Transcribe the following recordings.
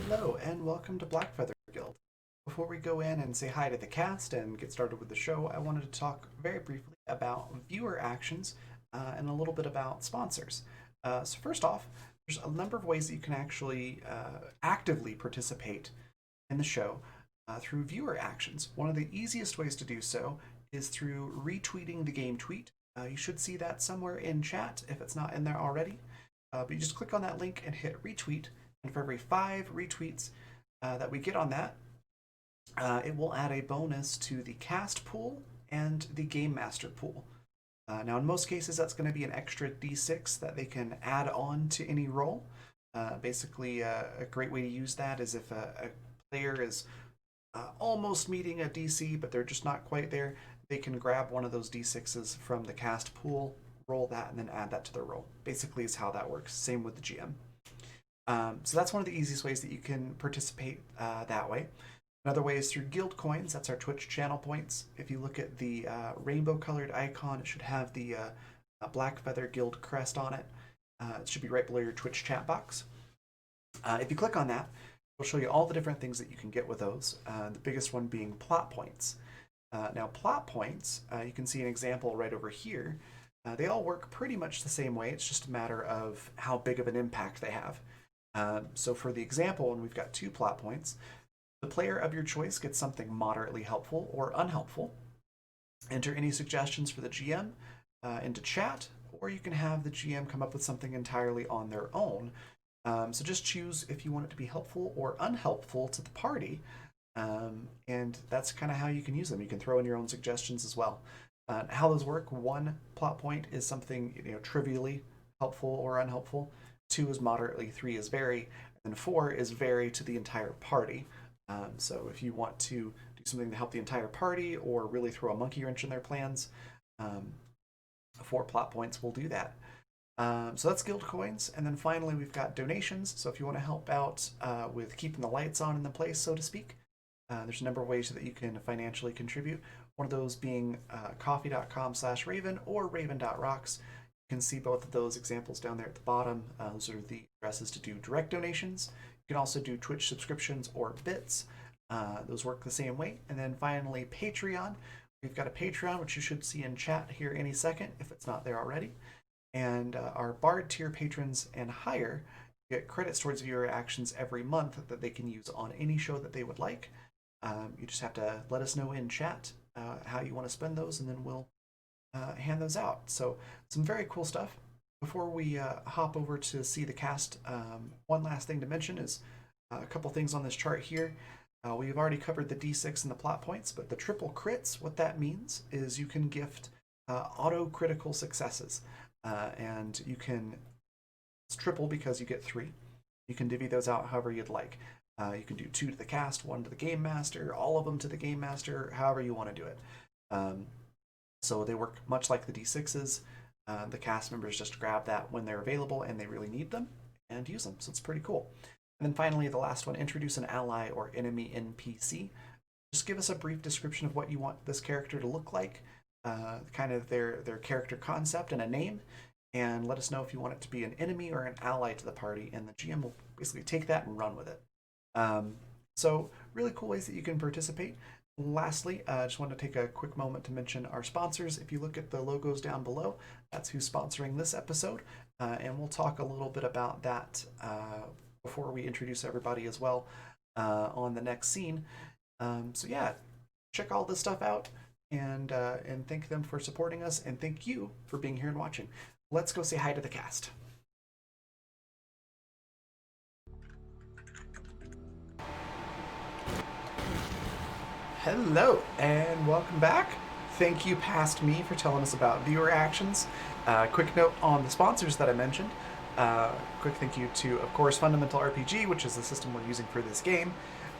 Hello, and welcome to Blackfeather Guild. Before we go in and say hi to the cast and get started with the show, I wanted to talk very briefly about viewer actions and a little bit about sponsors. So, first off, there's a number of ways that you can actually actively participate in the show through viewer actions. One of the easiest ways to do so is through retweeting the game tweet. You should see that somewhere in chat if it's not in there already. But you just click on that link and hit retweet, and for every 5 retweets that we get on that, it will add a bonus to the cast pool and the game master pool. Now, in most cases, that's going to be an extra d6 that they can add on to any roll. Basically, a great way to use that is if a player is almost meeting a DC, but they're just not quite there, they can grab one of those d6s from the cast pool, roll that, and then add that to their roll. Basically, is how that works. Same with the GM. So that's one of the easiest ways that you can participate that way. Another way is through guild coins. That's our Twitch channel points. If you look at the rainbow colored icon, it should have the Blackfeather Guild crest on it. It should be right below your Twitch chat box. If you click on that, it'll show you all the different things that you can get with those. The biggest one being plot points. Now, plot points, you can see an example right over here. They all work pretty much the same way. It's just a matter of how big of an impact they have. So for the example, and we've got 2 plot points, the player of your choice gets something moderately helpful or unhelpful. Enter any suggestions for the GM into chat, or you can have the GM come up with something entirely on their own. So just choose if you want it to be helpful or unhelpful to the party, and that's kind of how you can use them. You can throw in your own suggestions as well. How those work: 1 plot point is something trivially helpful or unhelpful. 2 is moderately, 3 is very, and 4 is very to the entire party. So if you want to do something to help the entire party or really throw a monkey wrench in their plans, 4 plot points will do that. So that's guild coins. And then finally, we've got donations. So if you want to help out with keeping the lights on in the place, so to speak, there's a number of ways that you can financially contribute. One of those being coffee.com/Raven or Raven.rocks. You can see both of those examples down there at the bottom. Those are the addresses to do direct donations. You can also do Twitch subscriptions or bits. Those work the same way. And then finally, Patreon. We've got a Patreon, which you should see in chat here any second if it's not there already. And our Bard tier patrons and higher get credits towards viewer actions every month that they can use on any show that they would like. You just have to let us know in chat how you want to spend those, and then we'll hand those out. So some very cool stuff. Before we hop over to see the cast, one last thing to mention is a couple things on this chart here. We've already covered the D6 and the plot points, but the triple crits, what that means is you can gift auto critical successes. And you can, it's triple because you get 3. You can divvy those out however you'd like. You can do 2 to the cast, 1 to the game master, all of them to the game master, however you want to do it. So they work much like the D6s. The cast members just grab that when they're available and they really need them and use them. So it's pretty cool. And then finally, the last one, introduce an ally or enemy NPC. Just give us a brief description of what you want this character to look like, kind of their character concept and a name, and let us know if you want it to be an enemy or an ally to the party, and the GM will basically take that and run with it. So really cool ways that you can participate. Lastly, I just want to take a quick moment to mention our sponsors. If you look at the logos down below, that's who's sponsoring this episode, and we'll talk a little bit about that before we introduce everybody as well on the next scene. So yeah, check all this stuff out and thank them for supporting us, and thank you for being here and watching. Let's go say hi to the cast. Hello, and welcome back. Thank you, past me, for telling us about viewer actions. Quick note on the sponsors that I mentioned. Quick thank you to, of course, Fundamental RPG, which is the system we're using for this game,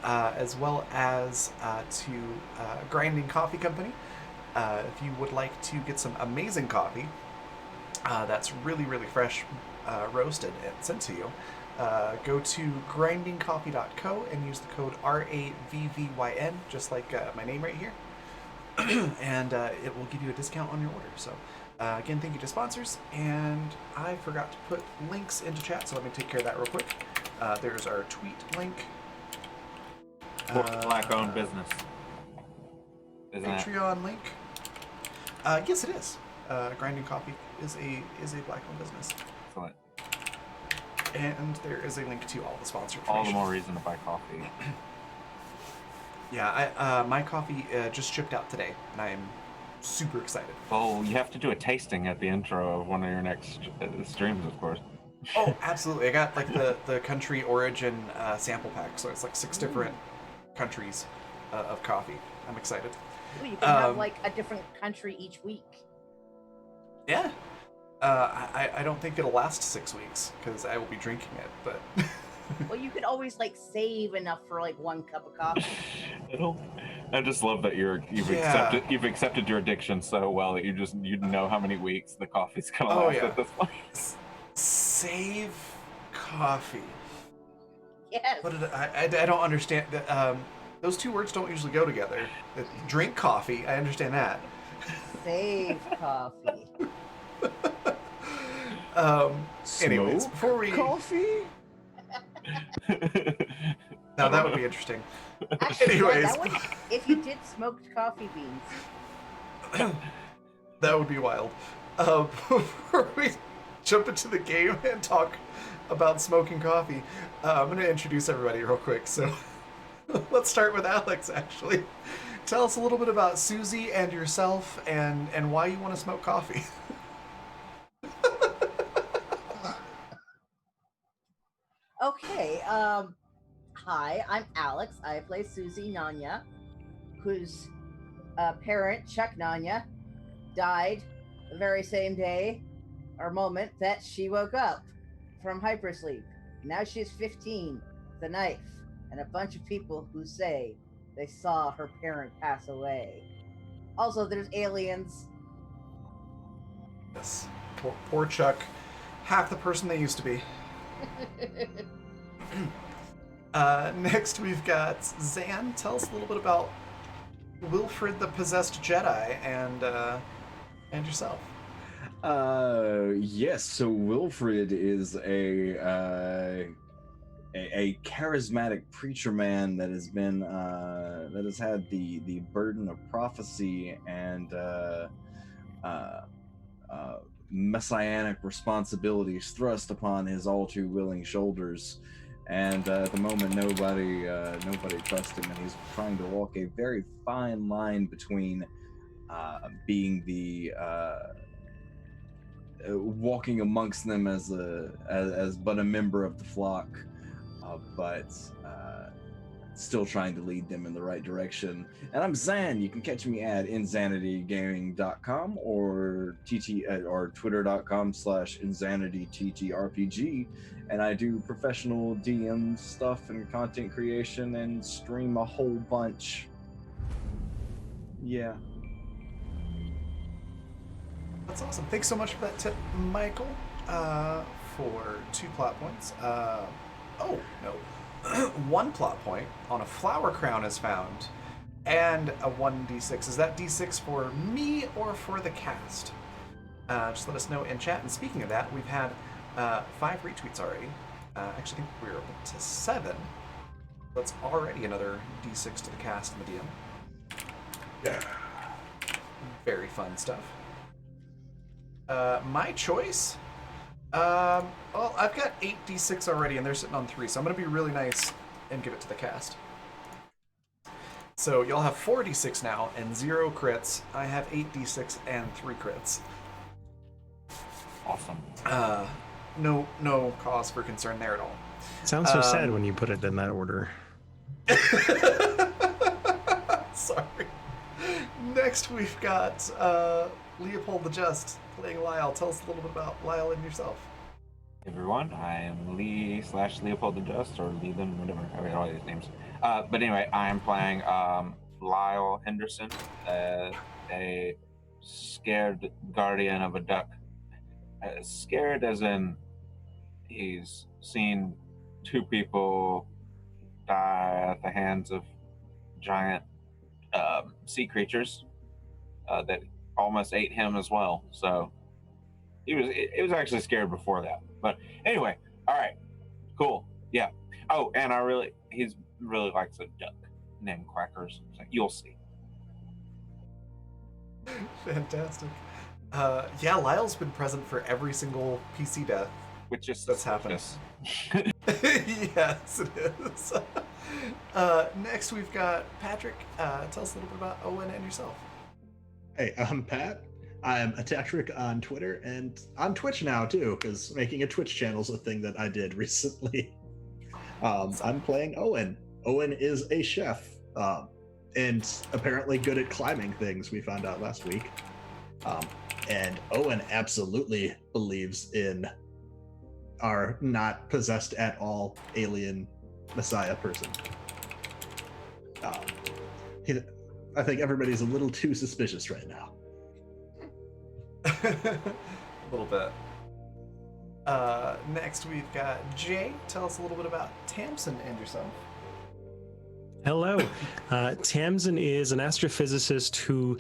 as well as to Grinding Coffee Company. If you would like to get some amazing coffee that's really, really fresh, roasted and sent to you, go to grindingcoffee.co and use the code RAVVYN, just like my name right here, and it will give you a discount on your order. So again, thank you to sponsors, and I forgot to put links into chat, so let me take care of that real quick. There's our tweet link. For black-owned business, isn't it? Patreon link. Yes, it is. Grinding Coffee is a black-owned business. Excellent. And there is a link to all the sponsor All information. the more reason to buy coffee. Yeah, my coffee just shipped out today, and I am super excited. Oh, you have to do a tasting at the intro of one of your next streams, of course. Oh, absolutely. I got like the country origin sample pack, so it's like 6 different countries of coffee. I'm excited. Ooh, you can have like a different country each week. Yeah. I don't think it'll last 6 weeks because I will be drinking it, but Well, you could always like save enough for like 1 cup of coffee. I just love that you've accepted your addiction so well that you know how many weeks the coffee's gonna last at this point. Save coffee. Yes. What did I don't understand that. Those two words don't usually go together. Drink coffee, I understand that. Save coffee. Anyways, before we coffee. Now that would be interesting. Actually, Anyways, that would, if you did smoked coffee beans. that would be wild. Before we jump into the game and talk about smoking coffee, I'm going to introduce everybody real quick. So let's start with Alex, actually. Tell us a little bit about Susie and yourself and why you want to smoke coffee. Okay, hi, I'm Alex. I play Susie Nanya, whose parent, Chuck Nanya, died the very same day or moment that she woke up from hypersleep. Now she's 15, with a knife, and a bunch of people who say they saw her parent pass away. Also, there's aliens. Yes. Poor Chuck. Half the person they used to be. Next we've got Zan. Tell us a little bit about Wilfred the Possessed Jedi and yourself. Yes. So Wilfred is a charismatic preacher man that has been that has had the burden of prophecy and messianic responsibilities thrust upon his all too willing shoulders, and at the moment nobody trusts him, and he's trying to walk a very fine line between being the walking amongst them as but a member of the flock, but still trying to lead them in the right direction. And I'm Zan. You can catch me at insanitygaming.com or twitter.com/insanityttrpg, and I do professional DM stuff and content creation and stream a whole bunch. Yeah. That's awesome. Thanks so much for that tip, Michael, for 2 plot points. Oh, no. 1 plot point on a flower crown is found, and a 1d6. Is that d6 for me or for the cast? Just let us know in chat. And speaking of that, we've had 5 retweets already. Actually, I think we're up to 7. That's already another d6 to the cast and the DM. Yeah. Very fun stuff. My choice? Well, I've got 8d6 already, and they're sitting on 3, so I'm going to be really nice and give it to the cast. So y'all have 4d6 now, and 0 crits. I have 8d6 and 3 crits. Awesome. No cause for concern there at all. Sounds so sad when you put it in that order. Sorry. Next, we've got Leopold the Just playing Lyle. Tell us a little bit about Lyle and yourself. Hey everyone, I am Lee/Leopold the Just, or Leland, whatever. I forget all these names. But anyway, I am playing Lyle Henderson, a scared guardian of a duck. Scared as in he's seen 2 people die at the hands of giant sea creatures that almost ate him as well. So he was actually scared before that. But anyway, all right, cool. Oh, and he really likes a duck named Quackers. So you'll see. Fantastic. Yeah, Lyle's been present for every single PC death. Which is That's happened. Yes, it is. Next, we've got Patrick. Tell us a little bit about Owen and yourself. Hey, I'm Pat. I'm Attatrick on Twitter and on Twitch now too, because making a Twitch channel is a thing that I did recently. I'm playing Owen. Owen is a chef, and apparently good at climbing things, we found out last week. And Owen absolutely believes in our not possessed at all alien messiah person. I think everybody's a little too suspicious right now. A little bit. Next, we've got Jay. Tell us a little bit about Tamsin and yourself. Hello. Tamsin is an astrophysicist who,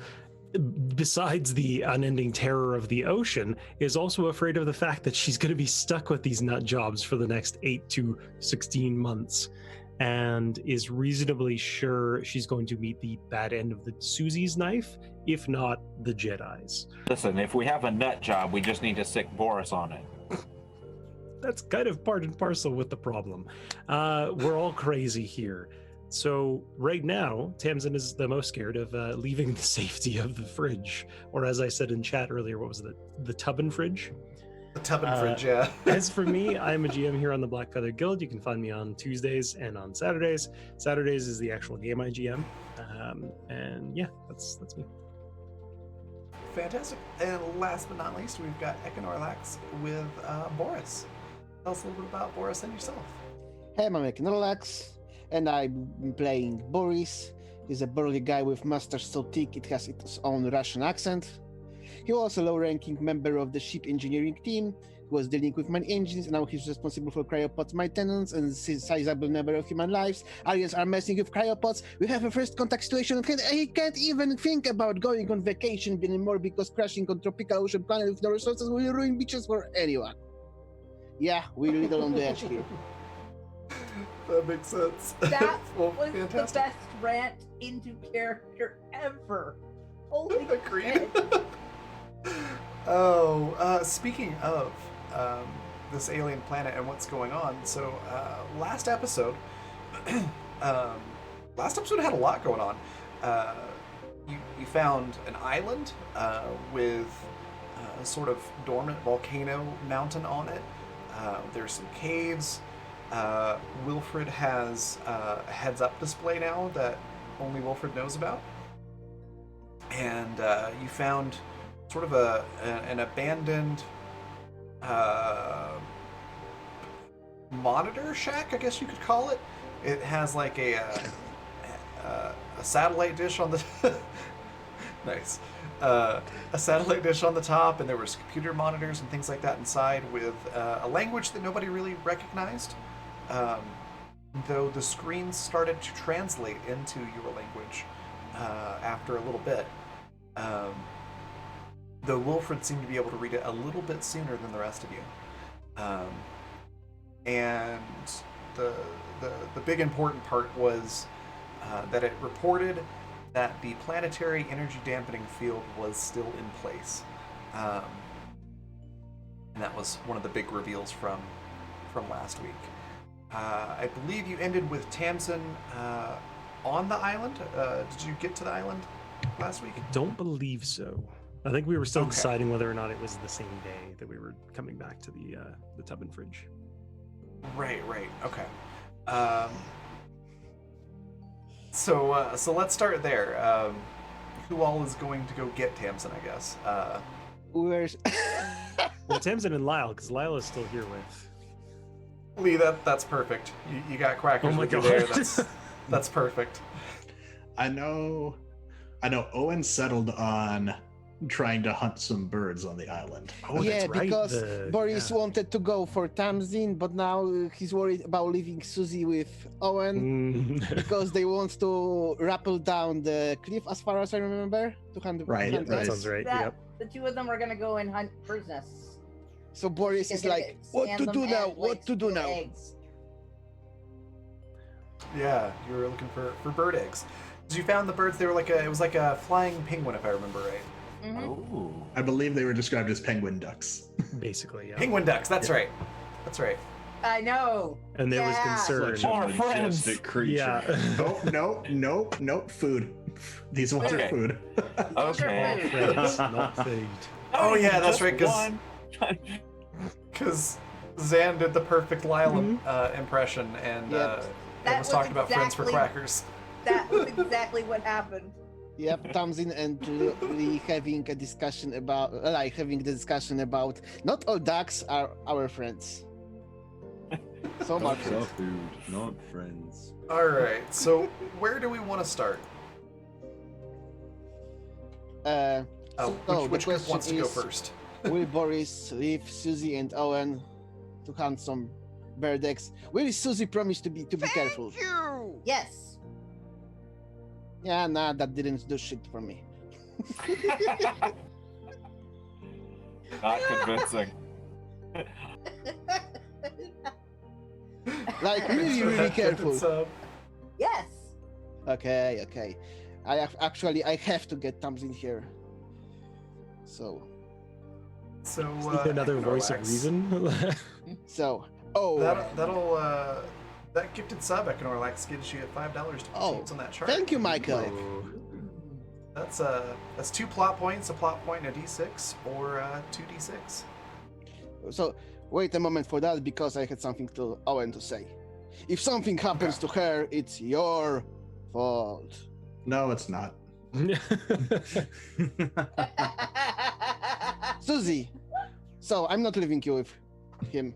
besides the unending terror of the ocean, is also afraid of the fact that she's going to be stuck with these nut jobs for the next 8 to 16 months, and is reasonably sure she's going to meet the bad end of the Susie's knife, if not the Jedi's. Listen, if we have a nut job, we just need to stick Boris on it. That's kind of part and parcel with the problem. We're all crazy here. So right now, Tamsin is the most scared of leaving the safety of the fridge, or as I said in chat earlier, what was it? The tub and fridge? The tub and fridge, yeah. As for me, I'm a GM here on the Black Feather Guild. You can find me on Tuesdays and on Saturdays. Saturdays is the actual game I GM. And yeah, that's me. Fantastic. And last but not least, we've got Econorlax with Boris. Tell us a little bit about Boris and yourself. Hey, I'm Econorlax, and I'm playing Boris. He's a burly guy with mustache so thick it has its own Russian accent. He was a low-ranking member of the ship engineering team. He was dealing with mine engines, and now he's responsible for cryopods maintenance and a sizable number of human lives. Aliens are messing with cryopods. We have a first contact situation, and he can't even think about going on vacation anymore because crashing on tropical ocean planet with no resources will ruin beaches for anyone. Yeah, we're a little on the edge here. That makes sense. That Well, was fantastic. the best rant into character ever. Holy Agreed. shit. Speaking of this alien planet and what's going on, so last episode had a lot going on. You found an island with a sort of dormant volcano mountain on it. There's some caves. Wilfred has a heads-up display now that only Wilfred knows about. And you found sort of an abandoned monitor shack, I guess you could call it. It has like a satellite dish on the nice. A satellite dish on the top, and there was computer monitors and things like that inside with a language that nobody really recognized. Though the screens started to translate into your language after a little bit. Though Wilfred seemed to be able to read it a little bit sooner than the rest of you. And the big important part was that it reported that the planetary energy dampening field was still in place. And that was one of the big reveals from last week. I believe you ended with Tamsin on the island. Did you get to the island last week? I don't believe so. I think we were still Okay. deciding whether or not it was the same day that we were coming back to the tub and fridge. Right. Okay. So let's start there. Who all is going to go get Tamsin, I guess? Where's Well, Tamsin and Lyle, because Lyle is still here with. Lee, that's perfect. You got Quackers Oh my with you God. there. That's perfect. I know Owen settled on trying to hunt some birds on the island. Oh, yeah, that's right. because Boris yeah. wanted to go for Tamsin, but now he's worried about leaving Susie with Owen because they want to rappel down the cliff, as far as I remember, to hunt Right, hunt that right. us. sounds right. That, Yep. the two of them are gonna go and hunt birds nests. So Boris is like, what to do now? What to do now? Yeah, you were looking for bird eggs. Did you found the birds? They were like it was like a flying penguin, if I remember right. Mhm. Oh. I believe they were described as penguin ducks. Basically, yeah. Penguin ducks. That's Yeah. right. That's right. I know. And there was Yeah. concern. Such a More friends. majestic creature. Yeah. Nope. Food. These ones Okay. are food. Okay. Friends, not food. Oh, yeah, that's Just right, 'cause- one. Because Zan did the perfect Lyle impression and Yep. That was was talking about friends for exactly- quackers. That was exactly what happened. Yep, Tamsin and Lee having a discussion about, having the discussion about not all ducks are our friends. So much. Ducks are food, not friends. All right, so where do we want to start? Uh, Oh, So, which the group wants to question go is- first? will Boris leave Susie and Owen to hunt some bird eggs? Will Susie promise to be careful? Yes. Yeah, nah, that didn't do shit for me. Not convincing. Like really, really It's, careful. Yes. Okay. I have to get Tamsin here. So, so Another voice of Econorex, reason. oh, that gifted sub Econorex gives you $5 to Oh, points on that chart. thank you, Michael. That's 2 plot points, a plot point, and a d6, or 2d6. So wait a moment for that because I had something to Owen to say. If something happens to her, it's your fault. No, it's not. Susie, so I'm not leaving you with him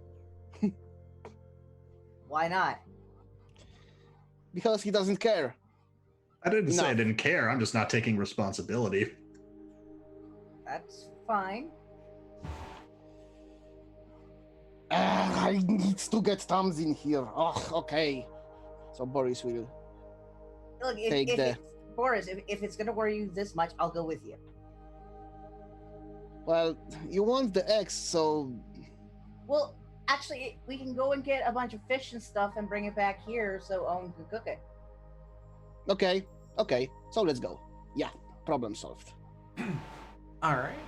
Why not? because he doesn't care. I didn't say I No. didn't care. I'm just not taking responsibility. That's fine. I need to get Tamsin here. Oh, okay. So Boris will. Look, Take if the- it's, Boris, if it's gonna worry you this much, I'll go with you. Well, you want the eggs, so Well, actually, we can go and get a bunch of fish and stuff and bring it back here so Owen can cook it. okay. So let's go. Yeah, problem solved. All right.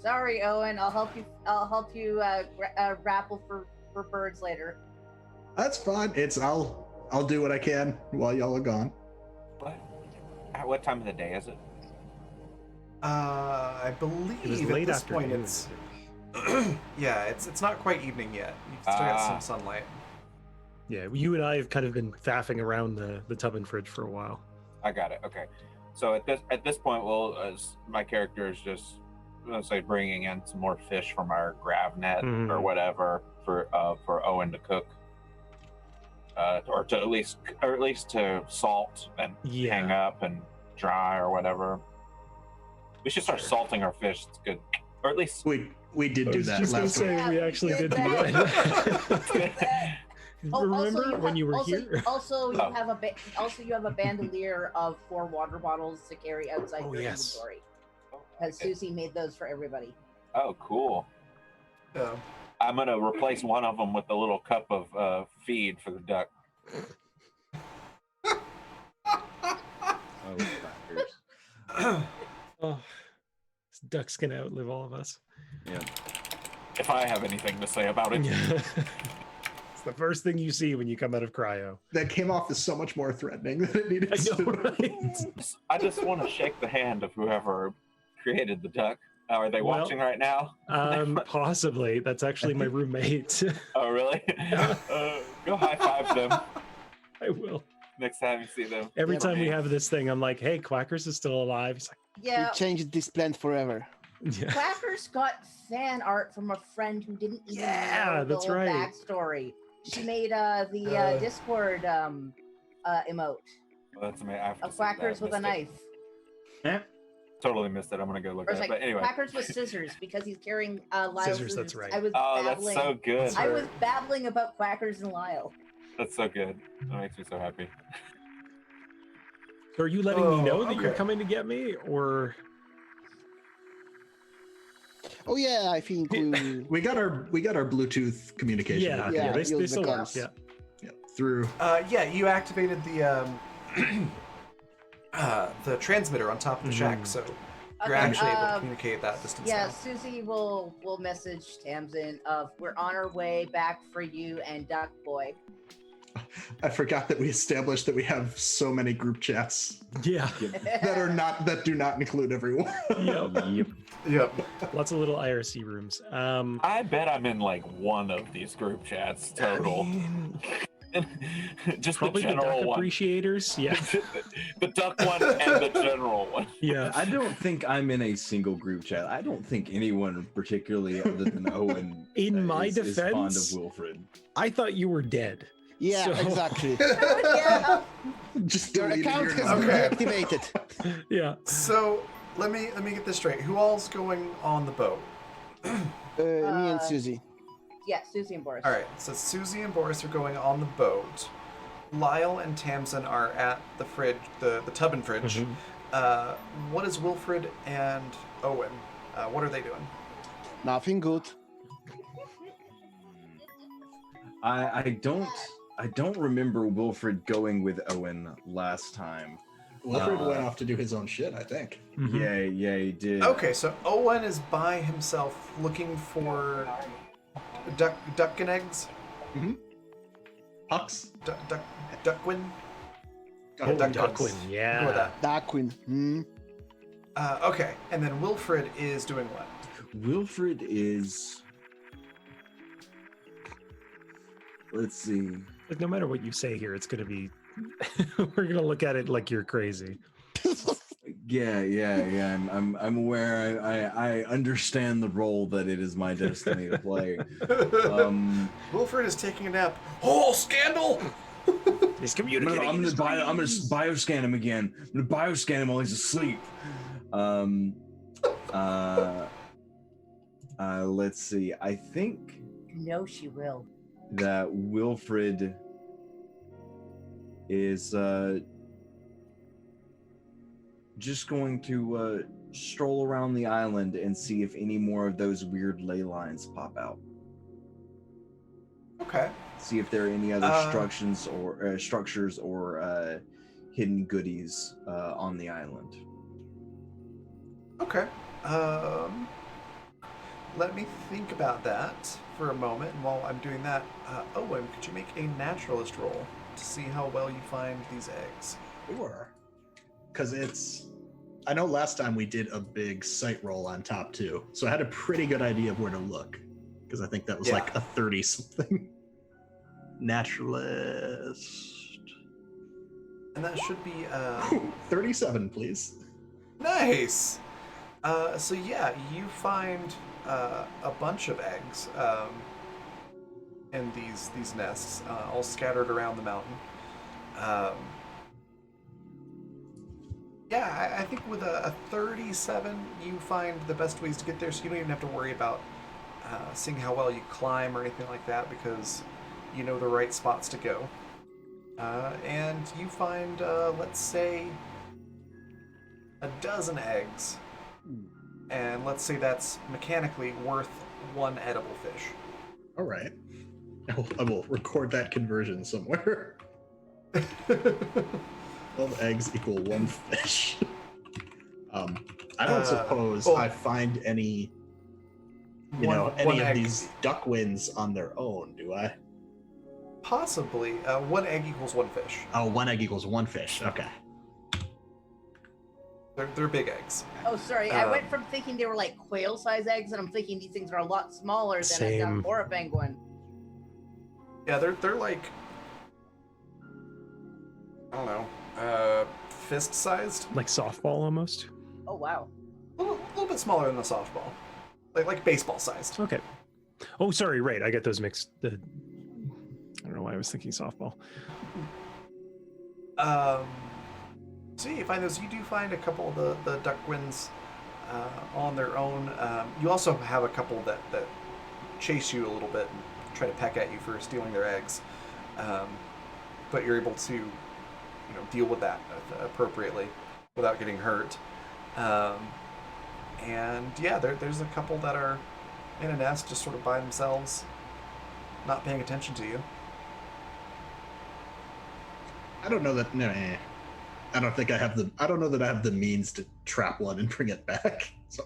Sorry, Owen. I'll help you raffle for birds later. That's fine. I'll do what I can while y'all are gone. What? At what time of the day is it? I believe It was at late this afternoon. point it's yeah, it's not quite evening yet. You've still got Ah. some sunlight. Yeah, you and I have kind of been faffing around the tub and fridge for a while. I got it. Okay. So at this point, well, as my character is just, let's say, bringing in some more fish from our grav net or Mhm. whatever for Owen to cook, or at least to salt and Yeah. hang up and dry or whatever. We should start salting our fish. It's good, or at least We did do that last week. we actually did do that. that. Remember when you were here? Also, you Oh. have a bandolier of 4 water bottles to carry outside Oh, your yes. inventory. Because Susie made those for everybody. Oh, cool. Yeah. I'm gonna replace one of them with a little cup of feed for the duck. Oh, crackers. Oh, this duck's gonna outlive all of us. Yeah. If I have anything to say about it. It's the first thing you see when you come out of cryo. That came off as so much more threatening than it needed I to. know, right? I just want to shake the hand of whoever created the duck. Are they Well- watching right now? Possibly. That's actually my roommate. Oh, really? Go high five them I will. next time you see them. Every Yeah, time we man. have this thing, I'm like, "Hey, Quackers is still alive." He's Yeah, We changed this plan forever. like, "Yeah." Quackers got fan art from a friend who didn't even Yeah, know the that's whole right. backstory. She made the Discord emote Well, that's amazing. I have to of see that. Quackers with a Missed it. knife. Totally missed it. I'm gonna go look Or at it's it. like But anyway. Quackers with scissors because he's carrying Lyle's Scissors, that's right. I was Oh, that's babbling. so good. I was babbling about Quackers and Lyle. That's so good. That makes me so happy. So are you letting me know that you're okay. coming to get me, or Oh yeah, I think we. We got our Bluetooth communication. yeah, working. yeah, Yeah, they use the still work. guns. Yeah. through. Yeah, you activated the transmitter on top of the shack, so you're Okay, actually able to communicate at that distance Yeah, now. Susie will message Tamsin of we're on our way back for you and Duck Boy. I forgot that we established that we have so many group chats Yeah. that do not include everyone. Yep. Yep. Lots of little IRC rooms. I bet I'm in like one of these group chats total. Just Probably the the duck general one. appreciators. Yeah. The duck one and the general one. Yeah. I don't think I'm in a single group chat. I don't think anyone particularly other than Owen In my is fond defense- of Wilfred. I thought you were dead. Yeah, So- exactly. Yeah. Just Your deleting account your has number. been Okay. deactivated. Yeah. So let me get this straight. Who all's going on the boat? Me and Uh, Susie. Yeah, Susie and Boris. All right. So Susie and Boris are going on the boat. Lyle and Tamsin are at the fridge, the tub and fridge. What is Wilfred and Owen? What are they doing? Nothing good. I don't remember Wilfred going with Owen last time. Wilfred went off to do his own shit, I think. Mhm. Yeah, he did. Okay, so Owen is by himself looking for duck and eggs. Hux? Duckwin. Oh, Duck Duckwin. Go with Yeah. that. Darkwing. Hmm. Okay, and then Wilfred is doing what? Wilfred is. Let's see. Like, no matter what you say here, it's gonna be. We're gonna look at it like you're crazy. Yeah. I'm aware. I understand the role that it is my destiny to play. Wilfred is taking a nap. Oh, scandal! He's I'm communicating. gonna bioscan him again. I'm gonna bioscan him while he's asleep. Let's see. I think No, she will. that Wilfred is just going to stroll around the island and see if any more of those weird ley lines pop out. Okay. See if there are any other Uh, structures or hidden goodies on the island. Okay. Let me think about that for a moment. And while I'm doing that, Owen, could you make a naturalist roll to see how well you find these eggs? Sure. Because I know last time we did a big sight roll on top too, so I had a pretty good idea of where to look. Because I think that was like Yeah. a 30 something. Naturalist. And that should be 37, please. nice. So yeah, you find a bunch of eggs in these nests, all scattered around the mountain. Yeah, I think with a 37, you find the best ways to get there, so you don't even have to worry about seeing how well you climb or anything like that, because you know the right spots to go. And you find, let's say, a dozen eggs, and let's say that's mechanically worth one edible fish. All right. I will record that conversion somewhere. 12 eggs equal one fish. I don't suppose I find any, any one of egg. these duck wins on their own, do I? Possibly. One egg equals one fish. Oh, one egg equals one fish. Okay. They're big eggs. Oh, sorry. I went from thinking they were like quail-size eggs, and I'm thinking these things are a lot smaller than a Same. duck or a penguin. Yeah, they're like, I don't know, fist-sized. Like softball almost. Oh, wow. A little bit smaller than a softball, like baseball-sized. Okay. Oh, sorry. Right. I get those mixed. I don't know why I was thinking softball. So yeah, you find those. You do find a couple of the duckwins on their own. You also have a couple that chase you a little bit and try to peck at you for stealing their eggs, but you're able to, deal with that appropriately without getting hurt. And yeah, there's a couple that are in a nest, just sort of by themselves, not paying attention to you. I don't know that. No, I don't think I have the. I don't know that I have the means to trap one and bring it back. So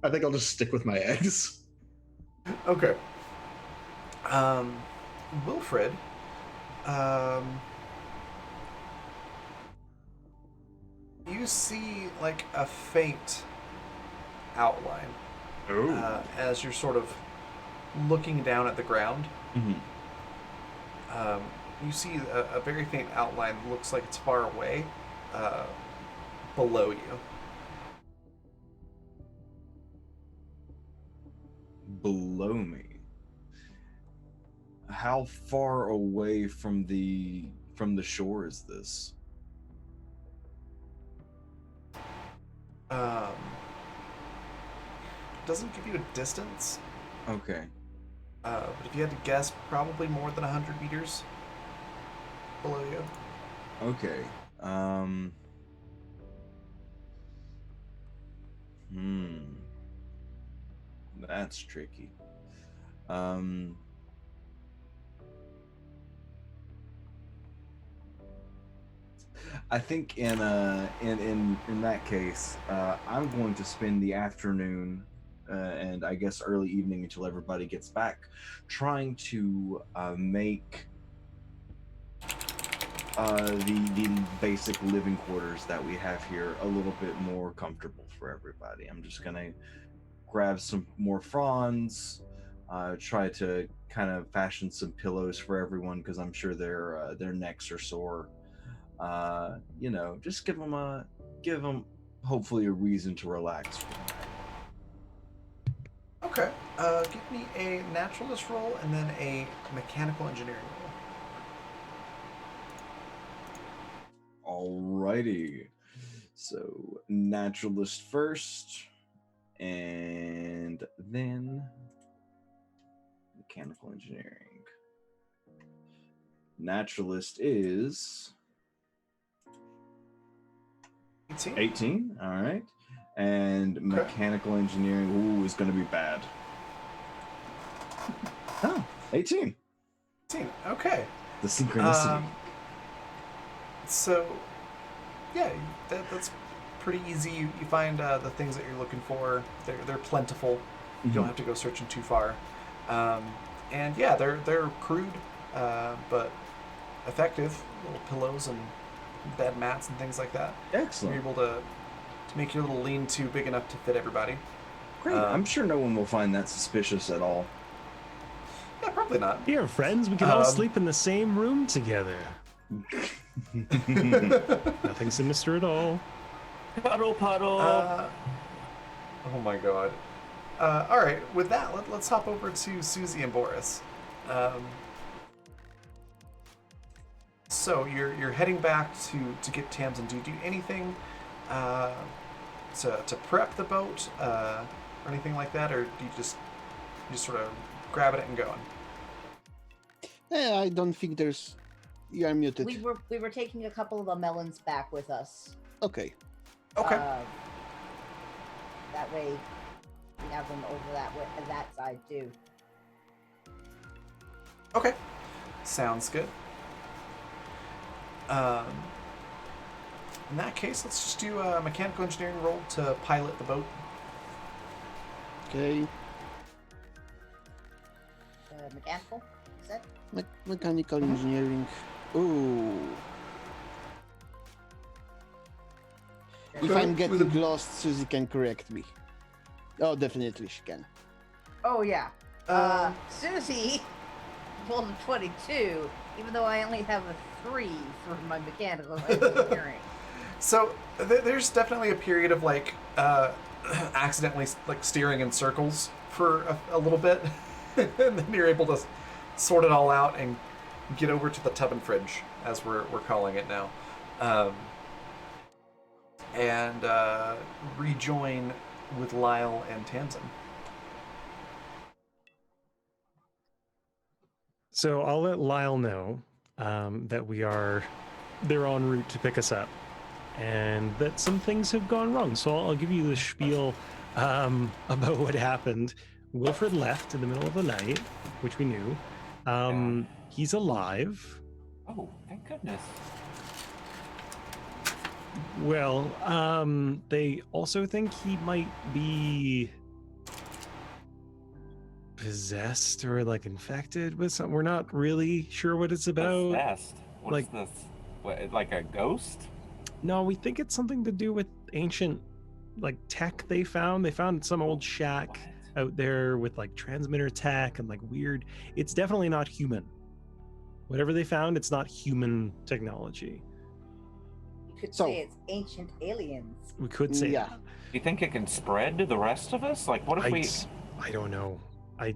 I think I'll just stick with my eggs. Okay. Wilfred. You see like a faint outline as you're sort of looking down at the ground. Mm-hmm. You see a very faint outline. Looks like it's far away, below you. Below me. How far away from the shore is this? Doesn't give you a distance, Okay. but if you had to guess, probably more than 100 meters below you. Okay. That's tricky. I think in that case, I'm going to spend the afternoon and I guess early evening until everybody gets back, trying to make the basic living quarters that we have here a little bit more comfortable for everybody. I'm just gonna grab some more fronds, try to kind of fashion some pillows for everyone because I'm sure their necks are sore. Just give them hopefully a reason to relax for the night. Okay. Give me a naturalist roll and then a mechanical engineering roll. Alrighty. So naturalist first, and then mechanical engineering. Naturalist is 18. 18. All right. And mechanical engineering, is going to be bad. Oh, 18. 18. Okay. The synchronicity. So, yeah, that's pretty easy. You find the things that you're looking for. They're plentiful. You don't have to go searching too far. And yeah, they're crude, but effective. Little pillows and bed mats and things like that. Excellent. You're able to make your little lean-to big enough to fit everybody. Great. I'm sure no one will find that suspicious at all. Yeah, probably not. Here, friends, we can all sleep in the same room together. Nothing sinister at all. Puddle. Oh my god. All right, with that, let's hop over to Susie and Boris. So you're heading back to get Tamsin. Do you do anything to prep the boat or anything like that, or do you just sort of grabbing it and going? I don't think there's. You are muted. We were taking a couple of the melons back with us. Okay. Okay. That way, we have them over that side too. Okay. Sounds good. In that case, let's just do a mechanical engineering roll to pilot the boat. Okay. Mechanical, is that? Mechanical engineering. Ooh. If I'm getting lost, Susie can correct me. Oh, definitely she can. Oh yeah. Susie pulled a 22, even though I only have a 3 for my mechanical engineering. So there's definitely a period of accidentally steering in circles for a little bit, and then you're able to sort it all out and get over to the tub and fridge, as we're calling it now, and rejoin with Lyle and Tamsin. So I'll let Lyle know that they're en route to pick us up, and that some things have gone wrong. So I'll give you the spiel about what happened. Wilfred left in the middle of the night, which we knew. He's alive. Oh, thank goodness. Well, they also think he might be possessed or like infected with something. We're not really sure what it's about. Possessed. What's like- this? What, like a ghost? No, we think it's something to do with ancient like tech they found. They found some old shack What? out there with like transmitter tech and like weird. It's definitely not human. Whatever they found, it's not human technology. You could So- say it's ancient aliens. We could say Yeah. that. Do you think it can spread to the rest of us? Like, what if we? I don't know. I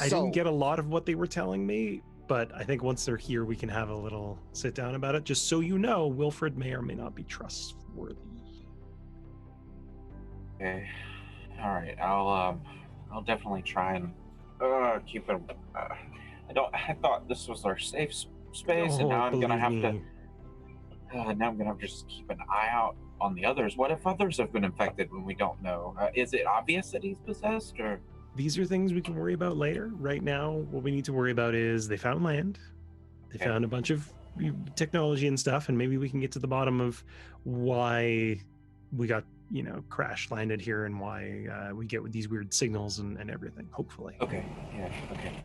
So- didn't get a lot of what they were telling me, but I think once they're here, we can have a little sit down about it. Just so you know, Wilfred may or may not be trustworthy. Okay. All right. I'll definitely try and keep it. I thought this was our safe space, and now I'm gonna have believe to. me. Now I'm gonna have to just keep an eye out on the others. What if others have been infected when we don't know? Is it obvious that he's possessed, or? These are things we can worry about later. Right now, what we need to worry about is they found land. They Okay. found a bunch of technology and stuff, and maybe we can get to the bottom of why we got, crash landed here and why we get with these weird signals and everything, hopefully. Okay. Yeah. Okay.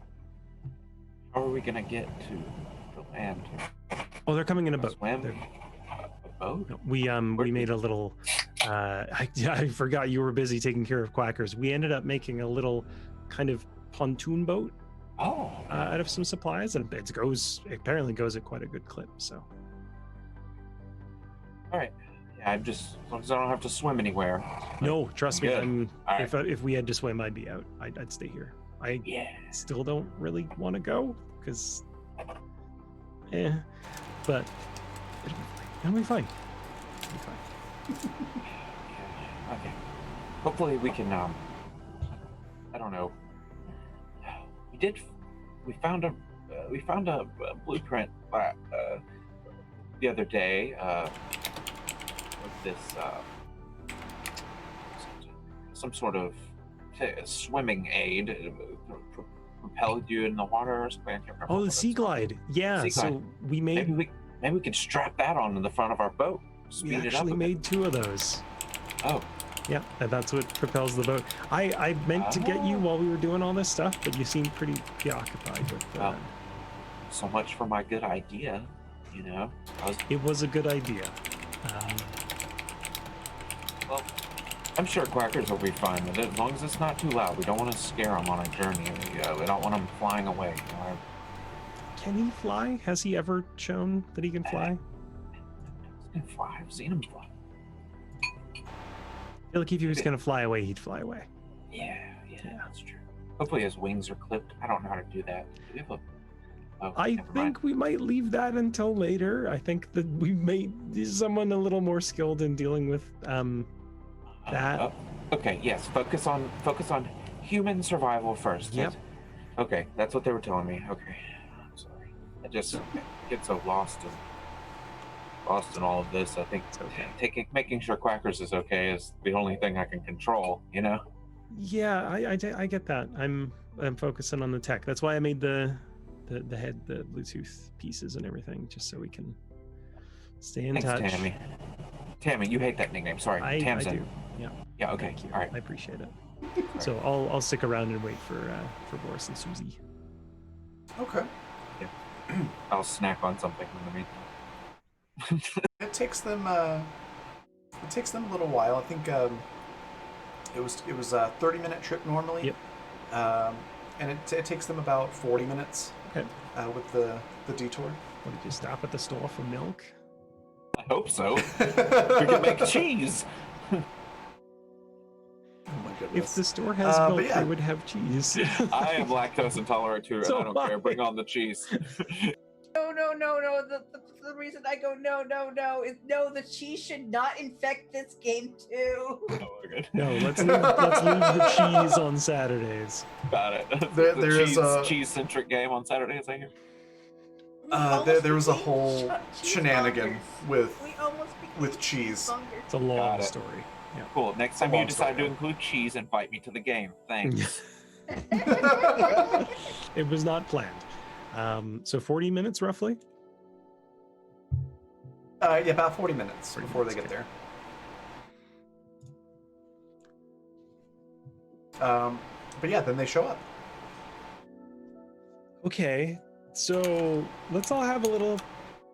How are we gonna get to the land? Oh, they're coming in a boat. Swim? They're- A boat? No, we made a little I forgot you were busy taking care of quackers. We ended up making a little kind of pontoon boat Oh. out of some supplies, and it apparently goes at quite a good clip. So All right. Yeah. As long as I don't have to swim anywhere. no, trust me, Good. All right. if we had to swim, I'd be out. I'd stay here. I Yeah. still don't really want to go because but it'll be fine. It'll be fine. Yeah. Okay. Hopefully we can. I don't know. We found a blueprint the other day of this some sort of swimming aid. Propelled you in the water or something. I can't remember Oh, what the it's Sea called. Glide. Yeah, Sea so Glide. we made Maybe we could strap that on the front of our boat. we Speed it up. actually a bit. made 2 of those. Oh, Yeah, and that's what propels the boat. I meant to get you Oh. while we were doing all this stuff, but you seemed pretty preoccupied with Oh. so much for my good idea. it was a good idea. Well, I'm sure Quackers will be fine with it as long as it's not too loud. We don't want to scare them on our journey. We don't want them flying away. Can he fly? Has he ever shown that he can fly? He can fly. I've seen him fly. I feel like if he was gonna fly away, he'd fly away. Yeah, that's true. Hopefully his wings are clipped. I don't know how to do that. Do you have a... Oh, I never mind. think we might leave that until later. I think that we may someone a little more skilled in dealing with that. Okay, yes. Focus on human survival first. Yep. Okay, that's what they were telling me. Okay. I'm sorry. I just get so lost in all of this. I think It's okay. making sure Quackers is okay is the only thing I can control, Yeah, I get that. I'm focusing on the tech. That's why I made the Bluetooth pieces and everything, just so we can stay in Thanks, touch. Tammy. Tammy, you hate that nickname. Sorry. I Tamsin. do. Yeah. Yeah, okay. Thank you. All right. I appreciate it. So I'll stick around and wait for Boris and Susie. Okay. I'll snack on something in the meantime. It takes them a little while. I think it was a 30-minute trip normally. Yep. And it takes them about 40 minutes Okay. with the detour. What, did you stop at the store for milk? I hope so. We can make cheese. Oh my If goodness. the store has but milk, yeah. they would have cheese. I am lactose intolerant too, and So I don't am care. I. Bring on the cheese. No. The reason I go no is no, the cheese should not infect this game too. Oh my god. No, let's leave the cheese on Saturdays. Got it. There- the there is a- cheese-centric game on Saturdays, I hear. We almost there was a became whole cheese shenanigan mongers. with We almost became with cheese. mongers. It's a long Got it. story. Yeah. Cool. Next time long you decide story. to include cheese, invite me to the game. Thanks. It was not planned. So 40 minutes roughly. Yeah, about 40 minutes 40 before minutes, they get okay. there. But yeah, then they show up. Okay, so let's all have a little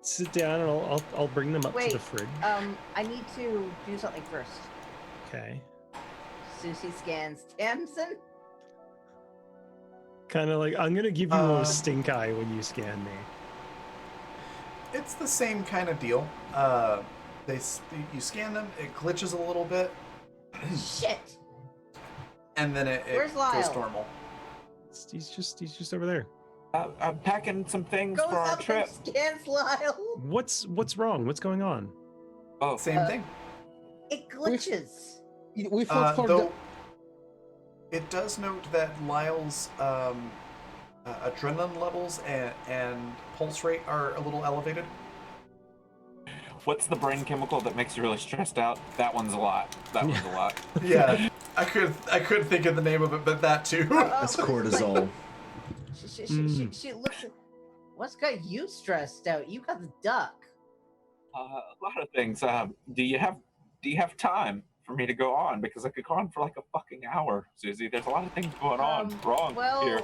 sit down, and I'll bring them up to the Wait, fridge. I need to do something first. Okay. Susie scans Tamsin. Kind of like, I'm gonna give you a Um, stink eye when you scan me. It's the same kind of deal. You scan them, it glitches a little bit, Shit. and then it Where's goes Lyle? normal. He's just over there. I'm packing some things Goes for our up trip. and scans Lyle. What's wrong? What's going on? Oh, Same thing. It glitches. We fought for Though it does note that Lyle's adrenaline levels and pulse rate are a little elevated. what's the brain chemical that makes you really stressed out? That one's a lot. That one's a lot. Yeah, I could think of the name of it, but that too. That's cortisol. She looks at. What's got you stressed out? You got the duck. A lot of things. Do you have time for me to go on? Because I could go on for like a fucking hour, Susie. There's a lot of things going on wrong Well, here.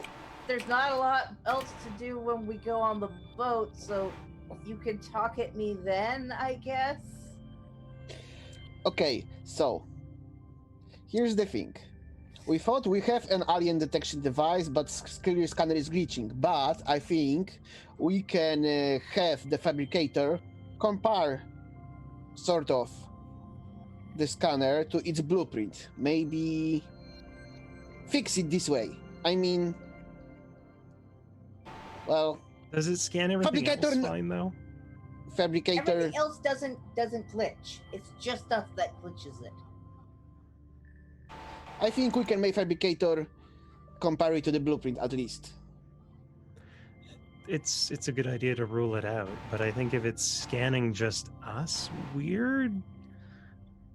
there's not a lot else to do when we go on the boat, so you can talk at me then, I guess. Okay, so here's the thing. We thought we have an alien detection device, but Skill Scanner is glitching. But I think we can have the fabricator compare, sort of, the scanner to its blueprint. Maybe fix it this way. I mean, well, Does it scan everything else Fabricator- fine though? fabricator. Everything else doesn't glitch. It's just us that glitches it. I think we can make fabricator compare it to the blueprint at least. It's a good idea to rule it out, but I think if it's scanning just us, weird.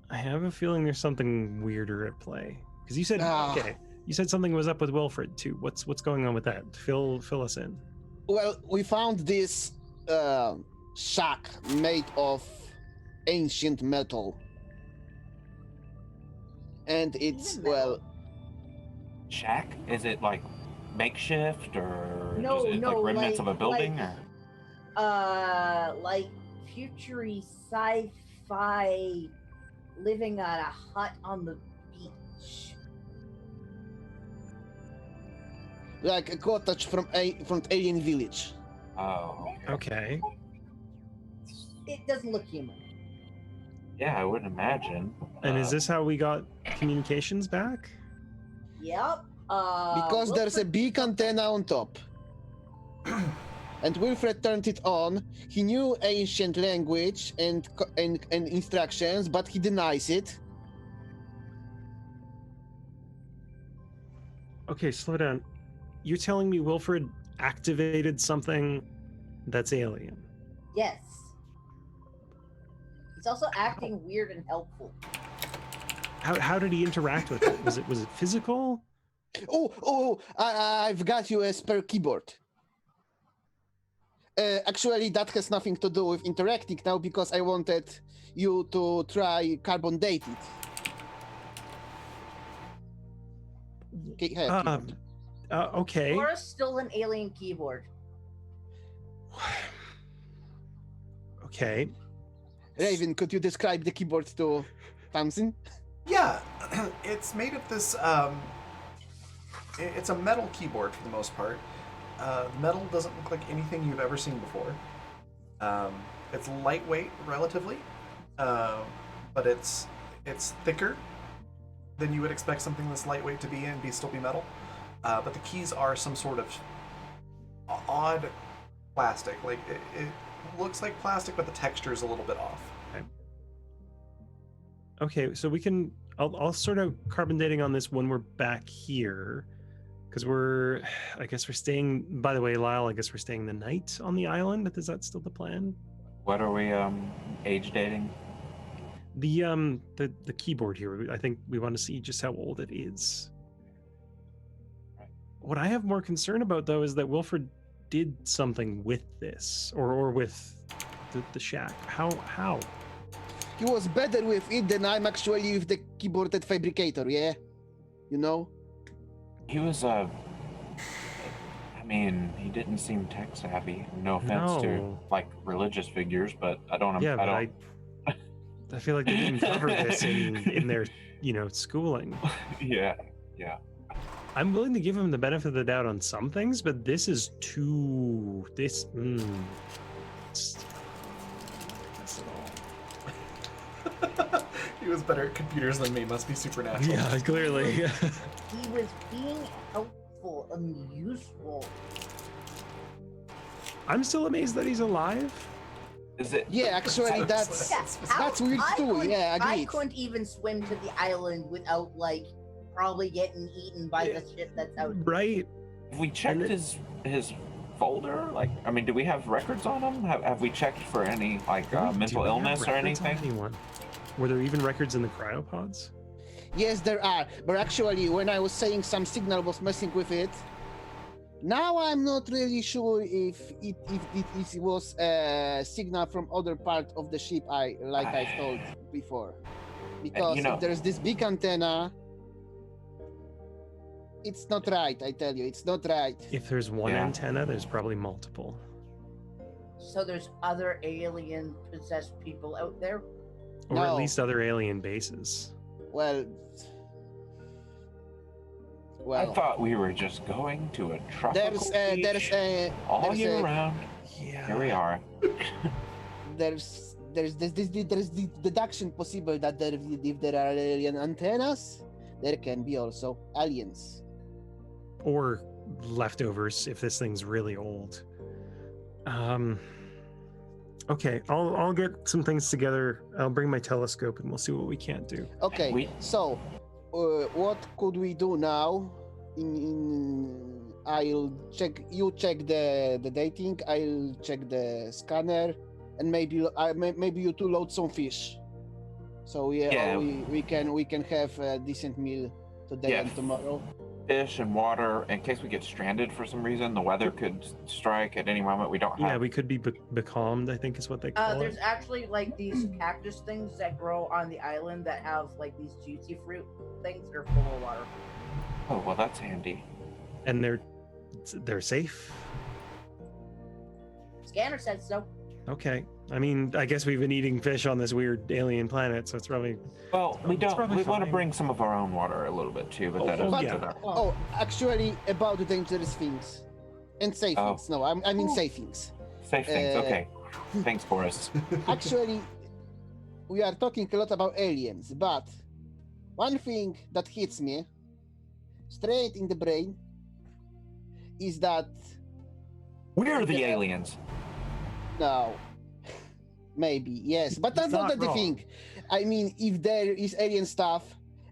I have a feeling there's something weirder at play. Because you said okay, you said something was up with Wilfred too. What's going on with that? Fill us in. Well, we found this shack made of ancient metal. And it's, Even metal? well, Shack? Is it like makeshift or No, is it no, like remnants like- of a building? like- or Like futury sci-fi living on a hut on the beach. like a cottage from Alien Village. oh, Okay. It doesn't look human. yeah, I wouldn't imagine. And is this how we got communications back? Yep. Because there's a Wilfred- big antenna on top. And Wilfred turned it on. He knew ancient language and instructions, but he denies it. Okay, slow down. You're telling me Wilfred activated something that's alien? Yes. He's also acting weird and helpful. How did he interact with it? Was it physical? I've got you a spare keyboard. Actually, that has nothing to do with interacting now because I wanted you to try carbon date it. Okay, here, keyboard. Okay. Or still an alien keyboard. Okay. Raven, could you describe the keyboard to Tamsin? Yeah, it's made of this. It's a metal keyboard for the most part. Metal doesn't look like anything you've ever seen before. It's lightweight, relatively, but it's thicker than you would expect something this lightweight to be and still be metal. But the keys are some sort of odd plastic. Like it looks like plastic, but the texture is a little bit off. Okay, so we can. I'll sort of carbon dating on this when we're back here, because I guess we're staying. By the way, Lyle, I guess we're staying the night on the island. Is that still the plan? What are we age dating? The keyboard here. I think we want to see just how old it is. What I have more concern about though is that Wilfred did something with this, or with the shack? How? He was better with it than I'm actually with the keyboard and fabricator, yeah? You know? He was I mean, he didn't seem tech savvy. No offense to No. like religious figures, but I don't. Yeah, I but don't. I feel like they didn't cover this in their schooling. Yeah. I'm willing to give him the benefit of the doubt on some things, but this is too it's- that's it all. He was better at computers than me. Must be supernatural. Yeah, clearly. He was being helpful and useful. I'm still amazed that he's alive. Is it? Yeah, actually, that's That's weird too. couldn't- Yeah, I agreed. couldn't even swim to the island without like probably getting eaten by the shit that's out. Right. Have we checked And his folder? Like, I mean, do we have records on him? Have we checked for any like Do we mental have illness or records on anything? anyone? Were there even records in the cryopods? Yes, there are. But actually, when I was saying some signal was messing with it, now I'm not really sure if it was a signal from other part of the ship. I told before, because know- if there's this big antenna, it's not right. I tell you, it's not right. If there's one Yeah. antenna, there's probably multiple. So there's other alien possessed people out there. Or at No. least other alien bases. Well, I thought we were just going to a tropical beach all year round. Yeah. Here we are. there's this deduction possible that if there are alien antennas, there can be also aliens. Or leftovers if this thing's really old. Okay, I'll get some things together. I'll bring my telescope and we'll see what we can't do. Okay, We- so what could we do now? I'll check. You check the dating. I'll check the scanner, and maybe you two load some fish. So Yeah. we can have a decent meal today Yeah. and tomorrow. Fish and water in case we get stranded for some reason. The weather could strike at any moment. We don't have. Yeah, we could be becalmed, I think is what they call There's it. actually like these cactus things that grow on the island that have like these juicy fruit things that are full of water. Oh well, that's handy. And they're safe. Scanner said so. Okay. I mean, I guess we've been eating fish on this weird alien planet, so it's probably Well, we It's don't. probably We want to fine. bring some of our own water a little bit too, but that oh, doesn't yeah. fit our. Oh, actually, about the dangerous things and safe Oh. things. No, I mean safe things. Safe things. Uh, Okay. Thanks, Boris. Actually, we are talking a lot about aliens, but one thing that hits me straight in the brain is that We're the Yeah. aliens. no, maybe yes, but that's He's not not the wrong. thing. I mean, if there is alien stuff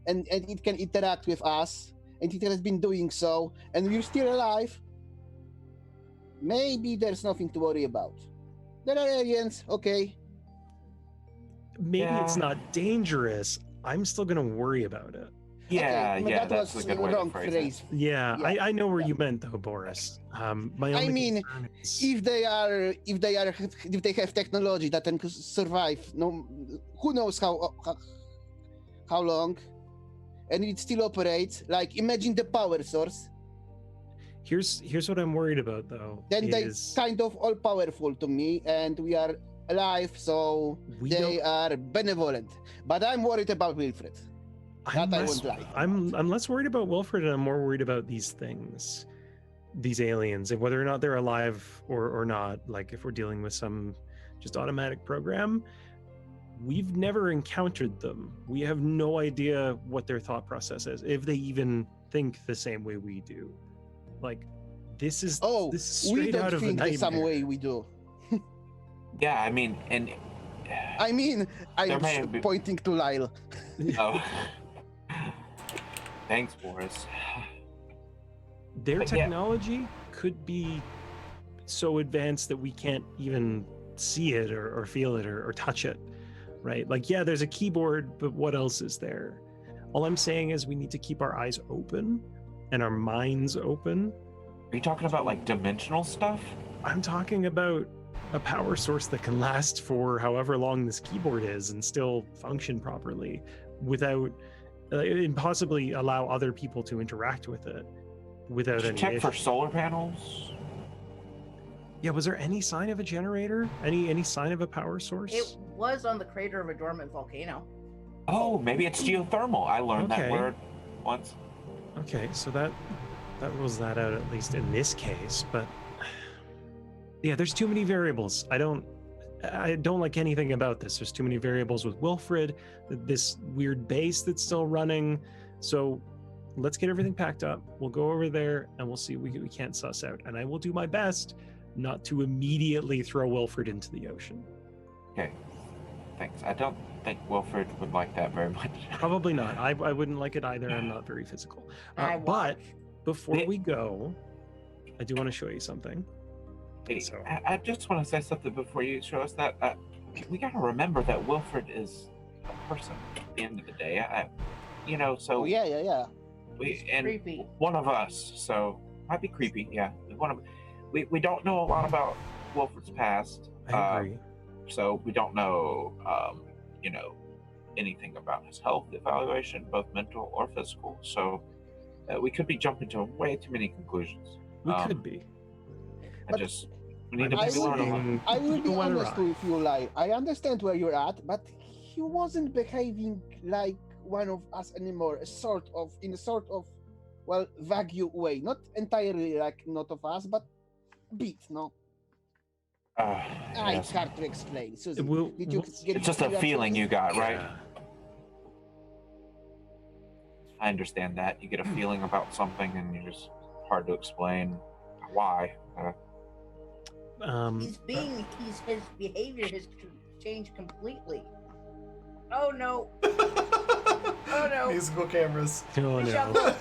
and it can interact with us, and it has been doing so, and we're still alive, maybe there's nothing to worry about. There are aliens, okay. maybe it's Yeah. not dangerous. I'm still gonna worry about it. Yeah, Okay, but yeah, that that's was a good way wrong to phrase phrase. it. Yeah, Yeah. I know where Yeah. you meant though, Boris. My I only mean, concern is if they have technology that can survive, no, who knows how long, and it still operates. Like imagine the power source. here's what I'm worried about though. Then they is kind of all powerful to me, and we are alive, so we they don't, are benevolent. But I'm worried about Wilfred. I'm that I less, won't lie. I'm less worried about Wilfred and I'm more worried about these things, these aliens, and whether or not they're alive or not. Like if we're dealing with some just automatic program, we've never encountered them. We have no idea what their thought process is, if they even think the same way we do. Like this is Oh, this is we straight don't out of a think the nightmare. same way we do. Yeah, I mean, and I mean, There I'm may be- pointing to Lyle. oh, thanks, Boris. Their But yeah. technology could be so advanced that we can't even see it or feel it or touch it, right? Like, yeah, there's a keyboard, but what else is there? All I'm saying is we need to keep our eyes open and our minds open. Are you talking about like dimensional stuff? I'm talking about a power source that can last for however long this keyboard is and still function properly without and possibly allow other people to interact with it without Did you any check for issue. solar panels? Yeah, was there any sign of a generator? Any sign of a power source? It was on the crater of a dormant volcano. Oh, maybe it's geothermal. I learned that Okay. word once. Okay, so that rules that out at least in this case, but yeah, there's too many variables. I don't like anything about this. There's too many variables with Wilfred, this weird base that's still running. So let's get everything packed up. We'll go over there and we'll see what we can't suss out. And I will do my best not to immediately throw Wilfred into the ocean. Okay. Thanks. I don't think Wilfred would like that very much. Probably not. I wouldn't like it either. I'm not very physical. I But watch. before It- we go, I do want to show you something. Hey, So- I just want to say something before you show us that. We got to remember that Wilfred is a person at the end of the day. So Oh yeah. we and Creepy. one of us, so might be creepy. Yeah, we don't know a lot about Wilfred's past. I agree. So we don't know, anything about his health evaluation, both mental or physical. So we could be jumping to way too many conclusions. We could be. We need to I be would smart be- on I will be You wanna honest ride. with you, like I understand where you're at, but he wasn't behaving like one of us anymore. In a sort of, well, vague way. Not entirely like not of us, but a bit. No, yes. it's hard to explain. Susie, We'll- did you get It's just a feeling you got, right? Yeah. I understand that. You get a feeling about something and you're just hard to explain why. His behavior has changed completely. Oh no. Oh no. Musical cameras. Oh Michelle, no.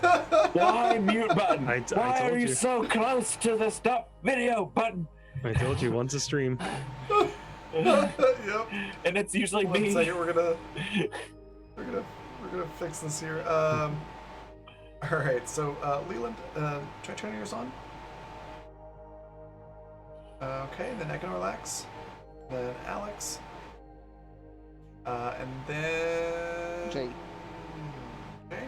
Why mute button? I Why told are you you. so close to the stop video button? I told you once a stream. Yep. And it's usually 1 me. second, we're gonna fix this here. All right, so Leland, try turning yours on. Okay, then Econorlax, then Alex, and then Jay. Okay.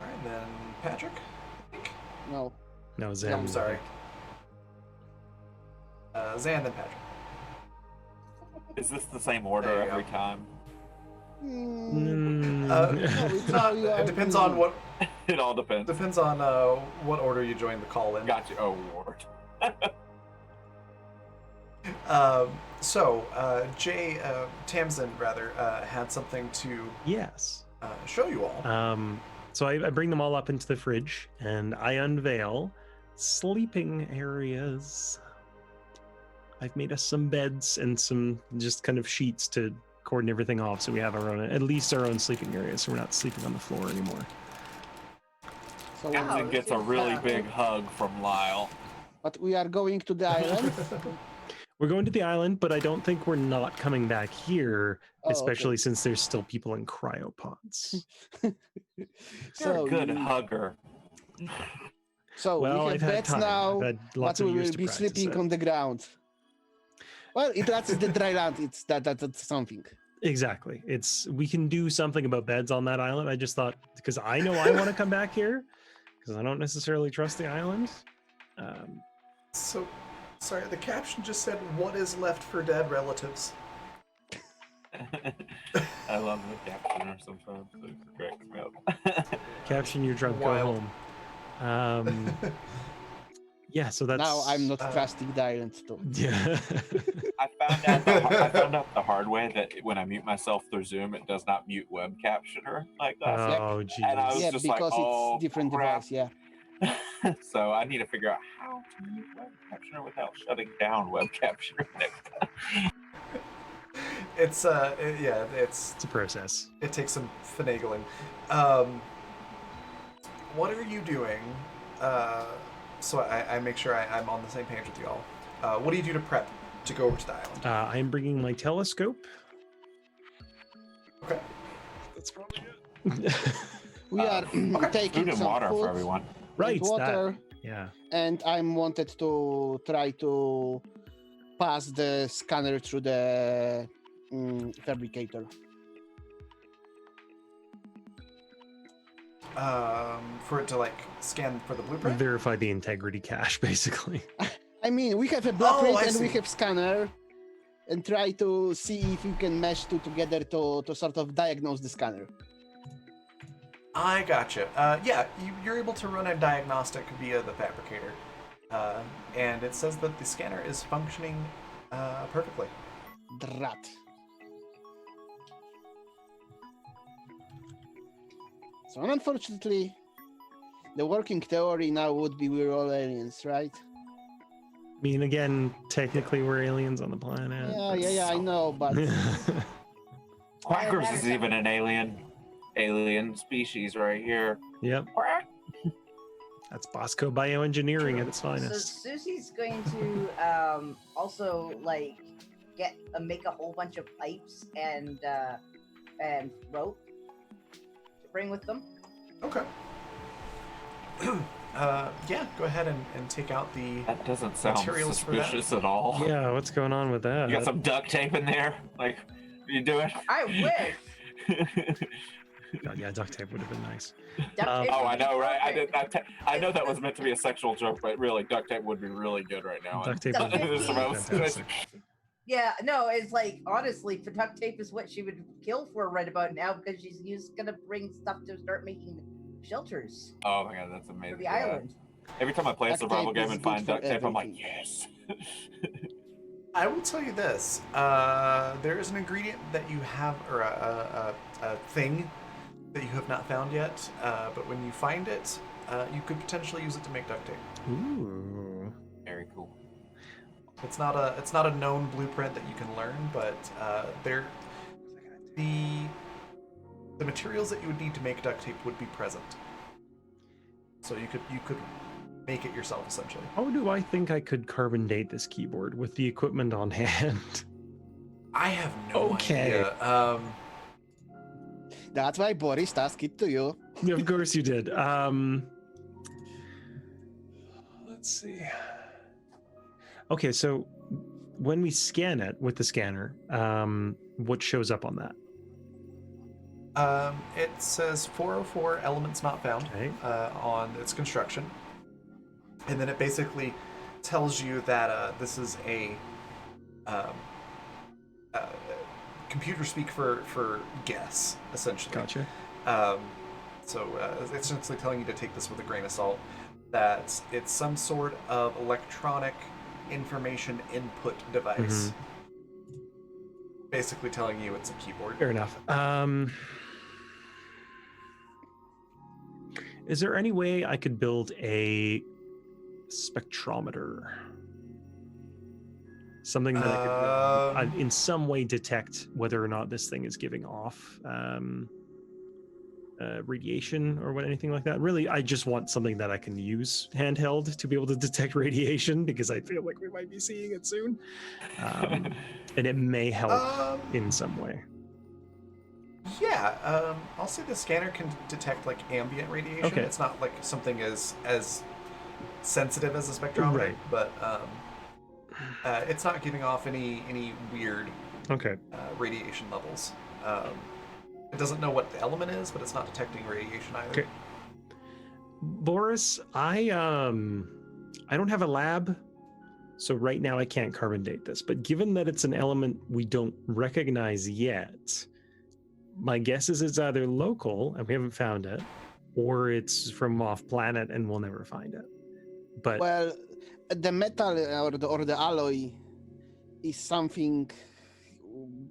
All right, then Patrick. I think. No. No, Zen. I'm sorry. Zan, then Patrick. Is this the same order There you every go. time? Mm, Mm. how you are It depends on doing. what It all depends. what order you join the call in. Got you. Oh, Lord. Jay Tamsin rather had something to Yes. show you all. So I bring them all up into the fridge and I unveil sleeping areas. I've made us some beds and some just kind of sheets to cordon everything off so we have our own, at least our own sleeping areas, so we're not sleeping on the floor anymore. So, Wow. Captain gets a really big hug from Lyle. but we are going to the island. We're going to the island, but I don't think we're not coming back here, Oh, okay. especially since there's still people in cryopods. You're So a good you- hugger. So Well, we I've have had beds time. now, I've had but lots we of years will to be practice sleeping it. on the ground. Well, that's the dry land. It's that's something. Exactly. We can do something about beds on that island. I just thought because I know I want to come back here because I don't necessarily trust the island. So, sorry, the caption just said, "What is left for dead relatives?" I love the captioner sometimes. It cracks me up. Caption your drunk, Wild. go home. Yeah, so that's Now I'm not uh, trusting the island too. Yeah. I found out the hard way that when I mute myself through Zoom, it does not mute web captioner like that. Oh, And I was geez. Yeah, just like, because "Oh, it's different crap." device. Yeah. So I need to figure out how to mute web captioner without shutting down web captioner next time. It's It's a process. it takes some finagling. What are you doing? So I make sure I'm on the same page with y'all. What do you do to prep to go over to the island? I'm bringing my telescope. Okay. That's probably it. We are taking Food and some water food, for everyone. Right, water. Yeah. and I'm wanted to try to pass the scanner through the fabricator. For it to like scan for the blueprint. Verify the integrity cache, basically. I mean, we have a blueprint I and we see. have scanner, and try to see if you can mesh two together to sort of diagnose the scanner. I gotcha. Yeah, you're able to run a diagnostic via the fabricator, and it says that the scanner is functioning perfectly. Drat. So unfortunately, the working theory now would be we're all aliens, right? I mean, again, technically we're aliens on the planet. Yeah, I know, but Quackers is even an alien species right here. Yep. Quack. That's Bosco bioengineering at its So finest. Susie's going to also like make a whole bunch of pipes and rope to bring with them. Okay. Yeah, go ahead and take out the. That doesn't sound Materials for that? suspicious at all. Yeah, what's going on with that? You got some duct tape in there? Like, what are you doing? I wish. God, yeah, duct tape would have been nice. Duct tape Oh, would I be know, right? perfect. I know that was meant to be a sexual joke, but really, duct tape would be really good right now. Duct tape Duct would be tape is fantastic. Yeah, no, it's like honestly, for duct tape is what she would kill for right about now because she's gonna bring stuff to start making shelters Oh my god, that's for amazing. the Yeah. island. Every time I play a Duct survival tape game is and good find for duct tape, I'm like, everything. yes. I will tell you this: there is an ingredient that you have, or a thing that you have not found yet. But when you find it, you could potentially use it to make duct tape. Ooh. Very cool. It's not a known blueprint that you can learn, but the materials that you would need to make duct tape would be present. So you could make it yourself essentially. How do I think I could carbon date this keyboard with the equipment on hand? I have no Okay. idea. that's why Boris tasked it to you. Yeah, of course you did. Let's see. Okay, so when we scan it with the scanner, what shows up on that? It says 404 elements not found Okay. on its construction, and then it basically tells you that this is a computer speak for guess, essentially. Gotcha. So it's essentially telling you to take this with a grain of salt. That it's some sort of electronic information input device. Basically telling you it's a keyboard. Fair enough. Is there any way I could build a spectrometer? Something that I could, in some way, detect whether or not this thing is giving off radiation or anything like that. Really, I just want something that I can use handheld to be able to detect radiation because I feel like we might be seeing it soon, and it may help in some way. Yeah, I'll say the scanner can detect like ambient radiation. Okay. It's not like something as sensitive as a spectrometer, Right. but it's not giving off any weird Okay. radiation levels. It doesn't know what the element is, but it's not detecting radiation either. Okay. Boris, I don't have a lab, so right now I can't carbon date this. But given that it's an element we don't recognize yet, my guess is it's either local and we haven't found it, or it's from off planet and we'll never find it. But Well, the metal or the alloy is something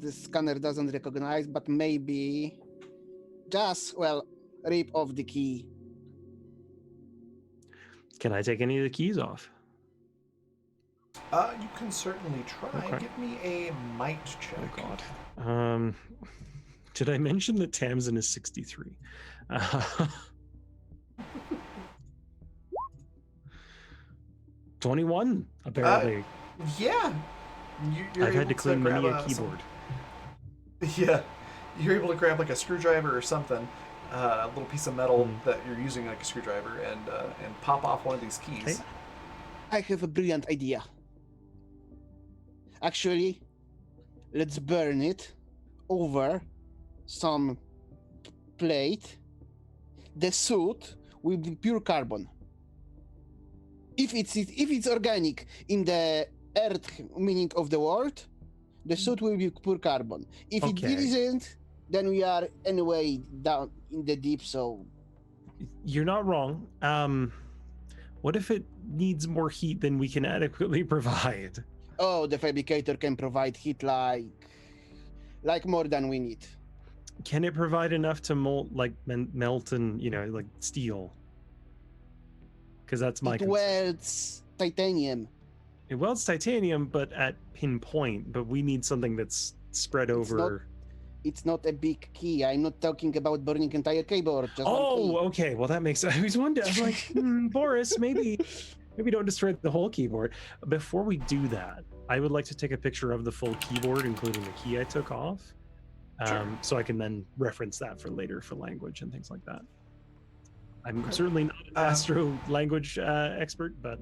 the scanner doesn't recognize, but maybe just rip off the key. can I take any of the keys off? You can certainly try. Okay. Give me a might check. Oh God. Did I mention that Tamsin is 63? 21, apparently. Yeah. You're I've had able to clean many grab a some- keyboard. Yeah, you're able to grab like a screwdriver or something, a little piece of metal Mm. that you're using like a screwdriver and pop off one of these keys. Okay. I have a brilliant idea. Actually, let's burn it over some plate. The suit will be pure carbon. If it's organic in the earth meaning of the word, the suit will be pure carbon. If it Okay. isn't, then we are anyway down in the deep. So You're not wrong. What if it needs more heat than we can adequately provide? the fabricator can provide heat like more than we need. Can it provide enough to melt and like steel? Because that's my It concern. welds titanium. It welds titanium, but at pinpoint. But we need something that's spread It's not- over. It's not a big key. I'm not talking about burning entire keyboard. Just one Oh, key. okay. Well, that makes. I was wondering. I was like, Boris, maybe don't destroy the whole keyboard. Before we do that, I would like to take a picture of the full keyboard, including the key I took off, Sure. so I can then reference that for later for language and things like that. I'm Okay. certainly not an astro language expert, but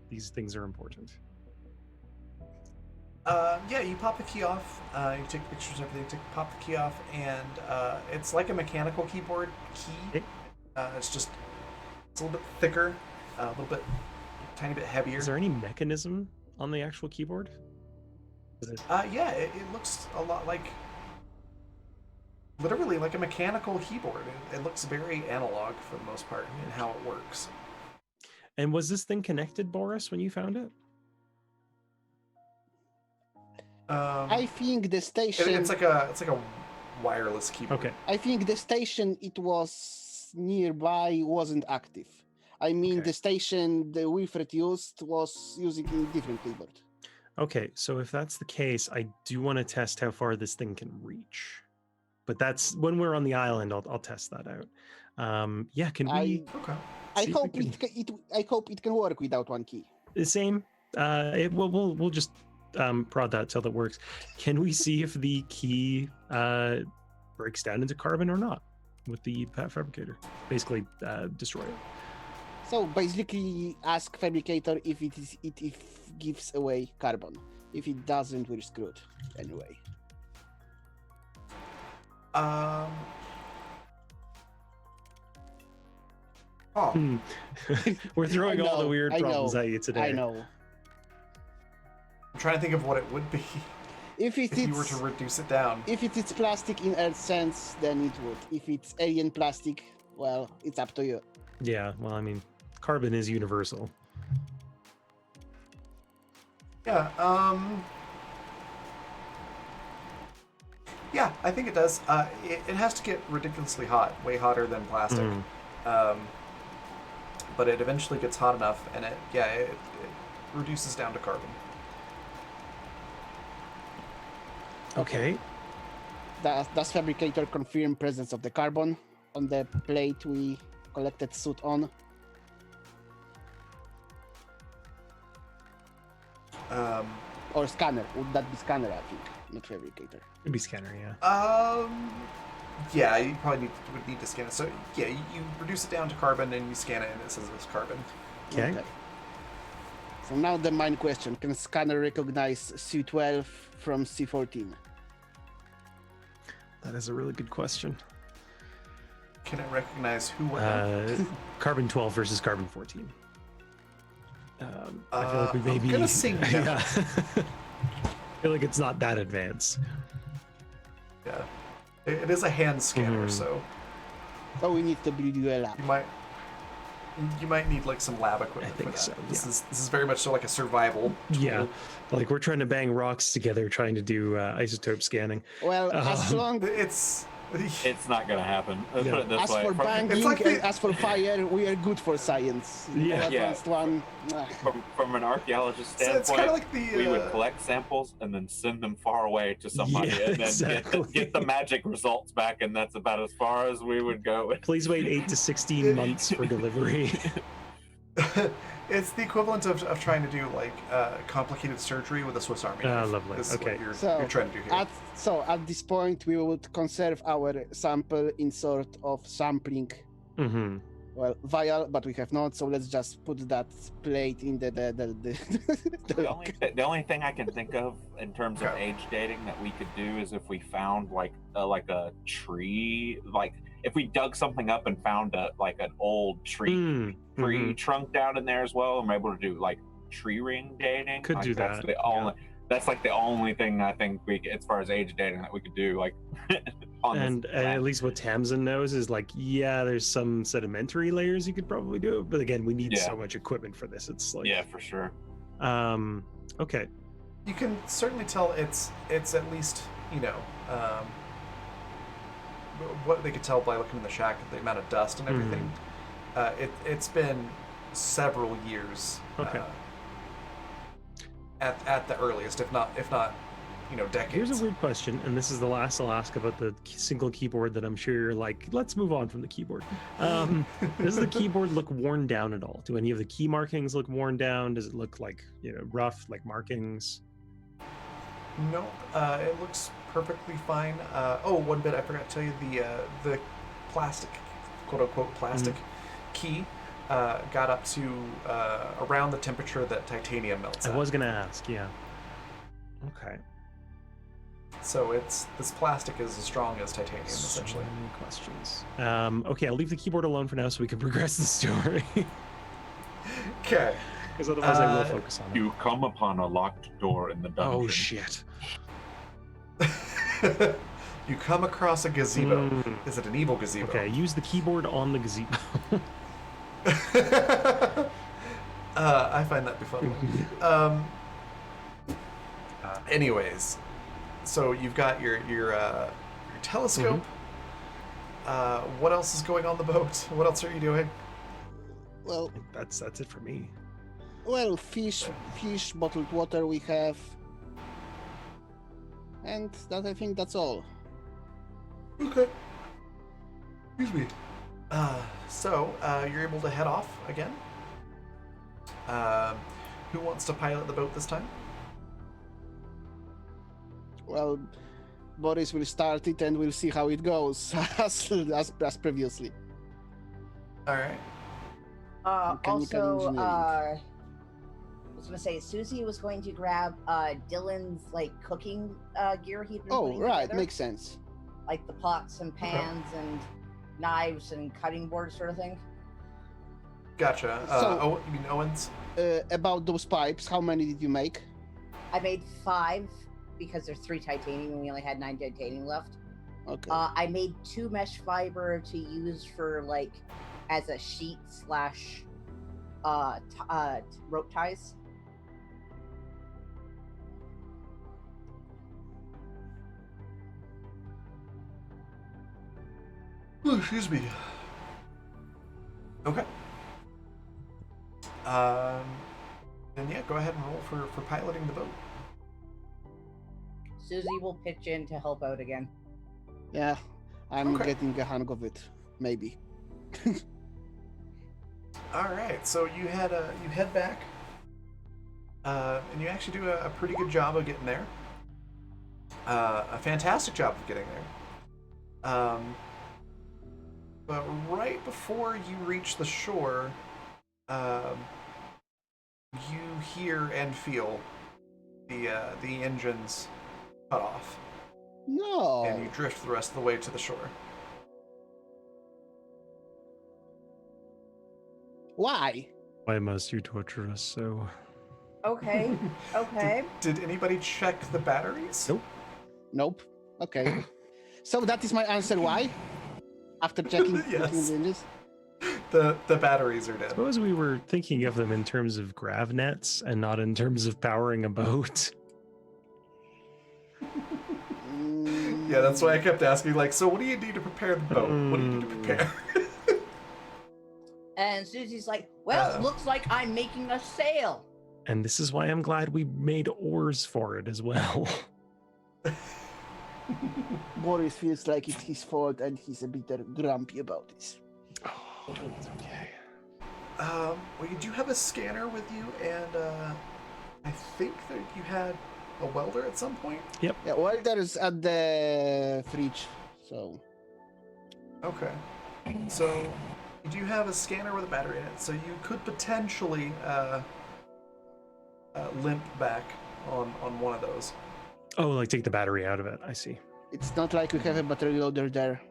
these things are important. Yeah, you pop the key off. You take pictures and everything. Pop the key off, and it's like a mechanical keyboard key. Okay. It's a little bit thicker, a little bit, tiny bit heavier. Is there any mechanism on the actual keyboard? Is it- Yeah, it looks a lot like, literally like a mechanical keyboard. It looks very analog for the most part in how it works. And was this thing connected, Boris, when you found it? I think the station. It's like a wireless keyboard. Okay. I think the station it was nearby wasn't active. I mean, Okay. the station the Wilfred used was using a different keyboard. Okay, so if that's the case, I do want to test how far this thing can reach. But that's when we're on the island. I'll test that out. Yeah, can we? Okay. I See if we hope I hope it can work without one key. The same. We'll just prod that till that works. Can we see if the key breaks down into carbon or not with the fabricator? Basically, destroy it. So basically, ask fabricator if it gives away carbon. If it doesn't, we're screwed. Anyway. Oh, Hmm. We're throwing all the know, weird I problems know, at you today. I know. I'm trying to think of what it would be If if you were to reduce it down. if it is plastic in Earth sense, then it would. If it's alien plastic, well, it's up to you. Yeah. Well, I mean, carbon is universal. Yeah. Yeah, I think it does. It has to get ridiculously hot, way hotter than plastic. Mm. But it eventually gets hot enough, and it reduces down to carbon. Okay. Does fabricator confirm presence of the carbon on the plate we collected soot on? Or scanner? Would that be scanner? I think, not fabricator. It'd be scanner. Yeah. Yeah, you probably would need to scan it. So yeah, you reduce it down to carbon, and you scan it, and it says it's carbon. Okay. So now the main question: can scanner recognize C12 from C14? That is a really good question. Can it recognize who? What? now? Carbon 12 versus carbon 14. I feel like we may I'm be. gonna say no. Yeah. I feel like it's not that advanced. Yeah, it is a hand scanner, Mhm. so So we need to build you a lab. you might need like some lab equipment I think for that. so, This yeah. is very much so like a survival tool. Yeah. Like we're trying to bang rocks together, trying to do isotope scanning. Well, as long It's not gonna happen. Let's Yeah. put it this as way. for banging like and the- as for fire, we are good for science. Yeah. The advanced one. From an archaeologist So standpoint, it's kind of like the we would collect samples and then send them far away to somebody Yeah, and then exactly. get the magic results back, and that's about as far as we would go. Please wait 8 to 16 months for delivery. It's the equivalent of trying to do like complicated surgery with a Swiss Army knife. Lovely. This is Okay. what you're So, trying to do here. At this point, we would conserve our sample in sort of sampling, Mm-hmm. vial, but we have not. So let's just put that plate in the The only thing I can think of in terms of age dating that we could do is if we found like a tree, like if we dug something up and found an old tree trunk down in there as well, and we're able to do like tree ring dating. Could like, do that's that, The only, that's like the only thing I think as far as age dating that we could do. Like, And at least what Tamsin knows is like, yeah, there's some sedimentary layers you could probably do, but again, we need so much equipment for this. It's like, yeah, for sure. Okay. You can certainly tell it's at least, what they could tell by looking in the shack, the amount of dust and everything. It's been several years. Okay. At the earliest, if not decades. Here's a weird question, and this is the last I'll ask about the single keyboard that I'm sure you're like, let's move on from the keyboard. Does the keyboard look worn down at all? Do any of the key markings look worn down? Does it look like, rough, like markings? Nope. It looks perfectly fine. One bit I forgot to tell you, the plastic, quote unquote plastic key got up to around the temperature that titanium melts I at. was gonna ask, yeah. Okay. So this plastic is as strong as titanium, essentially. So many questions. Okay, I'll leave the keyboard alone for now so we can progress the story. Okay. Because otherwise I will focus on it. You come upon a locked door in the dungeon. Oh shit. You come across a gazebo. Is it an evil gazebo? Okay, use the keyboard on the gazebo. I find that befuddling. Anyways, so you've got your telescope. What else is going on the boat? What else are you doing? Well, That's it for me. fish, bottled water we have, and I think that's all. Okay. Excuse me. So you're able to head off again. Who wants to pilot the boat this time? Well, Boris will start it and we'll see how it goes, as previously. All right. Mechanical Also, engineering. I was gonna say Susie was going to grab Dylan's cooking gear he'd been Oh, putting right, together, makes sense. like the pots and pans and knives and cutting boards sort of thing. Gotcha. So- You mean Owens? About those pipes, how many did you make? I made 5 because there's 3 titanium and we only had 9 titanium left. Okay. I made 2 mesh fiber to use for as a sheet slash rope ties. Oh, excuse me. Okay. Then yeah, go ahead and roll for piloting the boat. Susie will pitch in to help out again. Yeah, I'm Okay. getting a hang of it. Maybe. All right, so you head back, and you actually do a pretty good job of getting there. A fantastic job of getting there. But right before you reach the shore, you hear and feel the engines cut off, No. and you drift the rest of the way to the shore. Why? Why must you torture us so? Okay. Okay. Did anybody check the batteries? Nope. Nope. Okay. So that is my answer. Why? After checking Yes. between the engines? The batteries are dead. Suppose we were thinking of them in terms of grav nets and not in terms of powering a boat. Yeah, that's why I kept asking, so what do you need to prepare the boat? What do you need to prepare? And Susie's like, well, it looks like I'm making a sail. And this is why I'm glad we made oars for it as well. Boris feels like it's his fault and he's a bit grumpy about this. Oh, it's okay. Well, you do have a scanner with you, and I think that you had a welder at some point. Yeah, welder is at the fridge. So Okay. So you do have a scanner with a battery in it, so you could potentially limp back on one of those. Oh, like take the battery out of it. I see. it's not like we have a battery loader there.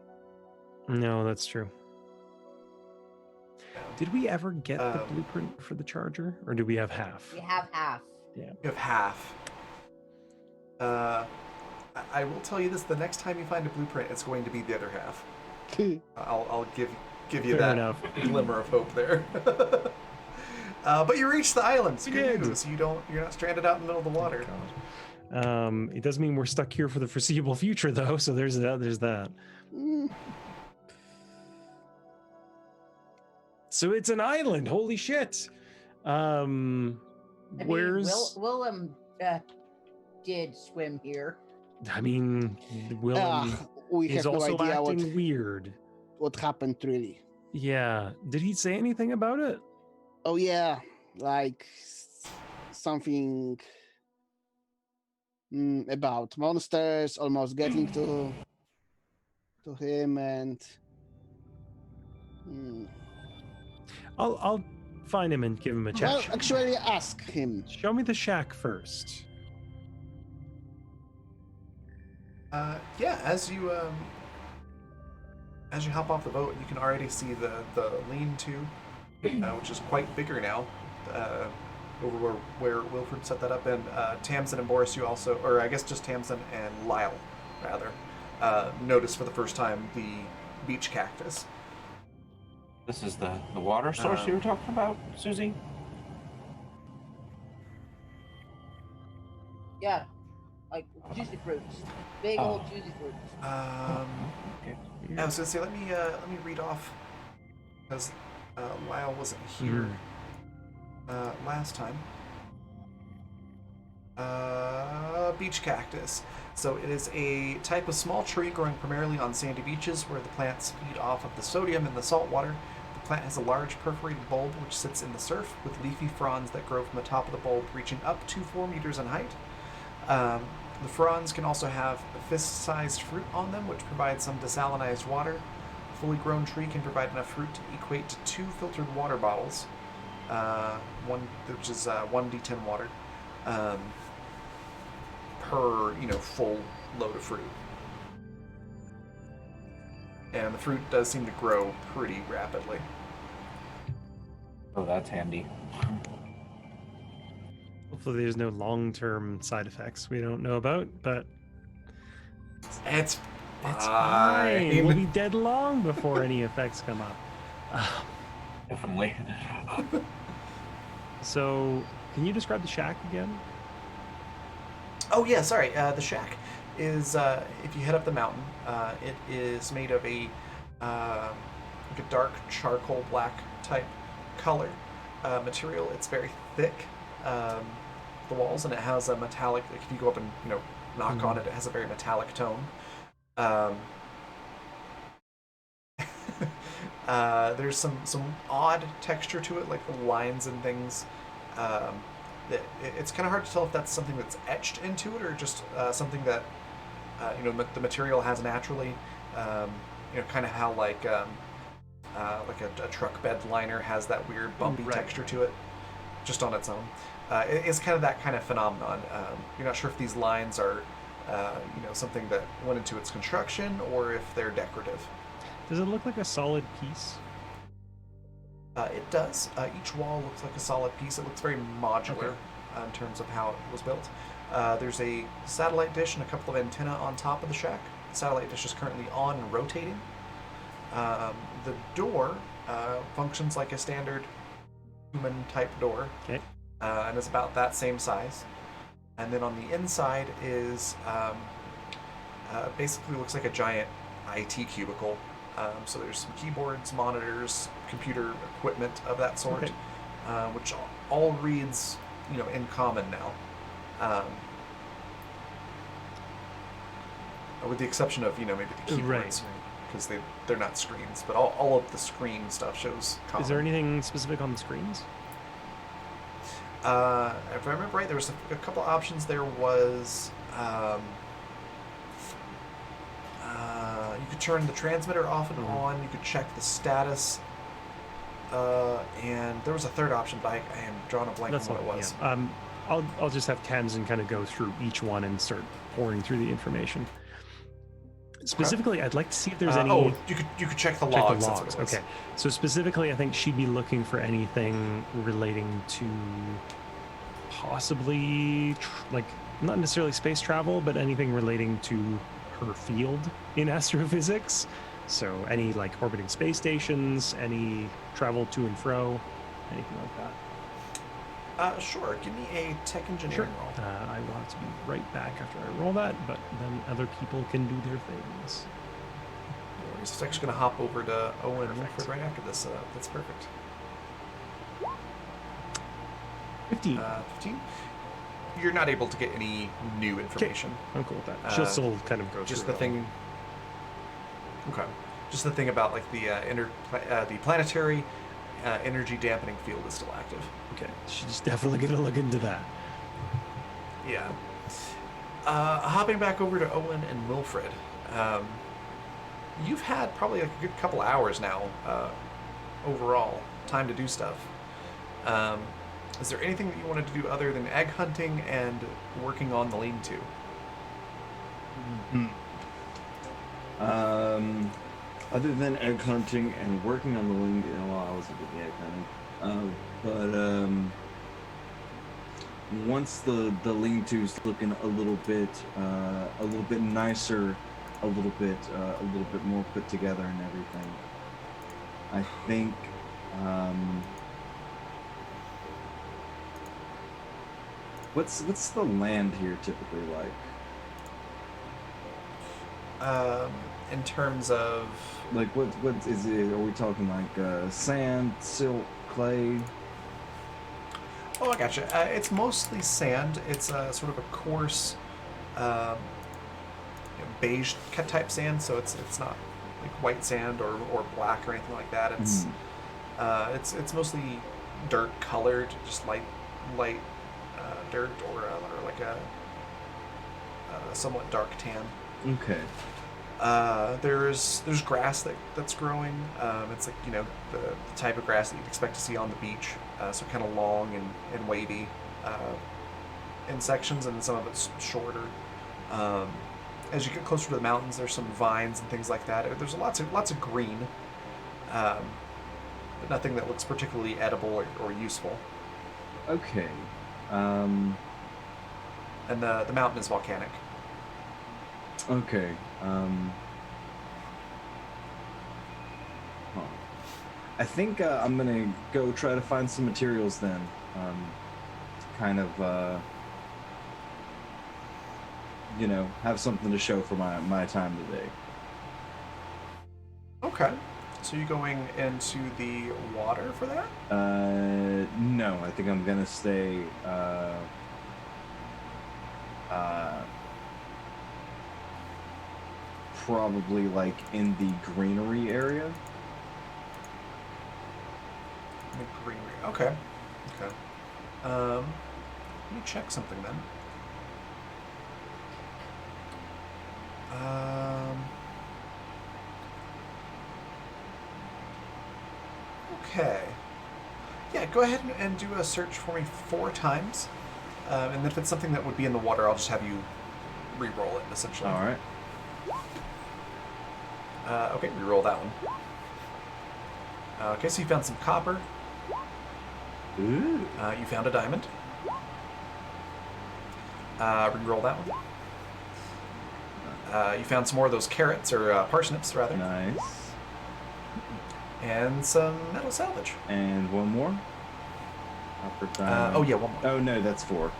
No, that's true. Did we ever get the Um, blueprint for the charger, or do we have half? We have half. You have half. I will tell you this: the next time you find a blueprint, it's going to be the other half. I'll give you Fair that enough. glimmer of hope there. But you reached the island. So We good did. news. You're not stranded out in the middle of the water. It does mean we're stuck here for the foreseeable future, though. So there's that. There's that. Mm, So it's an island. Holy shit. I mean, Where's? Willem did swim here. I mean, Willem we is have no also idea acting weird. what happened really. Yeah. Did he say anything about it? Oh yeah, like something about monsters almost getting to him, and I'll find him and give him a check. well, actually, ask him. Show me the shack first. Yeah, as you hop off the boat, you can already see the lean-to, which is quite bigger now, over where Wilfred set that up. And Tamsin and Boris, you also, or I guess just Tamsin and Lyle, rather, notice for the first time the beach cactus. This is the water source you were talking about, Susie? Yeah, like juicy fruits, big old juicy fruits. Okay. I was gonna say, let me read off, because Lyle wasn't here last time. Beach cactus. So it is a type of small tree growing primarily on sandy beaches where the plants feed off of the sodium in the salt water. The plant has a large perforated bulb which sits in the surf with leafy fronds that grow from the top of the bulb reaching up to 4 meters in height. The fronds can also have a fist-sized fruit on them, which provides some desalinized water. A fully grown tree can provide enough fruit to equate to 2 filtered water bottles, which is 1 D10 water, per full load of fruit. And the fruit does seem to grow pretty rapidly. Oh, that's handy. Hopefully, there's no long-term side effects we don't know about, but It's it's fine. fine. We'll be dead long before any effects come up. Definitely. So, can you describe the shack again? Oh yeah, sorry. The shack is if you head up the mountain, it is made of a like a dark charcoal black type color material. It's very thick, the walls, and it has a metallic. Like if you go up and knock on it, it has a very metallic tone. There's some odd texture to it, like the lines and things. It's kind of hard to tell if that's something that's etched into it or just something that the material has naturally. Kind of how like a truck bed liner has that weird bumpy Right. texture to it, just on its own. It's kind of that kind of phenomenon. You're not sure if these lines are something that went into its construction or if they're decorative. Does it look like a solid piece? It does. Each wall looks like a solid piece. It looks very modular in terms of how it was built. There's a satellite dish and a couple of antennae on top of the shack. The satellite dish is currently on and rotating. The door functions like a standard human type door, Okay. and is about that same size. And then on the inside is basically looks like a giant IT cubicle. So there's some keyboards, monitors, computer equipment of that sort, Okay. which all reads, in common now, with the exception of maybe the keyboards, Right. because they're not screens, but all of the screen stuff shows common. Is there anything specific on the screens? If I remember right, there was a couple options. There was you could turn the transmitter off and on. You could check the status, and there was a third option, but I am drawing a blank on what it was. Yeah. I'll just have Tamsin kind of go through each one and start pouring through the information. Specifically, I'd like to see if there's any. Oh, you could check the check logs. the that's logs. what it was. Okay. So specifically, I think she'd be looking for anything relating to possibly like not necessarily space travel, but anything relating to her field in astrophysics. So any like orbiting space stations, any travel to and fro, anything like that. Sure. Give me a tech engineering roll. I will have to be right back after I roll that, but then other people can do their things. No worries. It's actually going to hop over to Owen and Perfect. Wilfred right after this. That's perfect. 15. 15. You're not able to get any new information. I'm cool with that. She'll still kind of go Just through the it thing. Okay. Just the thing about like the planetary energy dampening field is still active. all. Okay, she's definitely gonna look into that. Yeah. Hopping back over to Owen and Wilfred. You've had probably like a good couple hours now, overall, time to do stuff. Is there anything that you wanted to do other than egg hunting and working on the lean-to? Other than egg hunting and working on the wing, well, I wasn't doing egg hunting. Once the lean-to's looking a little bit nicer, a little bit more put together and everything, I think what's the land here typically like? In terms of Like what is it? Are we talking like sand, silt, clay? Oh, I gotcha. It's mostly sand. It's sort of a coarse, beige type sand. So it's not like white sand or black or anything like that. It's mostly dirt colored, just light dirt or like a somewhat dark tan. Okay. There's grass that's growing. It's like the type of grass that you'd expect to see on the beach. So kind of long and wavy in sections, and some of it's shorter. As you get closer to the mountains, there's some vines and things like that. There's lots of green, but nothing that looks particularly edible or useful. Okay. And the mountain is volcanic. Okay. I think I'm gonna go try to find some materials then. Kind of, have something to show for my time today. Okay. So you going into the water for that? No, I think I'm gonna stay. Probably like in the greenery area. The greenery. Okay. Let me check something then. Okay. Yeah, go ahead and do a search for me 4 times. And if it's something that would be in the water, I'll just have you re-roll it, essentially. All right. Okay, re-roll that one. Okay, so you found some copper. Ooh. You found a diamond. Re-roll that one. You found some more of those carrots, or parsnips, rather. Nice. And some metal salvage. And one more. Copper diamond. Oh, yeah, one more. Oh no, that's 4.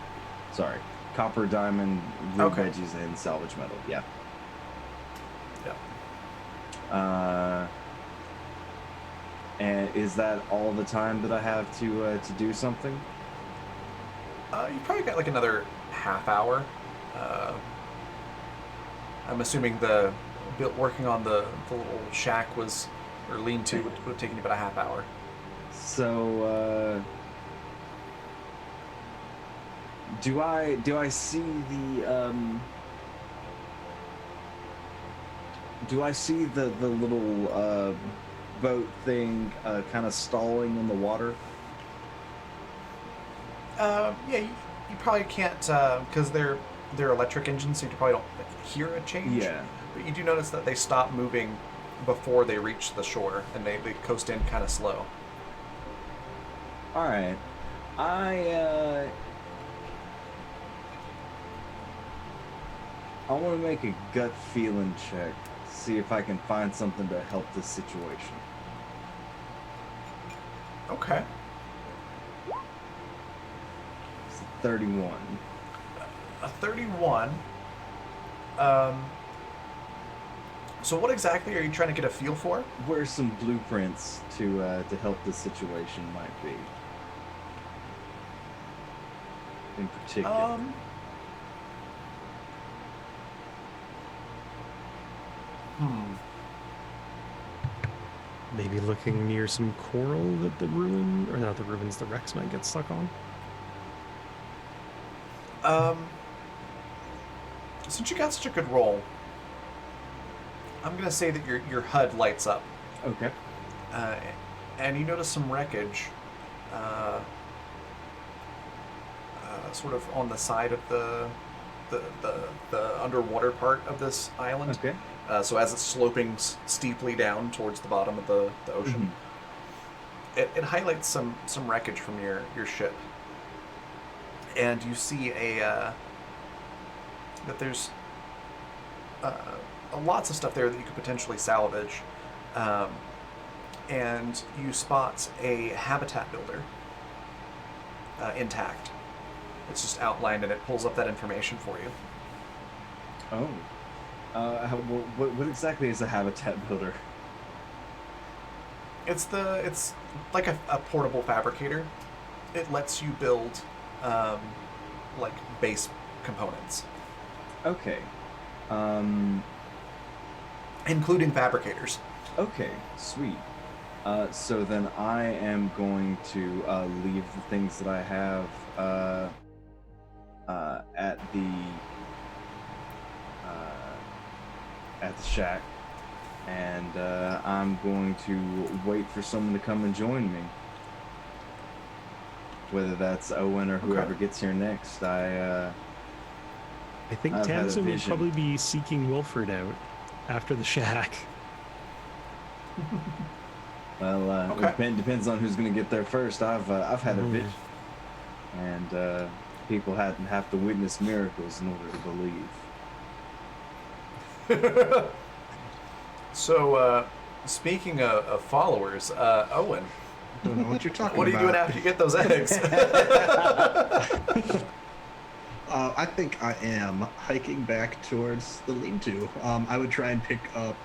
Sorry. Copper diamond, root Okay. veggies, and salvage metal. Yeah. Yeah. And is that all the time that I have to do something? You probably got like another half hour. I'm assuming the working on the little shack was, or lean-to would have taken you about a half hour. So, do I see the do I see the little boat thing kind of stalling in the water? Yeah, you probably can't because they're electric engines, so you probably don't hear a change. Yeah. But you do notice that they stop moving before they reach the shore, and they coast in kind of slow. All right. I want to make a gut feeling check, see if I can find something to help this situation. Okay. It's a 31. A 31. So what exactly are you trying to get a feel for? Where some blueprints to help this situation might be. In particular. Maybe looking near some coral that the ruin, or not the ruins, the wrecks might get stuck on. Since you got such a good roll, I'm gonna say that your HUD lights up, Okay. and you notice some wreckage, sort of on the side of the underwater part of this island. Okay. So as it's sloping steeply down towards the bottom of the ocean, it highlights some wreckage from your ship, and you see that there's lots of stuff there that you could potentially salvage, and you spot a habitat builder intact. It's just outlined, and it pulls up that information for you. Oh. What exactly is a habitat builder? It's like a portable fabricator. It lets you build like base components, Okay. including fabricators. Okay, sweet. So then I am going to leave the things that I have at the shack, and I'm going to wait for someone to come and join me. Whether that's Owen or whoever gets here next, I think I've had a Tamsin would vision. probably be seeking Wilfred out after the shack. Well, depends on who's going to get there first. I've had a vision, and people have to witness miracles in order to believe. So, speaking of followers, Owen, Don't know what you're talking what are you about. doing after you get those eggs? I think I am hiking back towards the lean-to. I would try and pick up.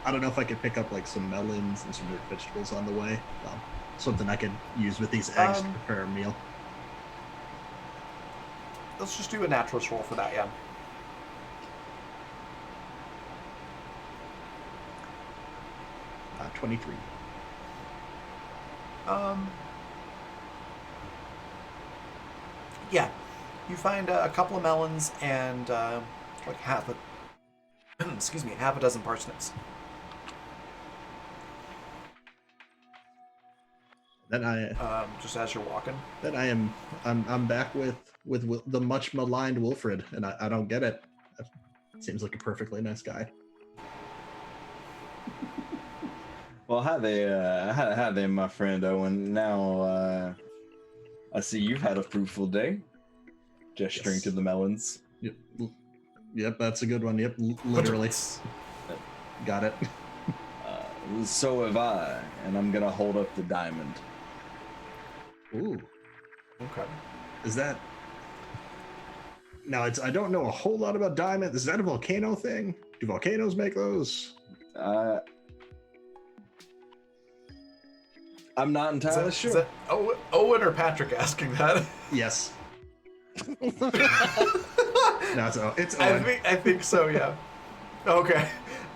I don't know if I could pick up like some melons and some root vegetables on the way. Something I could use with these eggs to prepare a meal. Let's just do a naturalist roll for that, yeah. Uh, 23. Yeah, you find a couple of melons and like half a half a dozen parsnips. Then Just as you're walking. I'm back with the much maligned Wilfred, and I don't get it. Seems like a perfectly nice guy. Well, hi there, my friend Owen. Now, I see you've had a fruitful day. Gesturing Yes. to the melons. Yep, that's a good one. Yep, literally. Got it. So have I, and I'm gonna hold up the diamond. Ooh, Okay. is that? Now I don't know a whole lot about diamond. Is that a volcano thing? Do volcanoes make those? I'm not entirely Is sure. that Owen or Patrick asking that? Yes. No, it's Owen. I think so, yeah. Okay.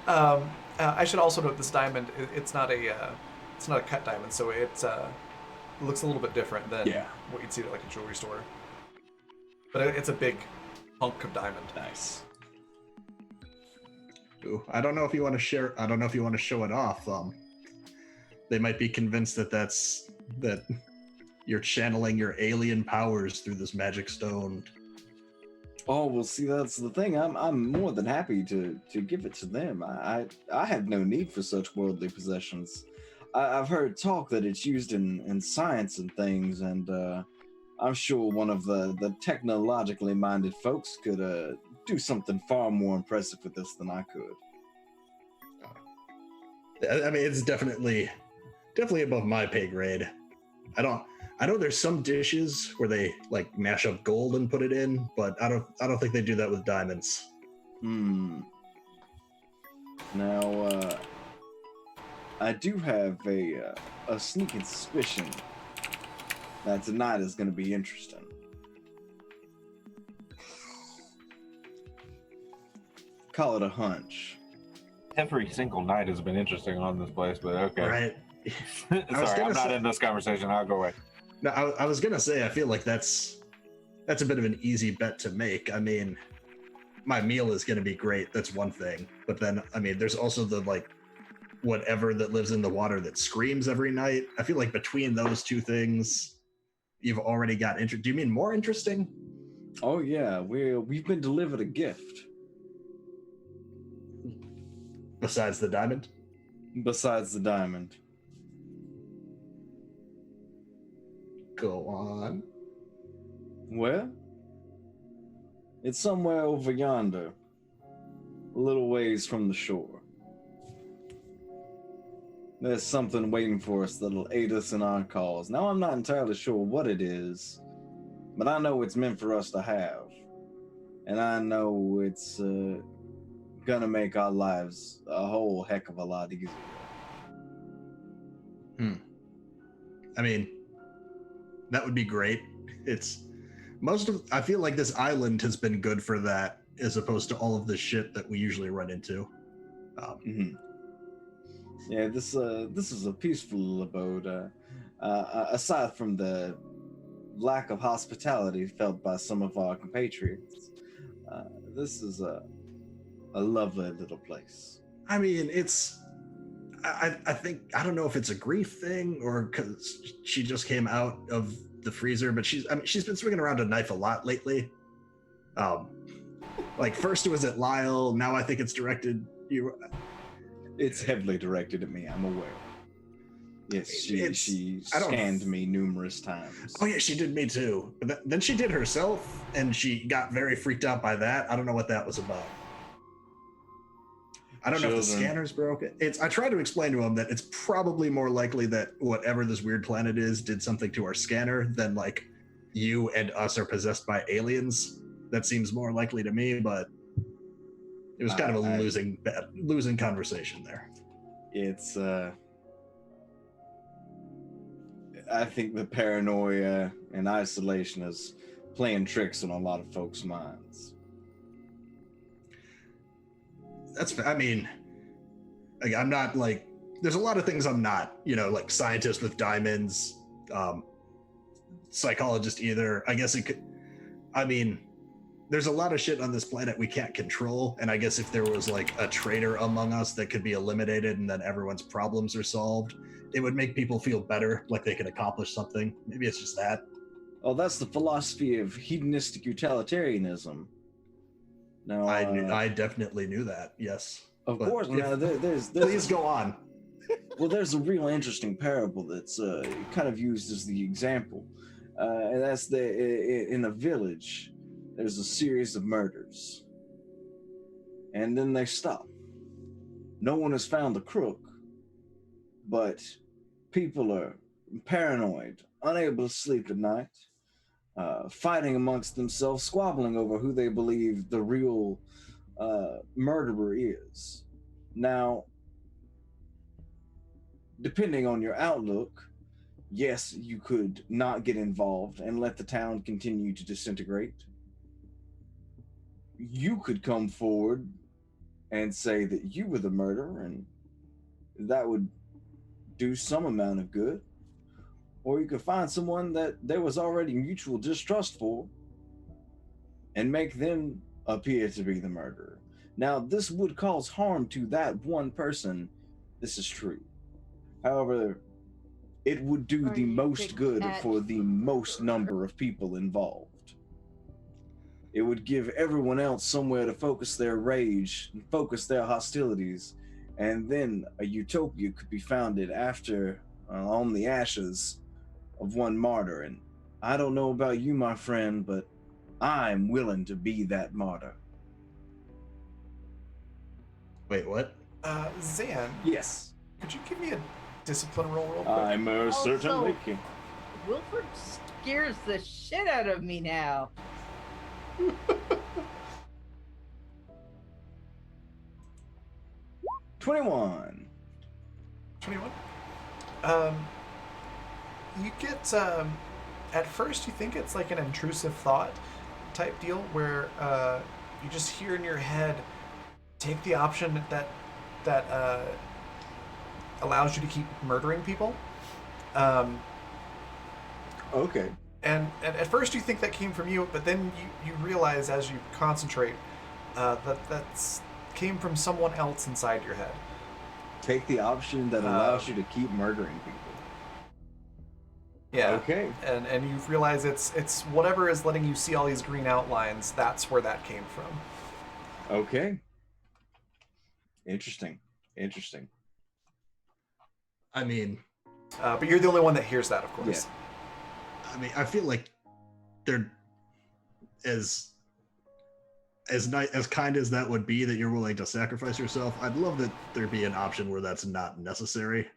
I should also note this diamond. It's not a cut diamond, so it looks a little bit different than Yeah. what you'd see at like a jewelry store. But it's a big hunk of diamond. Nice. Ooh, I don't know if you want to share. I don't know if you want to show it off. They might be convinced that you're channeling your alien powers through this magic stone. Oh well, see, that's the thing. I'm more than happy to give it to them. I have no need for such worldly possessions. I've heard talk that it's used in science and things, and I'm sure one of the technologically minded folks could do something far more impressive with this than I could. I mean, it's definitely above my pay grade. I know there's some dishes where they like mash up gold and put it in, but I don't think they do that with diamonds. Now, I do have a sneaking suspicion that tonight is going to be interesting. Call it a hunch. Every single night has been interesting on this place, but okay. Right. Sorry, I'm not in this conversation. I'll go away. No, I was gonna say I feel like that's a bit of an easy bet to make. I mean, my meal is gonna be great. That's one thing, but then I mean, there's also the like whatever that lives in the water that screams every night. I feel like between those two things, you've already got Do you mean more interesting? Oh yeah, we've been delivered a gift. Besides the diamond? Besides the diamond. Go on. Well, it's somewhere over yonder, a little ways from the shore. There's something waiting for us that'll aid us in our cause. Now, I'm not entirely sure what it is, but I know it's meant for us to have. And I know it's gonna make our lives a whole heck of a lot easier. I mean, that would be great. I feel like this island has been good for that, as opposed to all of the shit that we usually run into. Yeah, this is a peaceful abode. Aside from the lack of hospitality felt by some of our compatriots, this is a lovely little place. I mean, I think, I don't know if it's a grief thing or because she just came out of the freezer, but she's been swinging around a knife a lot lately. Like first it was at Lyle, now I think it's directed you. It's heavily directed at me, I'm aware. Yes, she scanned me numerous times. Oh yeah, she did me too. But then she did herself, and she got very freaked out by that. I don't know what that was about. I don't know if the scanner's broke. I tried to explain to him that it's probably more likely that whatever this weird planet is did something to our scanner than like you and us are possessed by aliens. That seems more likely to me, but it was kind of a losing conversation there. It's I think the paranoia and isolation is playing tricks on a lot of folks' minds. I mean, like, I'm not like, there's a lot of things I'm not, like scientist with diamonds, psychologist either. I guess there's a lot of shit on this planet we can't control. And I guess if there was like a traitor among us that could be eliminated and then everyone's problems are solved, it would make people feel better, like they could accomplish something. Maybe it's just that. Oh, that's the philosophy of hedonistic utilitarianism. No, I definitely knew that. Yes, of course. Now, there's please go on. Well, there's a real interesting parable that's kind of used as the example, and that's in a village. There's a series of murders, and then they stop. No one has found the crook, but people are paranoid, unable to sleep at night. Fighting amongst themselves, squabbling over who they believe the real murderer is. Now, depending on your outlook, yes, you could not get involved and let the town continue to disintegrate. You could come forward and say that you were the murderer, and that would do some amount of good. Or you could find someone that there was already mutual distrust for and make them appear to be the murderer. Now, this would cause harm to that one person. This is true. However, it would do Or the you most could good catch for the most number of people involved. It would give everyone else somewhere to focus their rage and focus their hostilities, and then a utopia could be founded after on the ashes of one martyr. And I don't know about you, my friend, but I'm willing to be that martyr. Wait, what? Zan, Yes, could you give me a discipline roll real quick? I most Also- certainly can. Wilfred scares the shit out of me now. 21. 21. You get at first you think it's like an intrusive thought type deal where you just hear in your head, take the option that allows you to keep murdering people. Okay. And at first you think that came from you, but then you realize as you concentrate that's came from someone else inside your head. Take the option that allows you to keep murdering people. Yeah. Okay. And you realize it's whatever is letting you see all these green outlines. That's where that came from. Okay. Interesting. I mean, But you're the only one that hears that, of course. I feel like they're as kind as that would be that you're willing to sacrifice yourself. I'd love that there be an option where that's not necessary.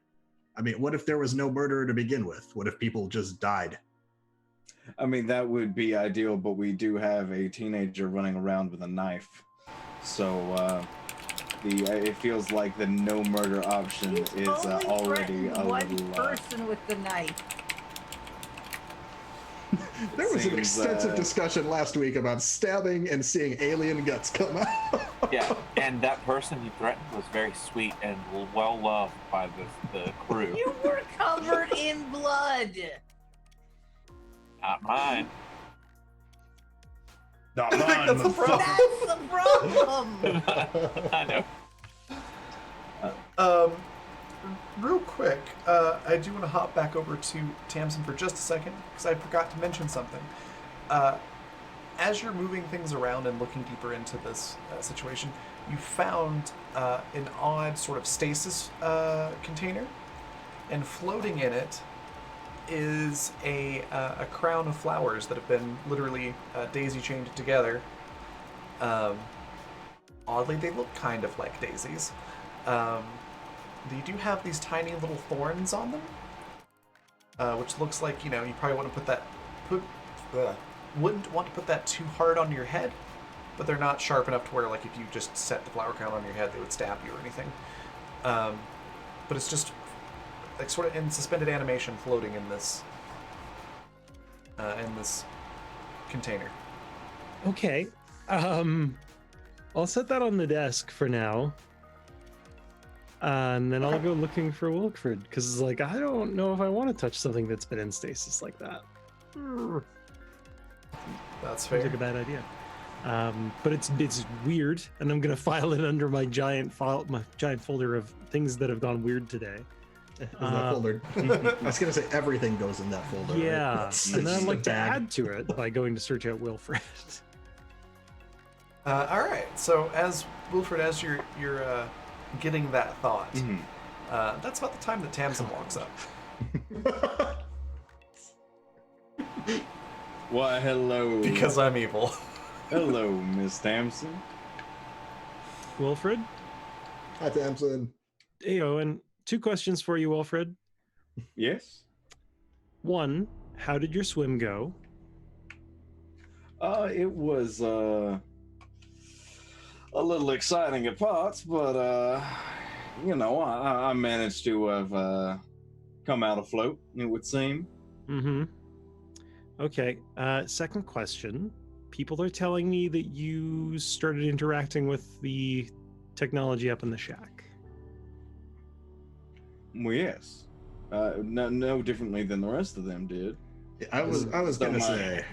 I mean, what if there was no murderer to begin with? What if people just died? I mean, that would be ideal, but we do have a teenager running around with a knife. So, it feels like the no murder option He's is only already threatened a one little. person with the knife. There was an Seems, extensive discussion last week about stabbing and seeing alien guts come out. Yeah, and that person he threatened was very sweet and well loved by the crew. You were covered in blood. Not mine. Not That's the problem. That's the problem. I know. Real quick, I do want to hop back over to Tamsin for just a second because I forgot to mention something. As you're moving things around and looking deeper into this situation, you found an odd sort of stasis container, and floating in it is a crown of flowers that have been literally daisy-chained together. Oddly, they look kind of like daisies. They do have these tiny little thorns on them, which looks like, you probably wouldn't wouldn't want to put that too hard on your head, but they're not sharp enough to where, like, if you just set the flower crown on your head, they would stab you or anything. But it's just like sort of in suspended animation, floating in this container. Okay. I'll set that on the desk for now. And then I'll go looking for Wilfred, because I don't know if I want to touch something that's been in stasis like that. That's Seems fair. like a bad idea. But it's weird, and I'm gonna file it under my giant folder of things that have gone weird today. In that folder. I was gonna say everything goes in that folder. right? Yeah, It's and then just I'd a like to bag. add to it by going to search out Wilfred. All right. So as Wilfred, as you're getting that thought, Mhm. that's about the time that Tamsin walks up. Why, hello. Because I'm evil. Hello, Miss Tamsin. Wilfred, Hi, Tamsin. hey Owen, 2 questions for you, Wilfred. Yes? 1, how did your swim go? It was, a little exciting at parts, but, I managed to have, come out afloat, it would seem. Mm-hmm. Okay. Second question. People are telling me that you started interacting with the technology up in the shack? Well, yes. No differently than the rest of them did. I was So gonna my- say.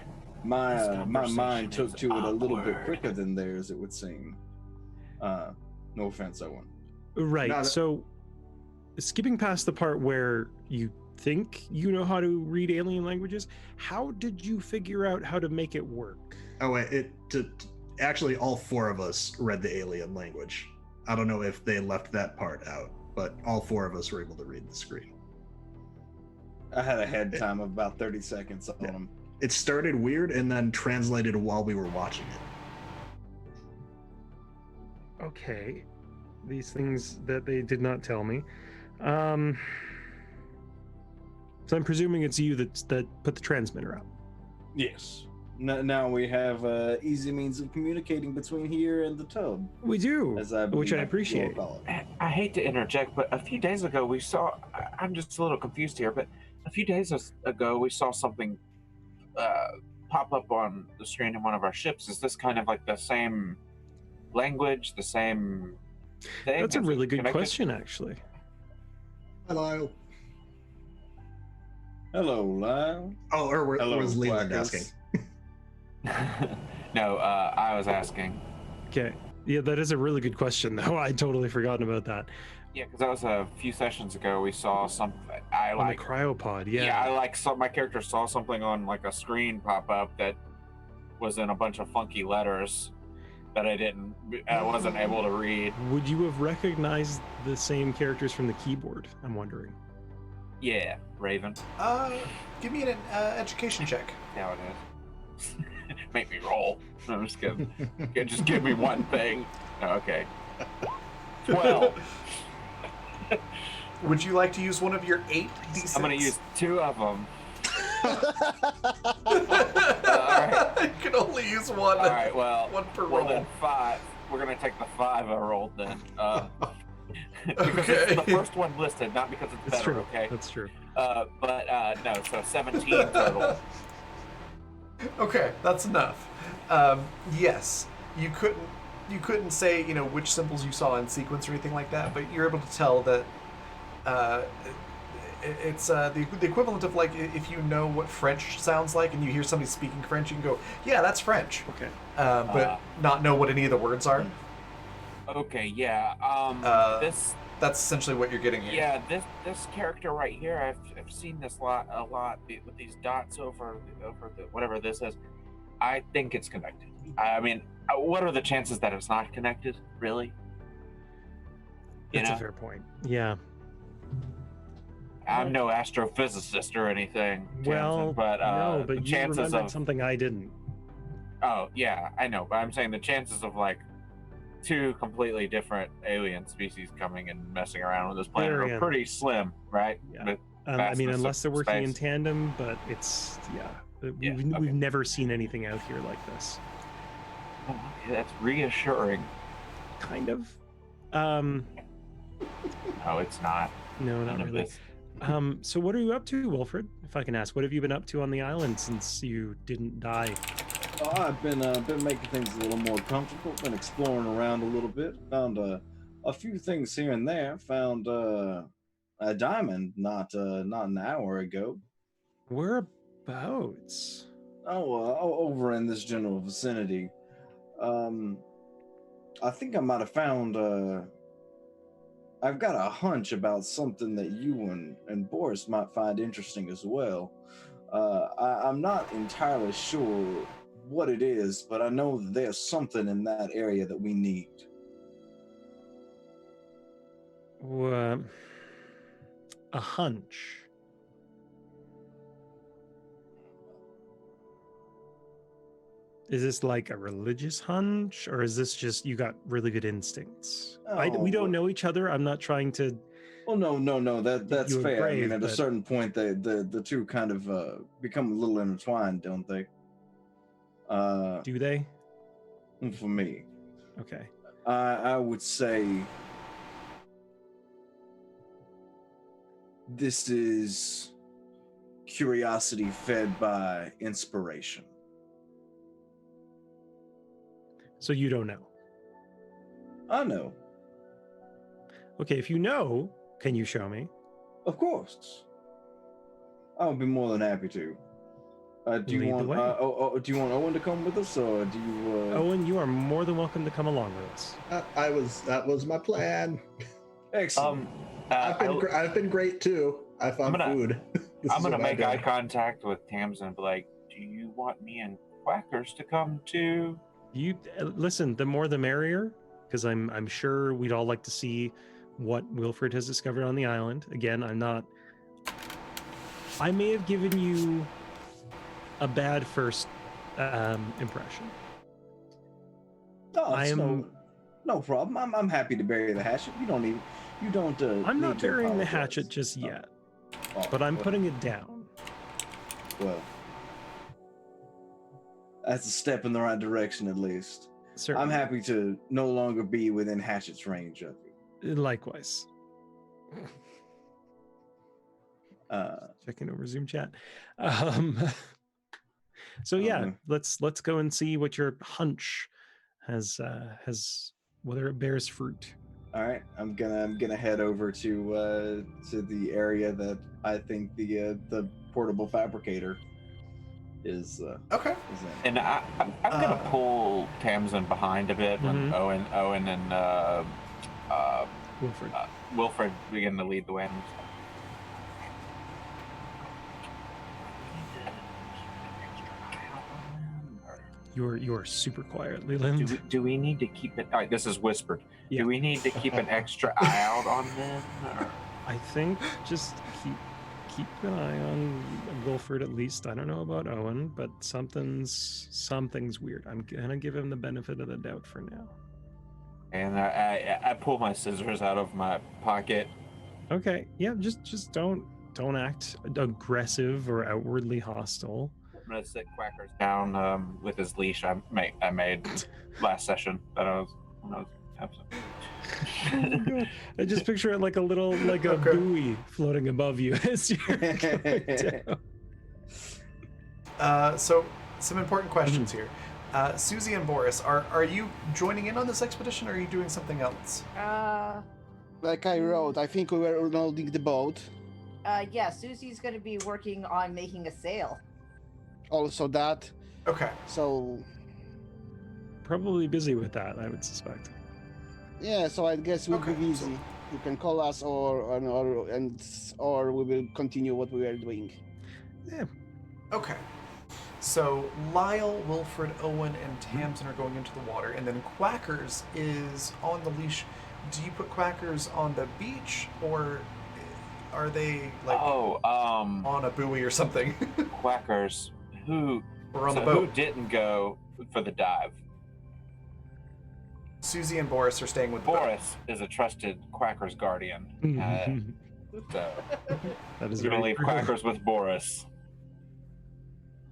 My This my conversation mind took is to it a little bit awkward. quicker than theirs, it would seem. No offense, Owen. Right. No, that- So, skipping past the part where you think you know how to read alien languages, how did you figure out how to make it work? Oh wait, actually all four of us read the alien language. I don't know if they left that part out, but all four of us were able to read the screen. I had a head time of about 30 seconds on Yeah. them. It started weird and then translated while we were watching it. Okay. These things that they did not tell me. So I'm presuming it's you that put the transmitter up. Yes. Now we have easy means of communicating between here and the tub, We do, as I which believe I you all appreciate. call it. I hate to interject, but a few days ago we saw. I'm just a little confused here, but a few days ago we saw something pop up on the screen in one of our ships. Is this kind of like the same language, the same thing? That's a Is it really good connected? question, actually. Hello. Hello, Lyle. Oh, or Hello, was Leland Blackers. asking? No, I was asking. Okay. Yeah, that is a really good question, though. I'd totally forgotten about that. Yeah, because that was a few sessions ago. We saw something. I On like. the cryopod, I like saw my character saw something on like a screen pop up that was in a bunch of funky letters that I wasn't able to read. Would you have recognized the same characters from the keyboard? I'm wondering. Yeah, Raven. Give me an education check. How it is. Make me roll. No, I'm just kidding. Just give me one thing. No, okay. 12. Would you like to use one of your 8 d6? I'm gonna use 2 of them. You can only use one. All right. Well, One per well roll. then 5. We're gonna take the 5 I rolled then. Because Okay. it's the first one listed, not because it's That's better. true. Okay. That's true. But no. So 17 total. Okay, that's enough. Yes, you couldn't say which symbols you saw in sequence or anything like that, but you're able to tell that it's the equivalent of like if you know what French sounds like and you hear somebody speaking French, you can go, yeah, that's French, Okay. but not know what any of the words are. Okay. Yeah. This. That's essentially what you're getting here. Yeah, this character right here, I've seen this a lot with these dots over the, whatever this is. I think it's connected. I mean, what are the chances that it's not connected? Really? That's a fair point. Yeah. I'm no astrophysicist or anything, Well, Tamsin, but no, the but you chances remembered of something I didn't. oh yeah, I know, but I'm saying the chances of like 2 completely different alien species coming and messing around with this planet Very are pretty slim, right? Yeah. But I mean, vastness unless of they're working in space. tandem, but it's Yeah, We've okay. never seen anything out here like this. Oh, okay, that's reassuring. Kind of. No, it's not. No, not None of really. this. So what are you up to, Wilfred? If I can ask, what have you been up to on the island since you didn't die? Oh, I've been making things a little more comfortable. Been exploring around a little bit. Found a few things here and there. Found a diamond not an hour ago. Whereabouts? Over in this general vicinity. I think I might have found. I've got a hunch about something that you and Boris might find interesting as well. I'm not entirely sure what it is, but I know that there's something in that area that we need. A hunch. Is this like a religious hunch, or is this just you got really good instincts? We don't know each other. I'm not trying to. Well, no. That's You were fair. I brave, mean, at a but- certain point, the two kind of become a little intertwined, don't they? Do they? For me, Okay. I would say this is curiosity fed by inspiration. So you don't know. I know. Okay, if you know, can you show me? Of course. I'll be more than happy to. Do you Lead the want way. do you want Owen to come with us, or do you? Owen, you are more than welcome to come along with us. That was my plan. Excellent. I've been great too. I found gonna- food. This I'm is gonna what I make did. eye contact with Tamsin and be like, "Do you want me and Quackers to come too?" You listen. The more, the merrier, because I'm sure we'd all like to see what Wilfred has discovered on the island. Again, I'm not. I may have given you a bad first impression. No, I it's am- no problem. I'm happy to bury the hatchet. You don't. I'm not need to burying the apologize. hatchet just yet, Oh, but I'm well, putting it down. Well, that's a step in the right direction, at least. Certainly. I'm happy to no longer be within hatchet's range of you. Likewise. Checking over Zoom chat. So yeah, let's go and see what your hunch has whether it bears fruit. All right, I'm gonna head over to the area that I think the portable fabricator is. Okay. Is in. And I'm gonna pull Tamsin behind a bit when Mhm. Owen and Wilfred. Wilfred begin to lead the way. You're super quiet, Leland. Do we need to keep it? All right, this is whispered. Yeah. Do we need to keep an extra eye out on them? Or? I think just keep an eye on Wilfred at least. I don't know about Owen, but something's weird. I'm gonna give him the benefit of the doubt for now. And I pull my scissors out of my pocket. Okay, yeah, just don't act aggressive or outwardly hostile. I'm gonna sit Quackers down with his leash I made last session that I was when I was absent. Oh God. I just picture it like a little a buoy floating above you as you're going down. So some important questions here. Susie and Boris, are you joining in on this expedition, or are you doing something else? Like I wrote, I think we were unloading the boat. Yeah, Susie's going to be working on making a sail. Also that. Okay. So Probably busy with that, I would suspect. yeah, so I guess we'll Okay, be busy. You can call us, or we will continue what we were doing. Yeah. Okay. So Lyle, Wilfred, Owen, and Tamsin are going into the water, and then Quackers is on the leash. Do you put Quackers on the beach, or are they like on a buoy or something? Quackers, who Or on so the boat? who didn't go for the dive? Susie and Boris are staying with the boat. Boris is a trusted Quackers guardian. So That is we're gonna very leave true. Quackers with Boris.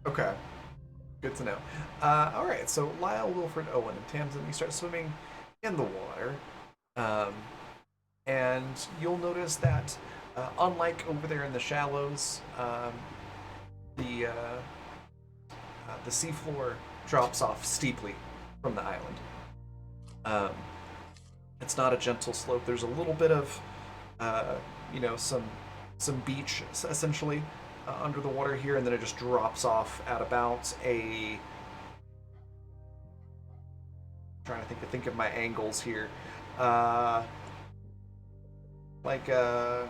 Okay. Good to know. All right, so Lyle, Wilfred, Owen, and Tamsin, you start swimming in the water. And you'll notice that, unlike over there in the shallows, the seafloor drops off steeply from the island. It's not a gentle slope. There's a little bit of, some beach essentially under the water here, and then it just drops off at about a. Trying to think of my angles here. Like a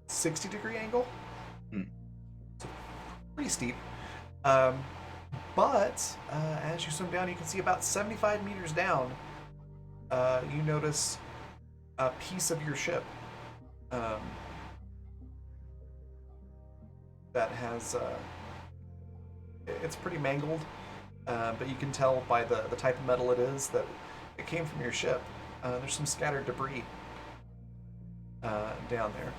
60-degree angle. So pretty steep. But as you swim down, you can see about 75 meters down, you notice a piece of your ship that has it's pretty mangled, but you can tell by the type of metal it is that it came from your ship. There's some scattered debris down there.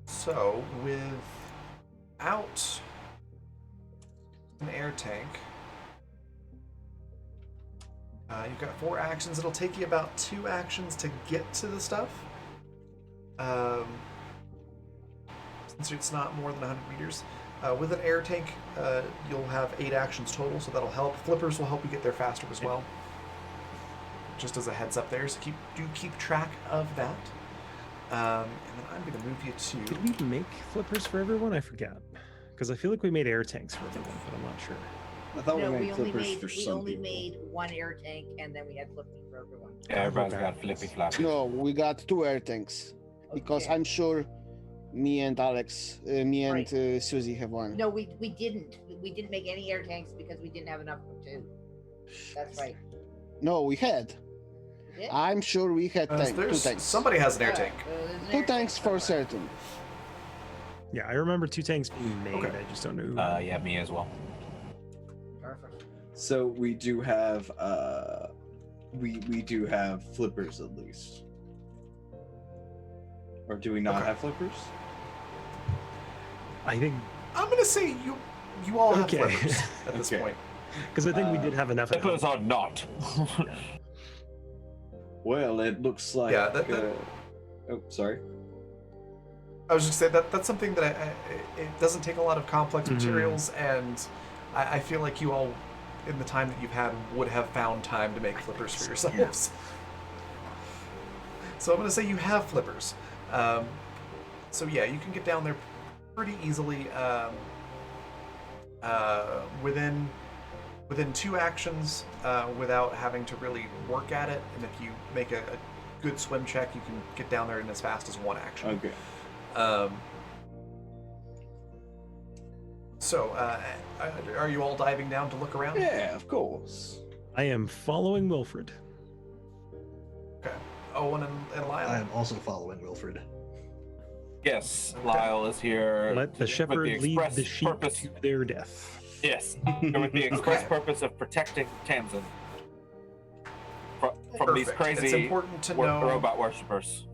So without an air tank, you've got 4 actions. It'll take you about 2 actions to get to the stuff. Since it's not more than 100 meters. With an air tank, you'll have 8 actions total, so that'll help. Flippers will help you get there faster as well. Just as a heads up there, so keep track of that. And then I'm going to move you to. Did we make flippers for everyone? I forget. Because I feel like we made air tanks for everyone, but I'm not sure. I thought No, we we made only flippers made for some people. one air tank, and then we had flipping for everyone. Yeah, everybody's got flippy floppy. No, we got 2 air tanks because Okay. I'm sure me and Alex, me and Right. Susie have one. No, we didn't. We didn't make any air tanks because we didn't have enough for 2. That's right. No, we had. We did? I'm sure we had 2 There's tanks. somebody has an air tank. There's an 2 air tank tanks for somewhere. certain. Yeah, I remember 2 tanks being made. Okay. I just don't know who. Yeah, me as well. Perfect. So we do have we do have flippers at least. Or do we not Okay. have flippers? I think I'm going to say you all have Okay. flippers at this Okay. point. because I think we did have enough. at Flippers home. are not. Well, it looks like Yeah, that- oh, sorry. I was just saying that's something that it doesn't take a lot of complex Mhm. materials, and I feel like you all, in the time that you've had, would have found time to make flippers for yourselves. So I'm going to say you have flippers. So yeah, you can get down there pretty easily within 2 actions without having to really work at it. And if you make a good swim check, you can get down there in as fast as 1 action. Okay. So, are you all diving down to look around? Yeah, of course. I am following Wilfred. Okay. Owen and Lyle. I am also following Wilfred. Yes, Lyle is here. Let the with shepherd lead express the sheep purpose- to their death. Yes, with the express Okay. purpose of protecting Tamsin from these Perfect. It's crazy important to know. robot worshippers.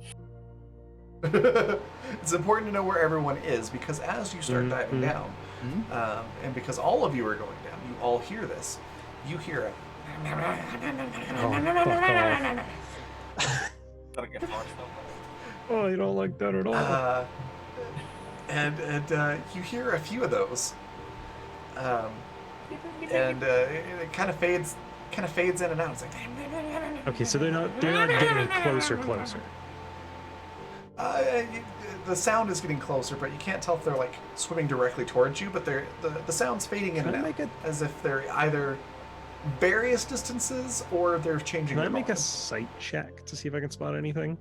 It's important to know where everyone is, because as you start diving Mhm. down, and because all of you are going down, you all hear this. You hear it. Gotta get hard stuff. Oh, I don't like that at all. And you hear a few of those, and it kind of fades in and out. It's like, Okay, so they're not getting closer. the sound is getting closer, but you can't tell if they're like swimming directly towards you. But the sound's fading in Can I and out, make it? as if they're either various distances or they're changing. Can I their make a volume. sight check to see if I can spot anything?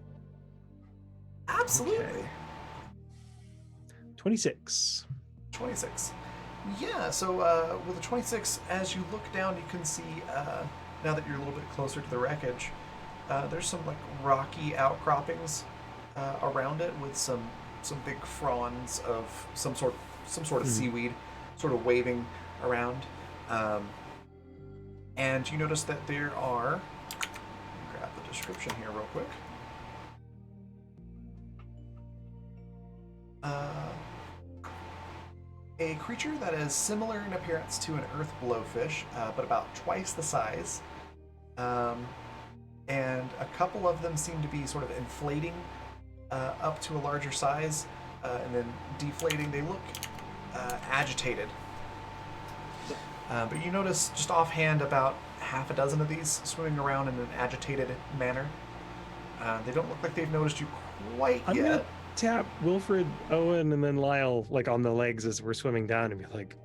Absolutely. Okay. 26. 26. Yeah, so with a 26, as you look down, you can see, now that you're a little bit closer to the wreckage, there's some like rocky outcroppings around it with some big fronds of some sort of seaweed sort of waving around. And you notice that there are, grab the description here real quick. A creature that is similar in appearance to an earth blowfish, but about twice the size. And a couple of them seem to be sort of inflating up to a larger size and then deflating. They look agitated. But you notice just offhand about half a dozen of these swimming around in an agitated manner. They don't look like they've noticed you quite I'm yet. gonna tap Wilfred, Owen, and then Lyle like on the legs as we're swimming down and be like,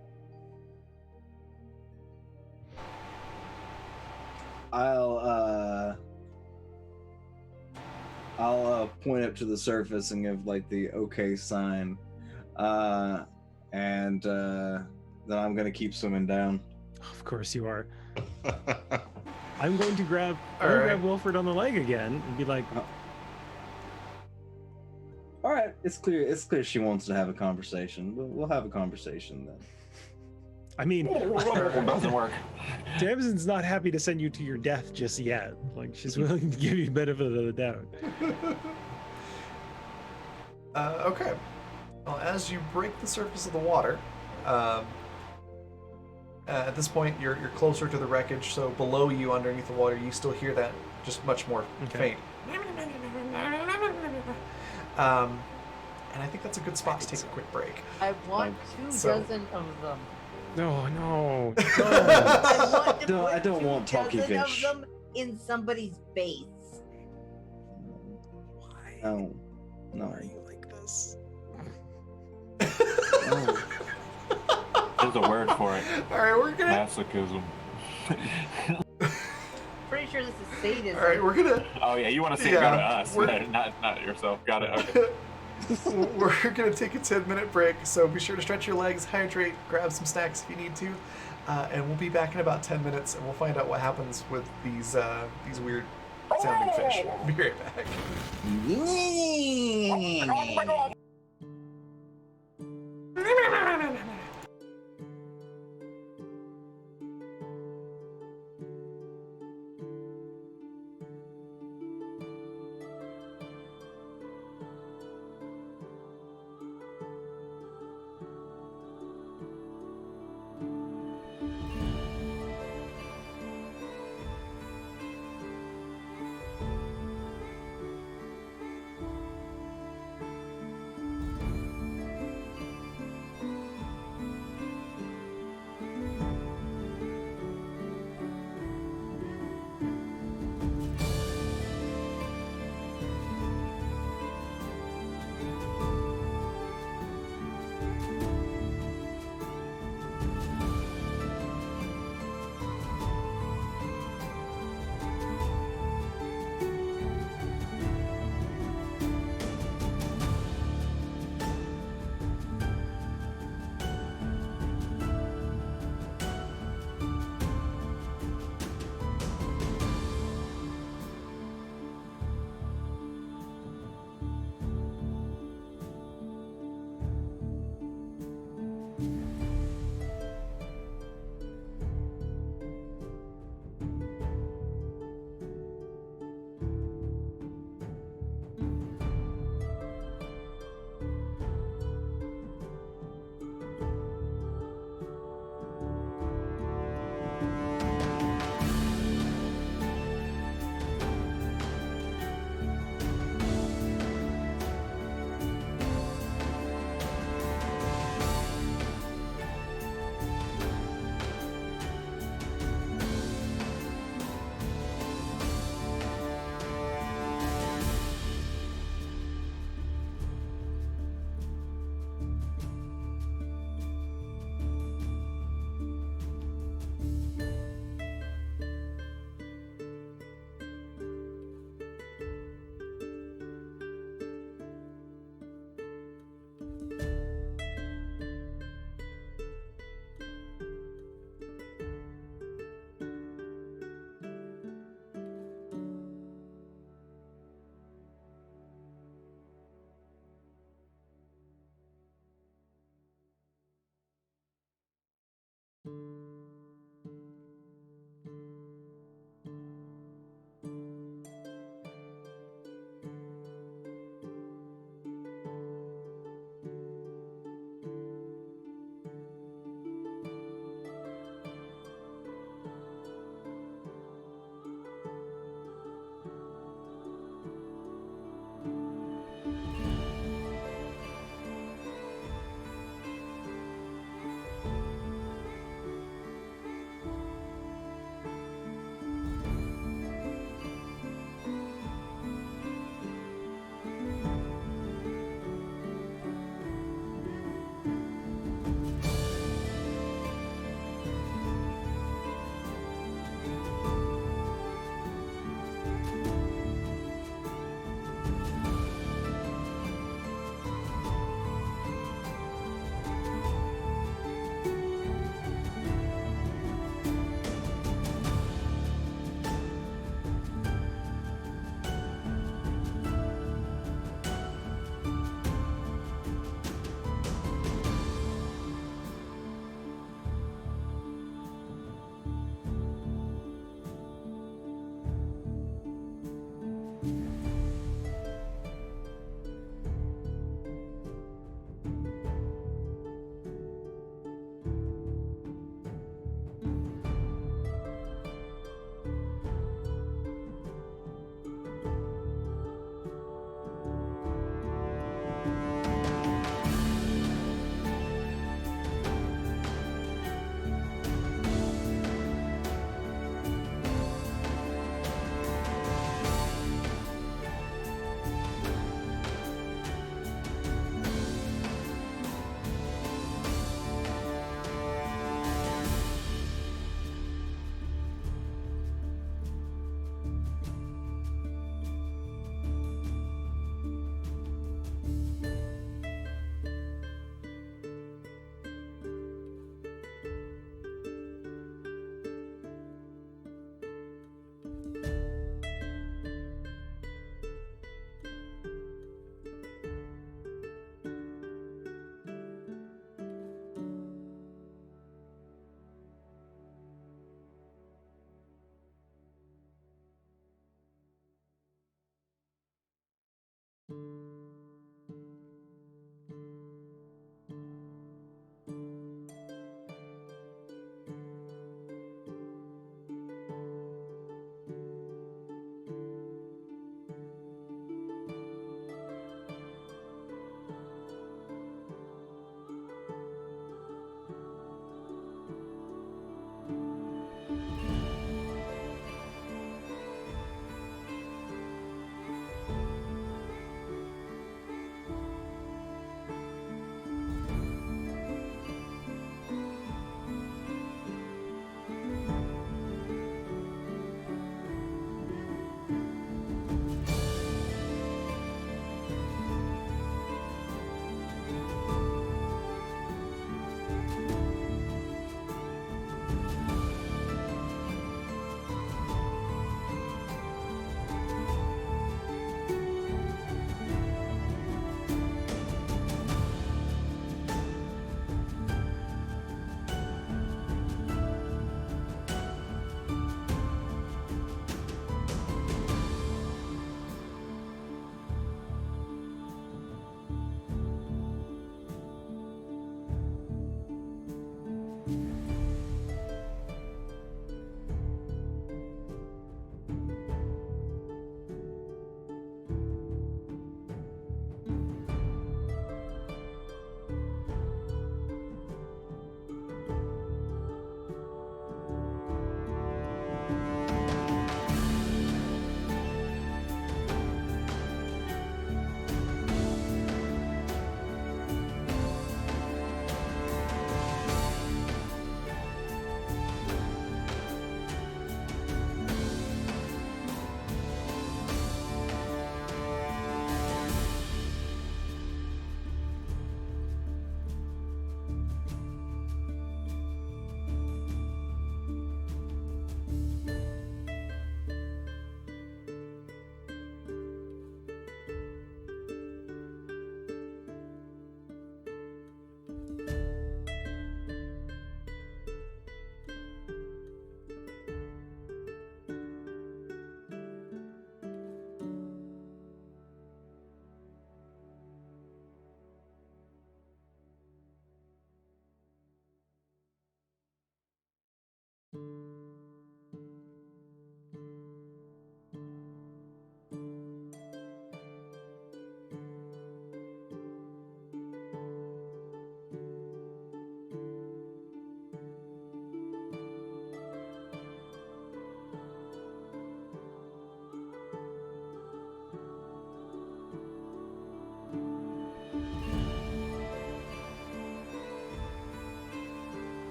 I'll point up to the surface and give like the okay sign, and then I'm gonna keep swimming down. of course you are. I'm going to grab Alright. grab Wilfred on the leg again and be like, All right, it's clear. It's clear she wants to have a conversation. We'll have a conversation then. I mean, Doesn't work. Tamsin's not happy to send you to your death just yet. Like she's willing to give you benefit of the doubt. Okay. Well, as you break the surface of the water, at this point you're closer to the wreckage, so below you, underneath the water, you still hear that, just much more Okay. faint. and I think that's a good spot to take a quick break. I want two So- dozen of them. No. I want to No, put I don't 2 want talkie dozen fish. of them in somebody's base. Why? No. No. Why are you like this? No. There's a word for it. All right, we're gonna. Masochism. Pretty sure this is sadism. All right, we're gonna. Oh yeah, you want to see it go to us, not yourself. Got it. Okay. We're gonna take a 10-minute break, so be sure to stretch your legs, hydrate, grab some snacks if you need to, and we'll be back in about 10 minutes, and we'll find out what happens with these weird sounding fish. Be right back.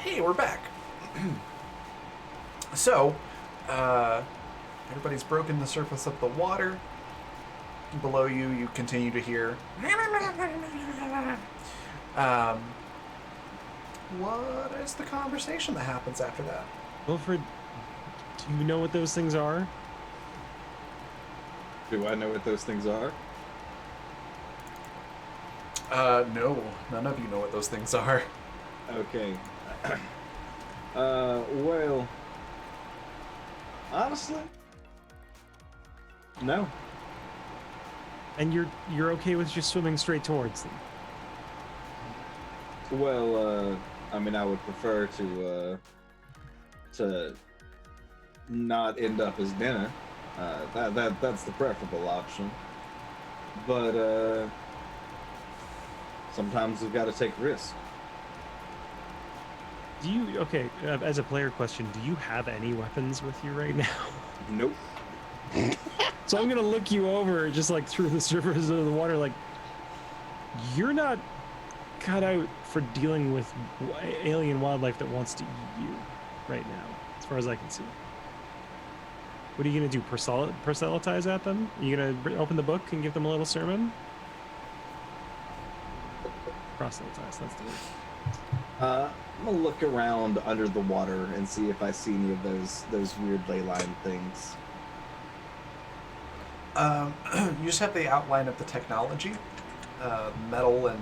Hey, we're back. So, everybody's broken the surface of the water. Below you, you continue to hear. What is the conversation that happens after that? Wilfred, do you know what those things are? Do I know what those things are? No, none of you know what those things are. Okay. Well, honestly, no. And you're okay with just swimming straight towards them? Well, I mean, I would prefer to not end up as dinner. That's the preferable option. But sometimes we've got to take risks. Do you, okay, as a player question, do you have any weapons with you right now? Nope. So I'm gonna look you over just like through the surface of the water, like, you're not cut out for dealing with alien wildlife that wants to eat you right now, as far as I can see. What are you gonna do, proselytize at them? Are you gonna open the book and give them a little sermon? Proselytize, that's the word. I'm gonna look around under the water and see if I see any of those weird ley line things. You just have the outline of the technology, metal and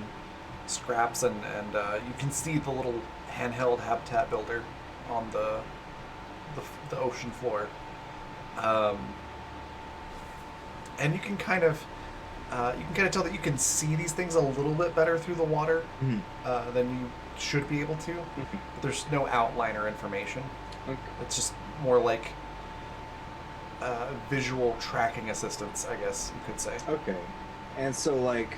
scraps, and you can see the little handheld habitat builder on the ocean floor. And you can kind of tell that you can see these things a little bit better through the water than you should be able to. But there's no outline or information. Okay. It's just more like visual tracking assistance, I guess you could say. Okay. And so like,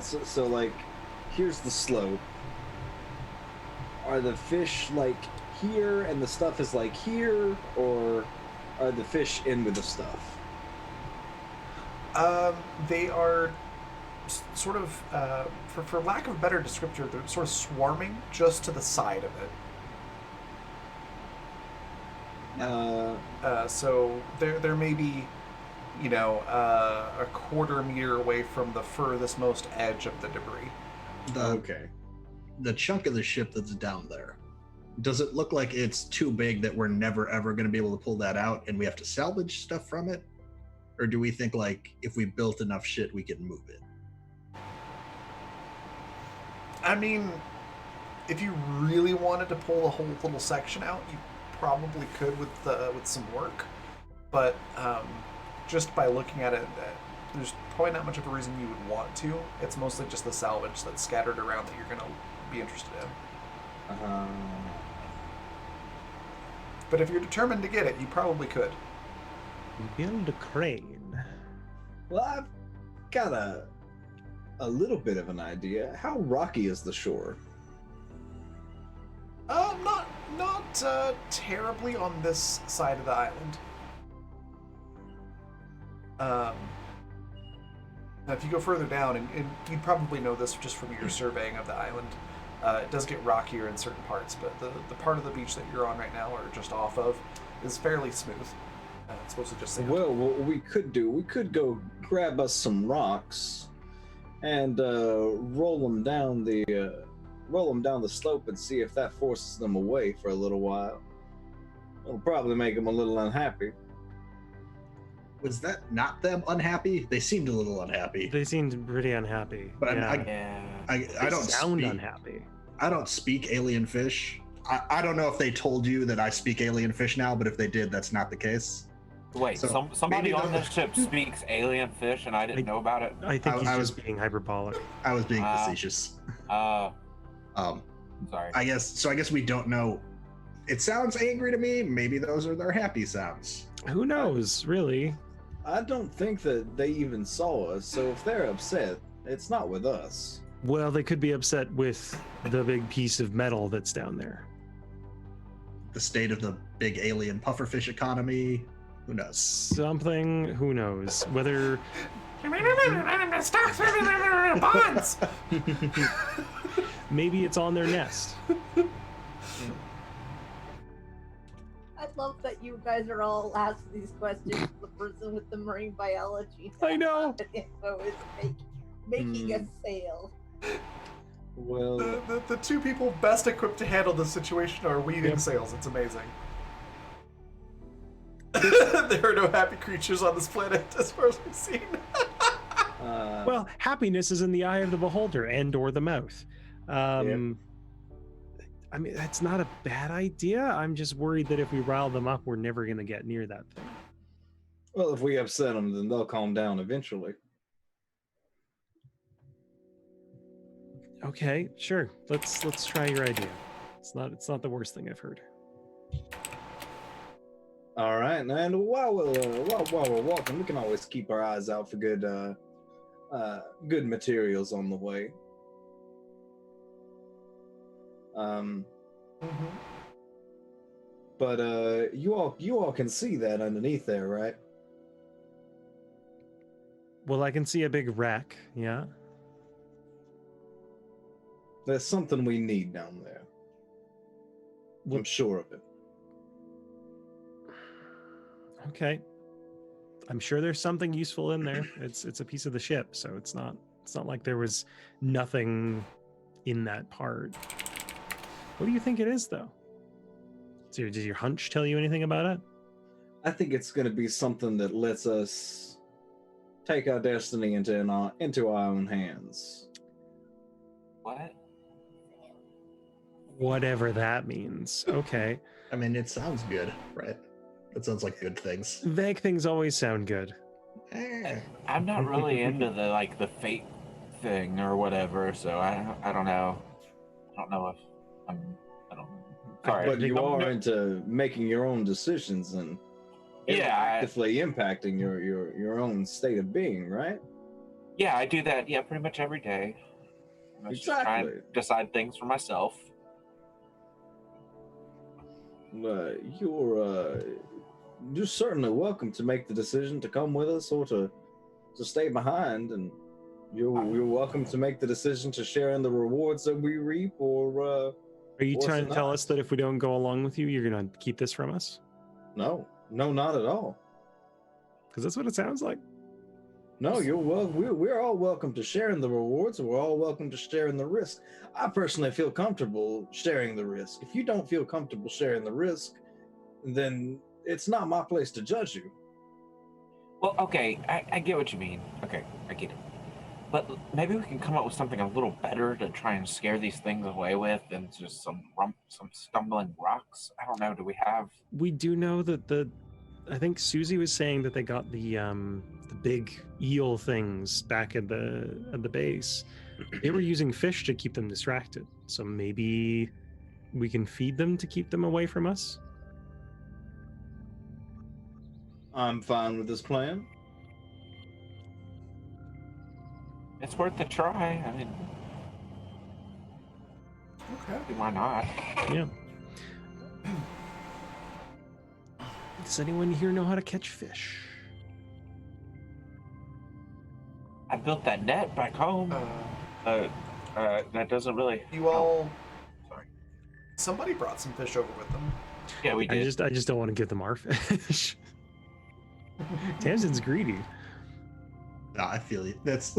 so like, here's the slope. Are the fish like here and the stuff is like here, or are the fish in with the stuff? They are sort of, for lack of a better descriptor, they're sort of swarming just to the side of it. So there may be, a quarter meter away from the furthest most edge of the debris. Okay. The chunk of the ship that's down there, does it look like it's too big that we're never ever going to be able to pull that out and we have to salvage stuff from it? Or do we think like if we built enough shit we could move it? I mean, if you really wanted to pull the whole little section out, you probably could with some work. But just by looking at it, there's probably not much of a reason you would want to. It's mostly just the salvage that's scattered around that you're going to be interested in. but if you're determined to get it, you probably could. Build a crane. Well, I've got a little bit of an idea. How rocky is the shore? Not terribly on this side of the island. Now if you go further down, and you'd probably know this just from your surveying of the island, it does get rockier in certain parts, but the part of the beach that you're on right now, or just off of, is fairly smooth. It's mostly just sand. Well, what we could go grab us some rocks and roll them down the slope and see if that forces them away for a little while. It'll probably make them a little unhappy. Was that not them unhappy? They seemed a little unhappy. They seemed pretty unhappy. But yeah. I They don't sound speak, unhappy. I don't speak alien fish. I don't know if they told you that I speak alien fish now, but if they did, that's not the case. Wait, So somebody maybe on the- this ship speaks alien fish, and I didn't know about it. I think I he's was- just being hyperbolic. I was being Ah. facetious. I'm sorry. I guess we don't know. It sounds angry to me. Maybe those are their happy sounds. Who knows, really? I don't think that they even saw us, so if they're upset, it's not with us. Well, they could be upset with the big piece of metal that's down there. The state of the big alien pufferfish economy. Who knows? Something, who knows? Whether Stocks, bonds. maybe it's on their nest. I love that you guys are all asking these questions to the person with the marine biology. I know. info is making a sale. Well, The two people best equipped to handle this situation are weaving Yep. sails. It's amazing. There are no happy creatures on this planet, as far as we've seen. Well, happiness is in the eye of the beholder and or the mouth. I mean, that's not a bad idea. I'm just worried that if we rile them up, we're never going to get near that thing. well, if we upset them, then they'll calm down eventually. Okay, sure. Let's try your idea. It's not the worst thing I've heard. All right, and while we're walking, we can always keep our eyes out for good materials on the way. But you all can see that underneath there, right? Well, I can see a big wreck. Yeah. There's something we need down there. I'm sure of it. Okay. I'm sure there's something useful in there. It's a piece of the ship, so it's not like there was nothing in that part. What do you think it is, though? Does your hunch tell you anything about it? I think it's going to be something that lets us take our destiny into our own hands. What? Whatever that means. Okay. I mean, it sounds good, right? That sounds like good things. Vague things always sound good. I'm not really into the fate thing or whatever, so I don't know. I don't know if I don't. Sorry. But you are into making your own decisions and actively impacting your own state of being, right? Yeah, I do that. Yeah, pretty much every day. I just try and decide things for myself. You're certainly welcome to make the decision to come with us or to stay behind, and you're welcome to make the decision to share in the rewards that we reap, or Are you or trying to tell not. us that if we don't go along with you, you're going to keep this from us? No, not at all. Because that's what it sounds like. No, we're all welcome to sharing the rewards. We're all welcome to sharing the risk. I personally feel comfortable sharing the risk. If you don't feel comfortable sharing the risk, then it's not my place to judge you. Well, okay, I get what you mean. Okay, I get it. But maybe we can come up with something a little better to try and scare these things away with than just some stumbling rocks. I don't know. Do we have? We do know that I think Susie was saying that they got the big eel things back at the base. They were using fish to keep them distracted. So maybe we can feed them to keep them away from us. I'm fine with this plan. It's worth a try. I mean, Okay. why not? Yeah. Does anyone here know how to catch fish? I built that net back home. That doesn't really. You all. Sorry. Somebody brought some fish over with them. Yeah, we did. I just don't want to give them our fish. Tamsin's greedy. No, I feel you. That's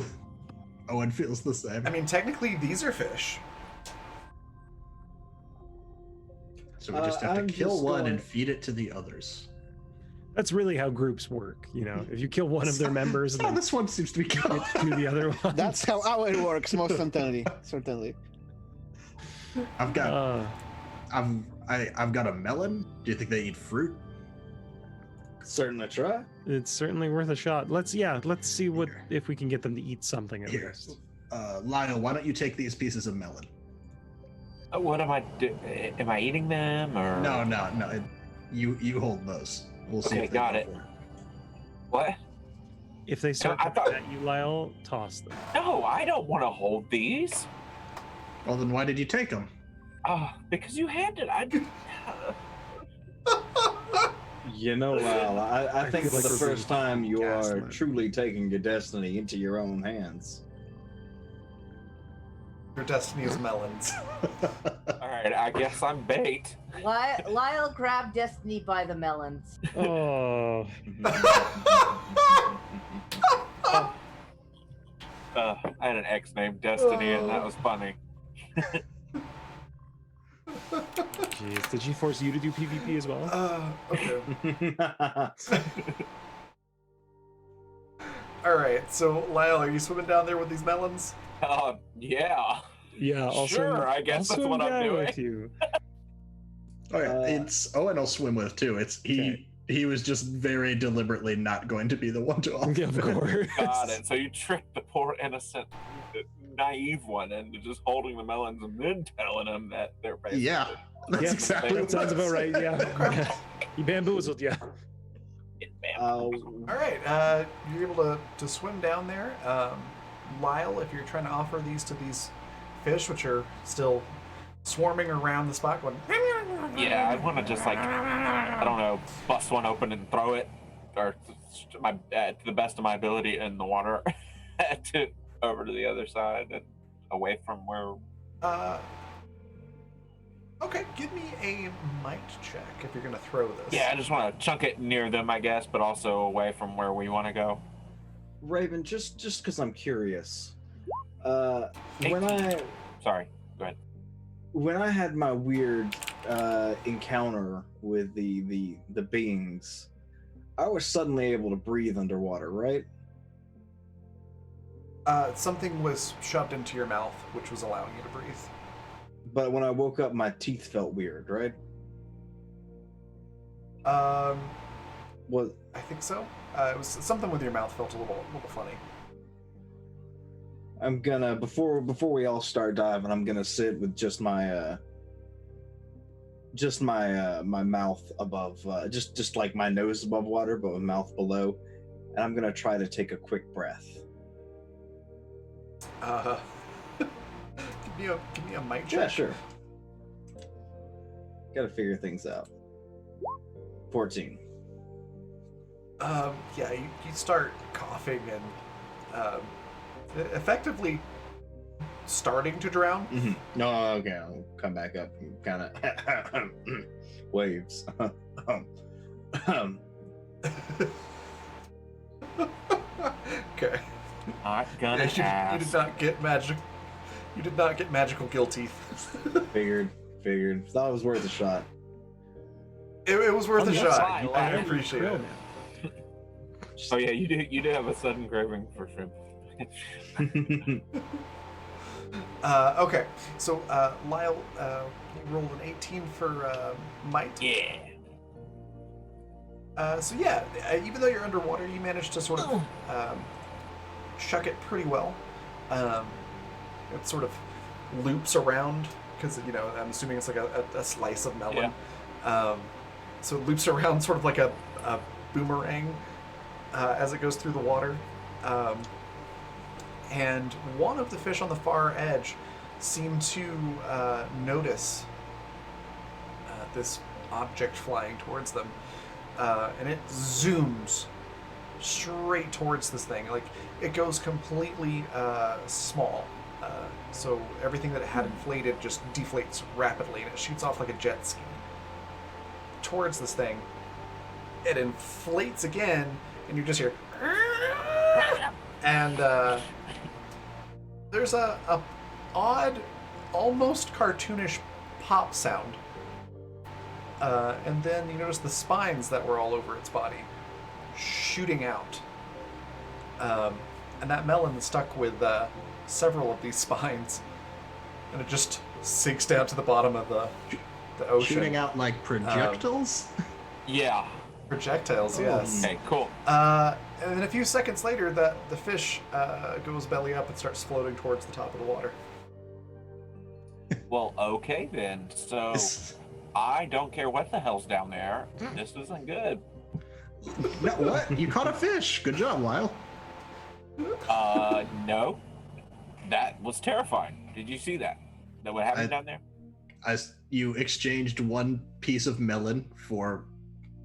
Owen feels the same. I mean, technically, these are fish. So we just have to I'm kill just one going- and feed it to the others. That's really how groups work, you know. If you kill one of their members, Oh, then this one seems to be good. to the other one. That's how our works, most certainly. Certainly. I've got I've got a melon. Do you think they eat fruit? Certainly try. It's certainly worth a shot. Let's see what if we can get them to eat something at Here, least. Lyle, why don't you take these pieces of melon? What am I do? Am I eating them or? No. You hold those. We'll see. Okay, if they got go it. for What? If they start I thought- coming at you, Lyle, toss them. No, I don't want to hold these. Well, then why did you take them? Because you handed. I. You know, Lyle, I think feel for like the we're first being time you are gaslit. truly taking your destiny into your own hands. Your destiny is melons. All right, I guess I'm bait. Lyle grabbed Destiny by the melons. Oh, I had an ex named Destiny, and that was funny. jeez. Did she force you to do PvP as well? Okay. All right. So, Lyle, are you swimming down there with these melons? Yeah. Yeah. Also, Sure, I guess that's what I'm doing. With you. Oh yeah, Uh, it's Owen will swim with too. It's he was just very deliberately not going to be the one to offer. Yeah, of course. Got it. So you tricked the poor innocent, naive one into just holding the melons and then telling them that they're basically. Yeah, that's Yeah, exactly that what sounds it about was. right. Yeah. You bamboozled, yeah. All right. You're able to swim down there. Lyle, if you're trying to offer these to these fish, which are still swarming around the spot, going. Yeah, I want to just like, I don't know, bust one open and throw it, or to the best of my ability in the water, over to the other side and away from where. Okay, give me a might check if you're gonna throw this. Yeah, I just want to chunk it near them, I guess, but also away from where we want to go. Raven, just because I'm curious, Sorry, go ahead. when I had my weird encounter with the beings, I was suddenly able to breathe underwater, right? Something was shoved into your mouth, which was allowing you to breathe. But when I woke up, my teeth felt weird, right? What? I think so. It was something with your mouth felt a little funny. I'm gonna before we all start diving, I'm gonna sit with just my my mouth above, just like my nose above water, but with mouth below, and I'm gonna try to take a quick breath. Give me a mic check. Yeah, sure. Gotta figure things out. 14. Yeah, you start coughing and effectively starting to drown. Mm-hmm. No, okay, I'll come back up and kind of waves. Okay. Not gonna You ask. did not get magic. You did not get magical gill teeth. Figured. Thought it was worth a shot. It was worth On a the shot. upside, I Larry, appreciate Real it. man. Oh yeah, you do have a sudden craving for shrimp. Okay, so Lyle, you rolled an 18 for might. Yeah. So yeah, even though you're underwater, you managed to sort of chuck it pretty well. It sort of loops around because I'm assuming it's like a slice of melon. So it loops around sort of like a boomerang as it goes through the water. And one of the fish on the far edge seem to notice this object flying towards them, and it zooms straight towards this thing. Like, it goes completely small. So everything that it had inflated just deflates rapidly, and it shoots off like a jet ski towards this thing. It inflates again, and you just hear, and there's a odd, almost cartoonish pop sound. And then you notice the spines that were all over its body shooting out. And that melon is stuck with several of these spines, and it just sinks down to the bottom of the ocean. Shooting out like projectiles? Yeah. Projectiles, yes. Okay, cool. And then a few seconds later, the fish goes belly up and starts floating towards the top of the water. Well, okay then. So I don't care what the hell's down there. This isn't good. No, what? You caught a fish. Good job, Lyle. No. That was terrifying. Did you see that? That what happened down there? As you exchanged one piece of melon for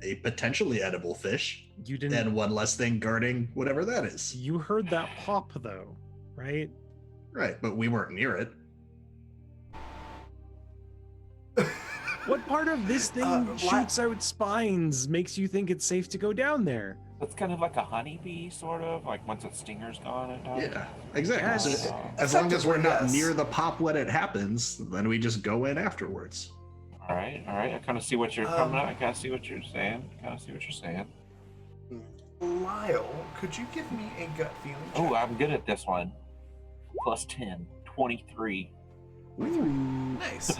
a potentially edible fish, You didn't. and one less thing guarding whatever that is. You heard that pop though, right? Right, but we weren't near it. What part of this thing Li- shoots out spines makes you think it's safe to go down there? It's kind of like a honeybee, sort of. Like once its stinger's gone and dies. Yeah, exactly. Yes. So as long as we're not Effectively, yes. near the pop when it happens, then we just go in afterwards. All right. I kind of see what you're coming at. I kind of see what you're saying. Lyle, could you give me a gut feeling check? Oh, I'm good at this one. Plus 10, 23. Nice.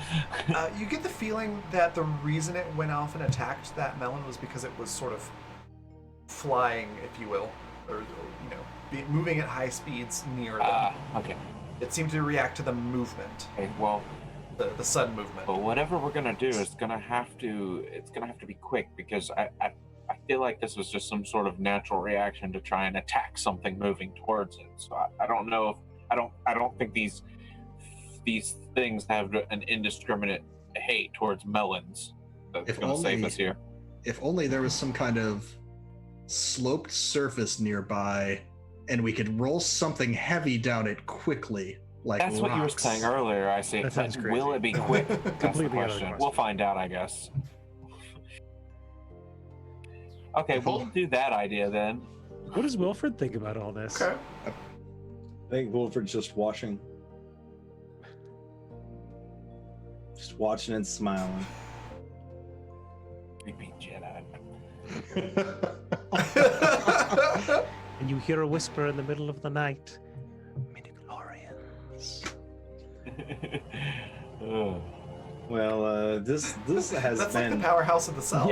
You get the feeling that the reason it went off and attacked that melon was because it was sort of flying, if you will, or moving at high speeds near them. Okay. It seemed to react to the movement, Okay. Well, the sudden movement. but whatever we're gonna do is gonna have to. It's gonna have to be quick because I feel like this was just some sort of natural reaction to try and attack something moving towards it. So I don't know if I don't think these things have an indiscriminate hate towards melons that's If gonna save only- us here. If only there was some kind of sloped surface nearby and we could roll something heavy down it quickly, like That's what you were rocks. saying earlier. I see. That sounds But will crazy. it be quick? That's the Completely out of the question. question. We'll find out, I guess. Okay, If we'll all- do that idea then. What does Wilfred think about all this? Okay. I think Wilfred's just watching. Just watching and smiling. Creepy Jedi. And you hear a whisper in the middle of the night. Midichlorians. Ugh. Well, this has That's like the been. powerhouse of the cell.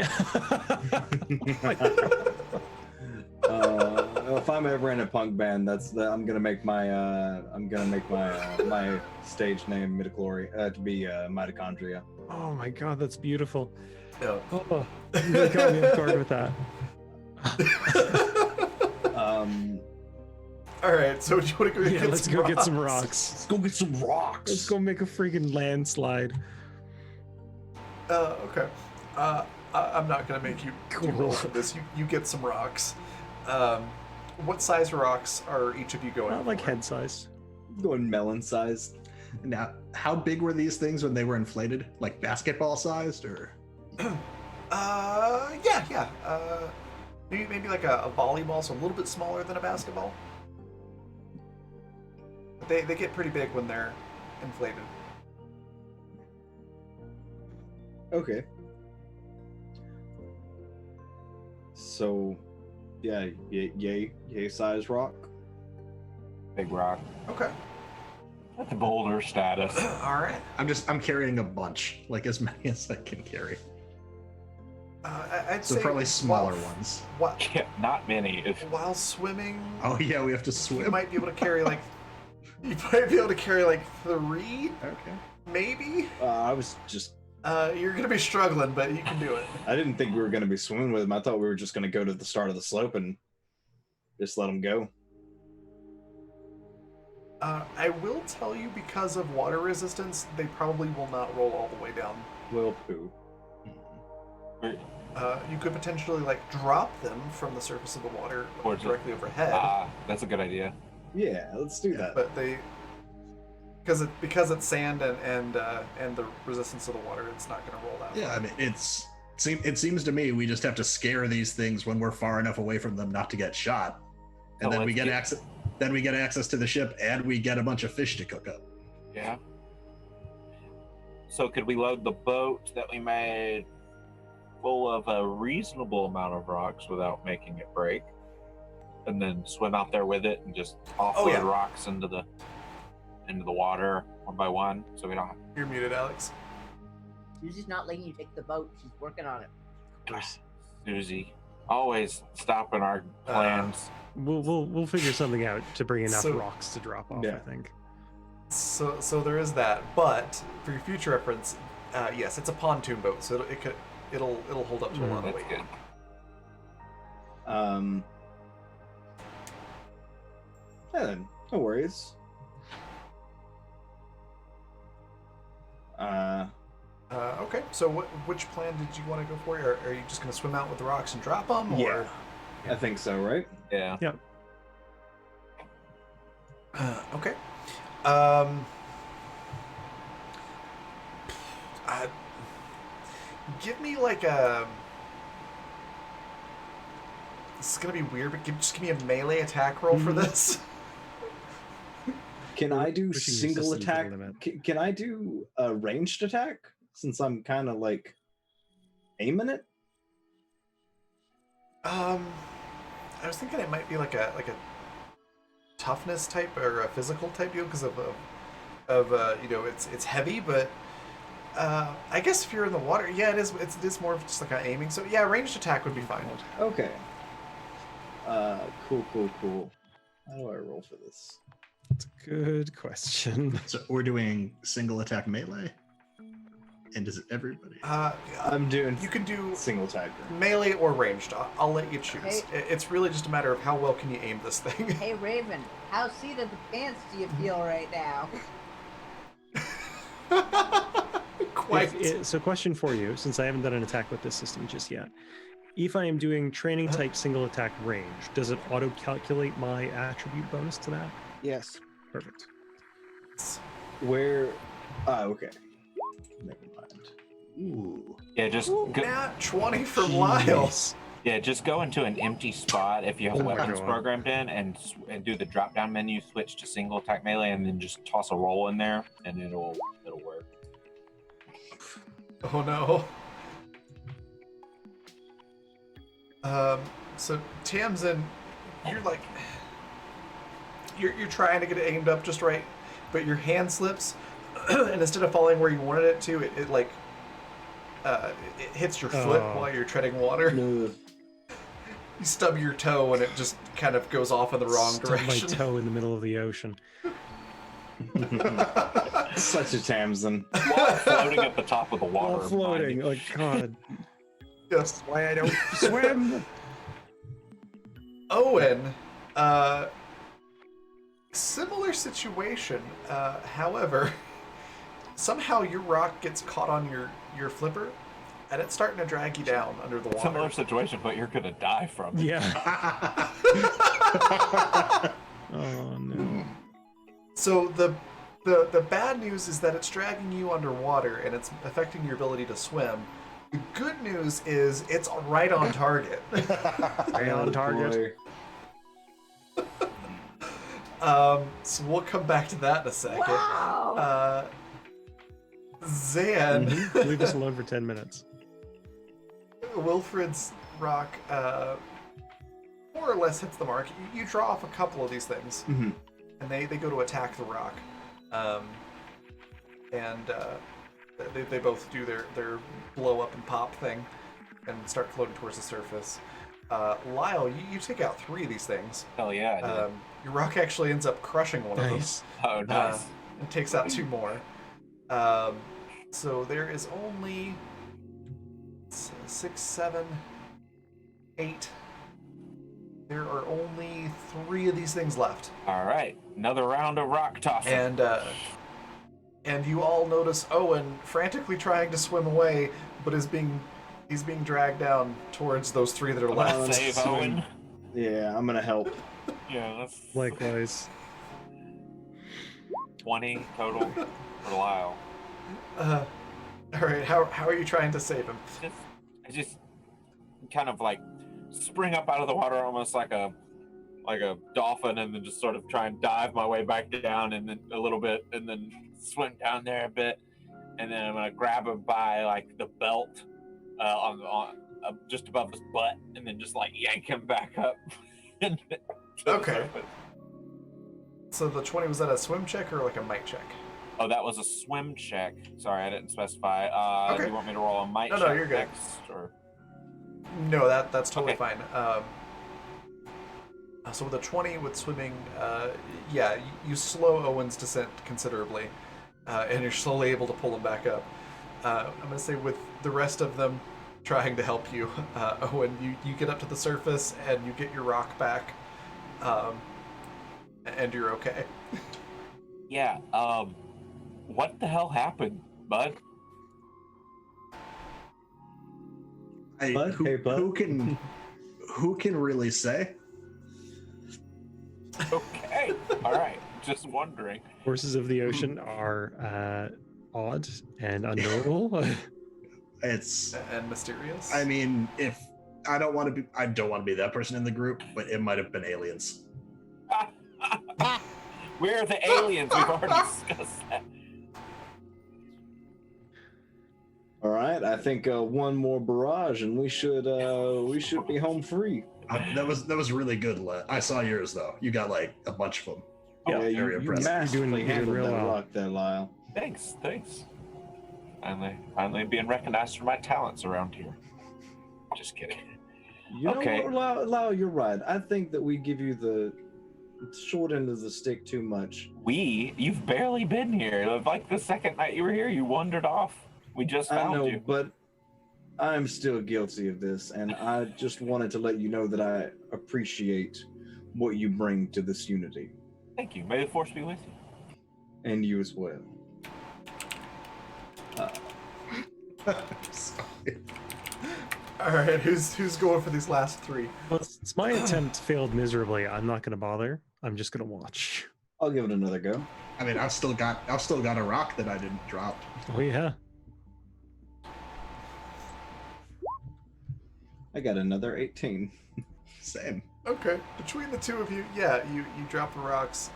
If I'm ever in a punk band, I'm gonna make my my stage name midichlorian to be mitochondria. Oh my god, that's beautiful. Yeah. Oh, you really caught me off guard with that. All right, so do you want to go Yeah, get let's some go rocks? get some rocks. Let's go get some rocks. Let's go make a freaking landslide. Okay. I'm not gonna make you do roll for this. You get some rocks. What size rocks are each of you going? Not like for? head size. Going melon sized. Now, how big were these things when they were inflated? Like basketball sized, or? Yeah. Maybe like a volleyball, so a little bit smaller than a basketball. But they get pretty big when they're inflated. Okay. So, yeah, yay size rock. Big rock. Okay. That's boulder status. All right. I'm carrying a bunch, like as many as I can carry. I'd So say probably smaller while- ones. Yeah, not many. While swimming, Oh yeah, we have to you swim. might be able to carry like 3, Okay. maybe. I was just You're gonna be struggling, but you can do it. I didn't think we were going to be swimming with him. I thought we were just going to go to the start of the slope and just let him go. I will tell you, because of water resistance, they probably will not roll all the way down. Will poo. You could potentially like drop them from the surface of the water Towards it. directly overhead, That's a good idea. Yeah, let's do that. but they because it's sand and the resistance of the water, it's not going to roll that. Yeah, far. I mean, it seems to me we just have to scare these things when we're far enough away from them not to get shot, and Oh, then we let's get get- access. Then we get access to the ship, and we get a bunch of fish to cook up. Yeah. So could we load the boat that we made full of a reasonable amount of rocks without making it break, and then swim out there with it and just offload yeah. rocks into the water one by one, so we don't. You're muted, Alex. Susie's not letting you take the boat. She's working on it. Susie, always stopping our plans. We'll figure something out to bring enough So- rocks to drop off. Yeah. I think. So there is that, but for your future reference, yes, it's a pontoon boat, so it'll hold up to a lot of That's weight. good. Yeah, then, no worries. Okay, so which plan did you want to go for? Or are you just going to swim out with the rocks and drop them? Or? Yeah. I think so, right? Yeah. Okay. Give me like a. This is gonna be weird, but just give me a melee attack roll for this. Can I do Pushing your single system to the attack? limit. Can I do a ranged attack? Since I'm kind of like aiming it. I was thinking it might be like a toughness type or a physical type deal because of you know, it's heavy, but I guess if you're in the water, yeah, it is more of just like an aiming. So yeah, ranged attack would be fine. Okay. Cool. How do I roll for this? It's a good question. So we're doing single attack melee, and is it everybody? I'm doing You can do single attack. melee or ranged. I'll let you choose. Hey. It's really just a matter of how well can you aim this thing. Hey Raven, how seat of the pants do you feel right now? Quite. So, question for you, since I haven't done an attack with this system just yet. If I am doing training type single attack range, does it auto calculate my attribute bonus to that? Yes. Perfect. Where? Okay. Never mind. Ooh. Yeah, just Ooh, go, nat 20 from Lyle. Jeez. yeah, just go into an empty spot if you have Oh my weapons God. programmed in, and do the drop down menu, switch to single attack melee, and then just toss a roll in there, and it'll work. Oh no. So Tamsin, you're like, you're trying to get it aimed up just right, but your hand slips, and instead of falling where you wanted it to, it like, it hits your foot Oh. while you're treading water. No. You stub your toe, and it just kind of goes off in the wrong Stubbed direction. my toe in the middle of the ocean. Such a Tamsin. While floating at the top of the water. While floating, mind like God. Yes. Why I don't swim? Owen, similar situation. However, somehow your rock gets caught on your flipper, and it's starting to drag you down under the you. water. Similar situation, but you're gonna die from it. Yeah. Oh no. So the bad news is that it's dragging you underwater and it's affecting your ability to swim. The good news is it's right on target. Right on target. Boy. So we'll come back to that in a second. Wow! Zan, Leave us alone for 10 minutes. Wilfred's rock more or less hits the mark. You draw off a couple of these things, Mhm. and they go to attack the rock. They both do their blow up and pop thing and start floating towards the surface. Lyle, you take out 3 of these things. Hell yeah, I did. Your rock actually ends up crushing one of them. Nice. Oh, nice. And takes out 2 more. So there is only 6, 7, 8. There are only 3 of these things left. All right, another round of rock tossing. And you all notice Owen frantically trying to swim away, but he's being dragged down towards those 3 that are left. Save Owen. Yeah, I'm gonna help. Yeah, that's Likewise. 20 total for Lyle. All right, how are you trying to save him? I just kind of like spring up out of the water almost like a dolphin, and then just sort of try and dive my way back down, and then a little bit, and then swim down there a bit, and then I'm gonna grab him by like the belt on just above his butt, and then just like yank him back up. Okay. So the 20, was that a swim check or like a might check? Oh, that was a swim check. Sorry, I didn't specify. Okay. Do you want me to roll a might No, check you're good. next? Or... No, that's totally Okay. fine. So with a 20 with swimming, yeah, you slow Owen's descent considerably, and you're slowly able to pull him back up. I'm gonna say with the rest of them trying to help you, Owen, you get up to the surface and you get your rock back, and you're okay. Yeah. What the hell happened, bud? Bud? Hey, bud. Who can really say? Okay. All right. Just wondering. Forces of the ocean are odd and unknowable. It's. And mysterious. I mean, if I don't want to be that person in the group, but it might have been aliens. Where are the aliens? We've already discussed that. All right, I think one more barrage and we should be home free. That was really good, Len. I saw yours though. You got like a bunch of them. Yeah, Very you impressive. masterfully You're doing handled real that well. rock there, Lyle. Thanks. Finally being recognized for my talents around here. Just kidding. You Okay. know what, Lyle, you're right. I think that we give you the short end of the stick too much. You've barely been here. Like the second night you were here, you wandered off. We just I found know, you. but I'm still guilty of this, and I just wanted to let you know that I appreciate what you bring to this unity, Thank you. May the force be with you. and you as well. Sorry. All right, who's going for these last 3? Well, since my attempt failed miserably, I'm not going to bother. I'm just going to watch. I'll give it another go. I mean, I've still got a rock that I didn't drop. Oh yeah. I got another 18. Same. Okay, between the 2 of you, yeah, you drop the rocks.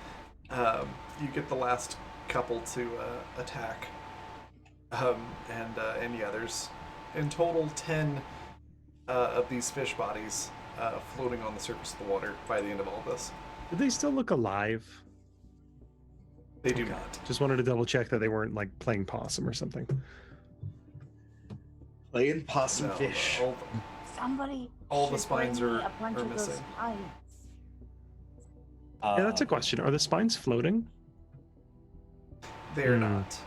You get the last couple to attack. And yeah, there's in total 10 of these fish bodies floating on the surface of the water by the end of all this. Did they still look alive? They do Okay. not. Just wanted to double check that they weren't like playing possum or something. Playing possum No, fish. Somebody. All the should spines bring me are a bunch of those missing. spines. Yeah, that's a question. Are the spines floating? They're Hmm. not.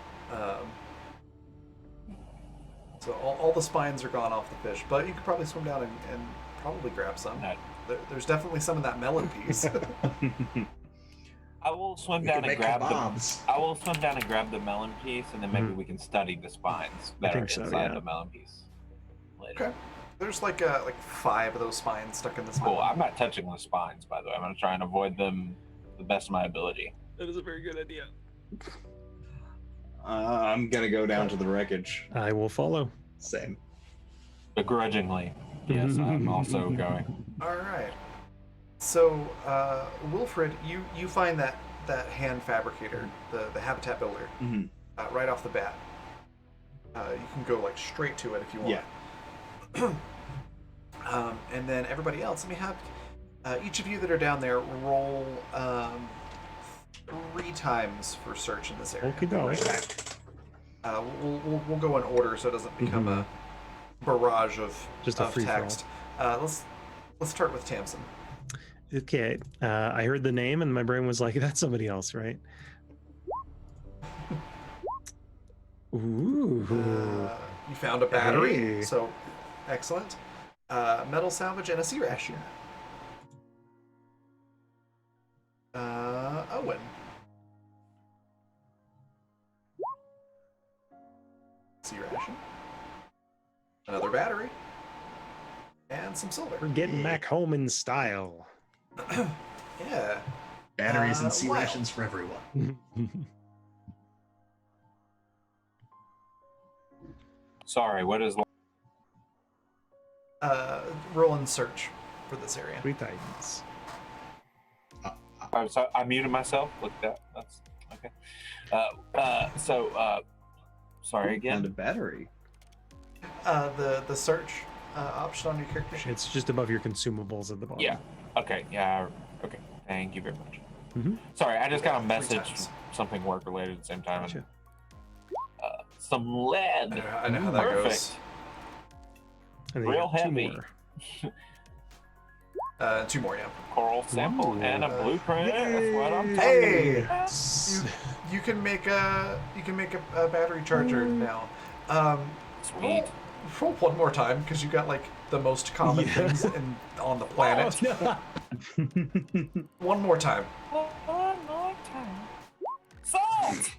So all the spines are gone off the fish, but you could probably swim down and probably grab some. Not- There's definitely some in that melon piece. I will swim We down can and make grab the. kebabs. I will swim down and grab the melon piece, and then maybe Mhm. we can study the spines I that are think so, inside yeah. the melon piece later. Okay. There's like 5 of those spines stuck in this Cool. melon. I'm not touching the spines, by the way. I'm gonna try and avoid them to the best of my ability. That is a very good idea. I'm gonna go down to the wreckage. I will follow. Same. Begrudgingly, yes, I'm also going. All right. So, Wilfred, you find that hand fabricator, the habitat builder, Mhm. right off the bat. You can go like straight to it if you want. Yeah. And then everybody else, let me have each of you that are down there roll 3 times for search in this area. Okie doke. We'll go in order so it doesn't become a barrage of Just a of free-for-all. text. Let's start with Tamsin. Okay. I heard the name and my brain was like, that's somebody else, right? Ooh. You found a battery, Hey. so excellent. Metal salvage and a sea ration. Owen. Sea ration. Another battery. And some silver. We're getting back home in style. Yeah. Batteries and sea Lyle. rations for everyone. Sorry, what is? Roll and search for this area. Three Titans. I'm sorry, I muted myself. Look at that. That's okay. Sorry And a again. battery. The search option on your character sheet. It's just above your consumables at the bottom. Yeah. Okay. Yeah. Okay. Thank you very much. Mhm. Sorry, I just got a 3 message, times. something work related at the same time. Gotcha. Some lead. I know how that Perfect. goes. And then you Real got two heavy. more. 2 more, yeah. Coral sample Ooh. and a blueprint. That's what I'm talking Hey! about. You can make a battery charger now. Sweet. Roll one more time because you got like the most common Yeah. things on the planet. Oh, no. One more time. One more time. Salt!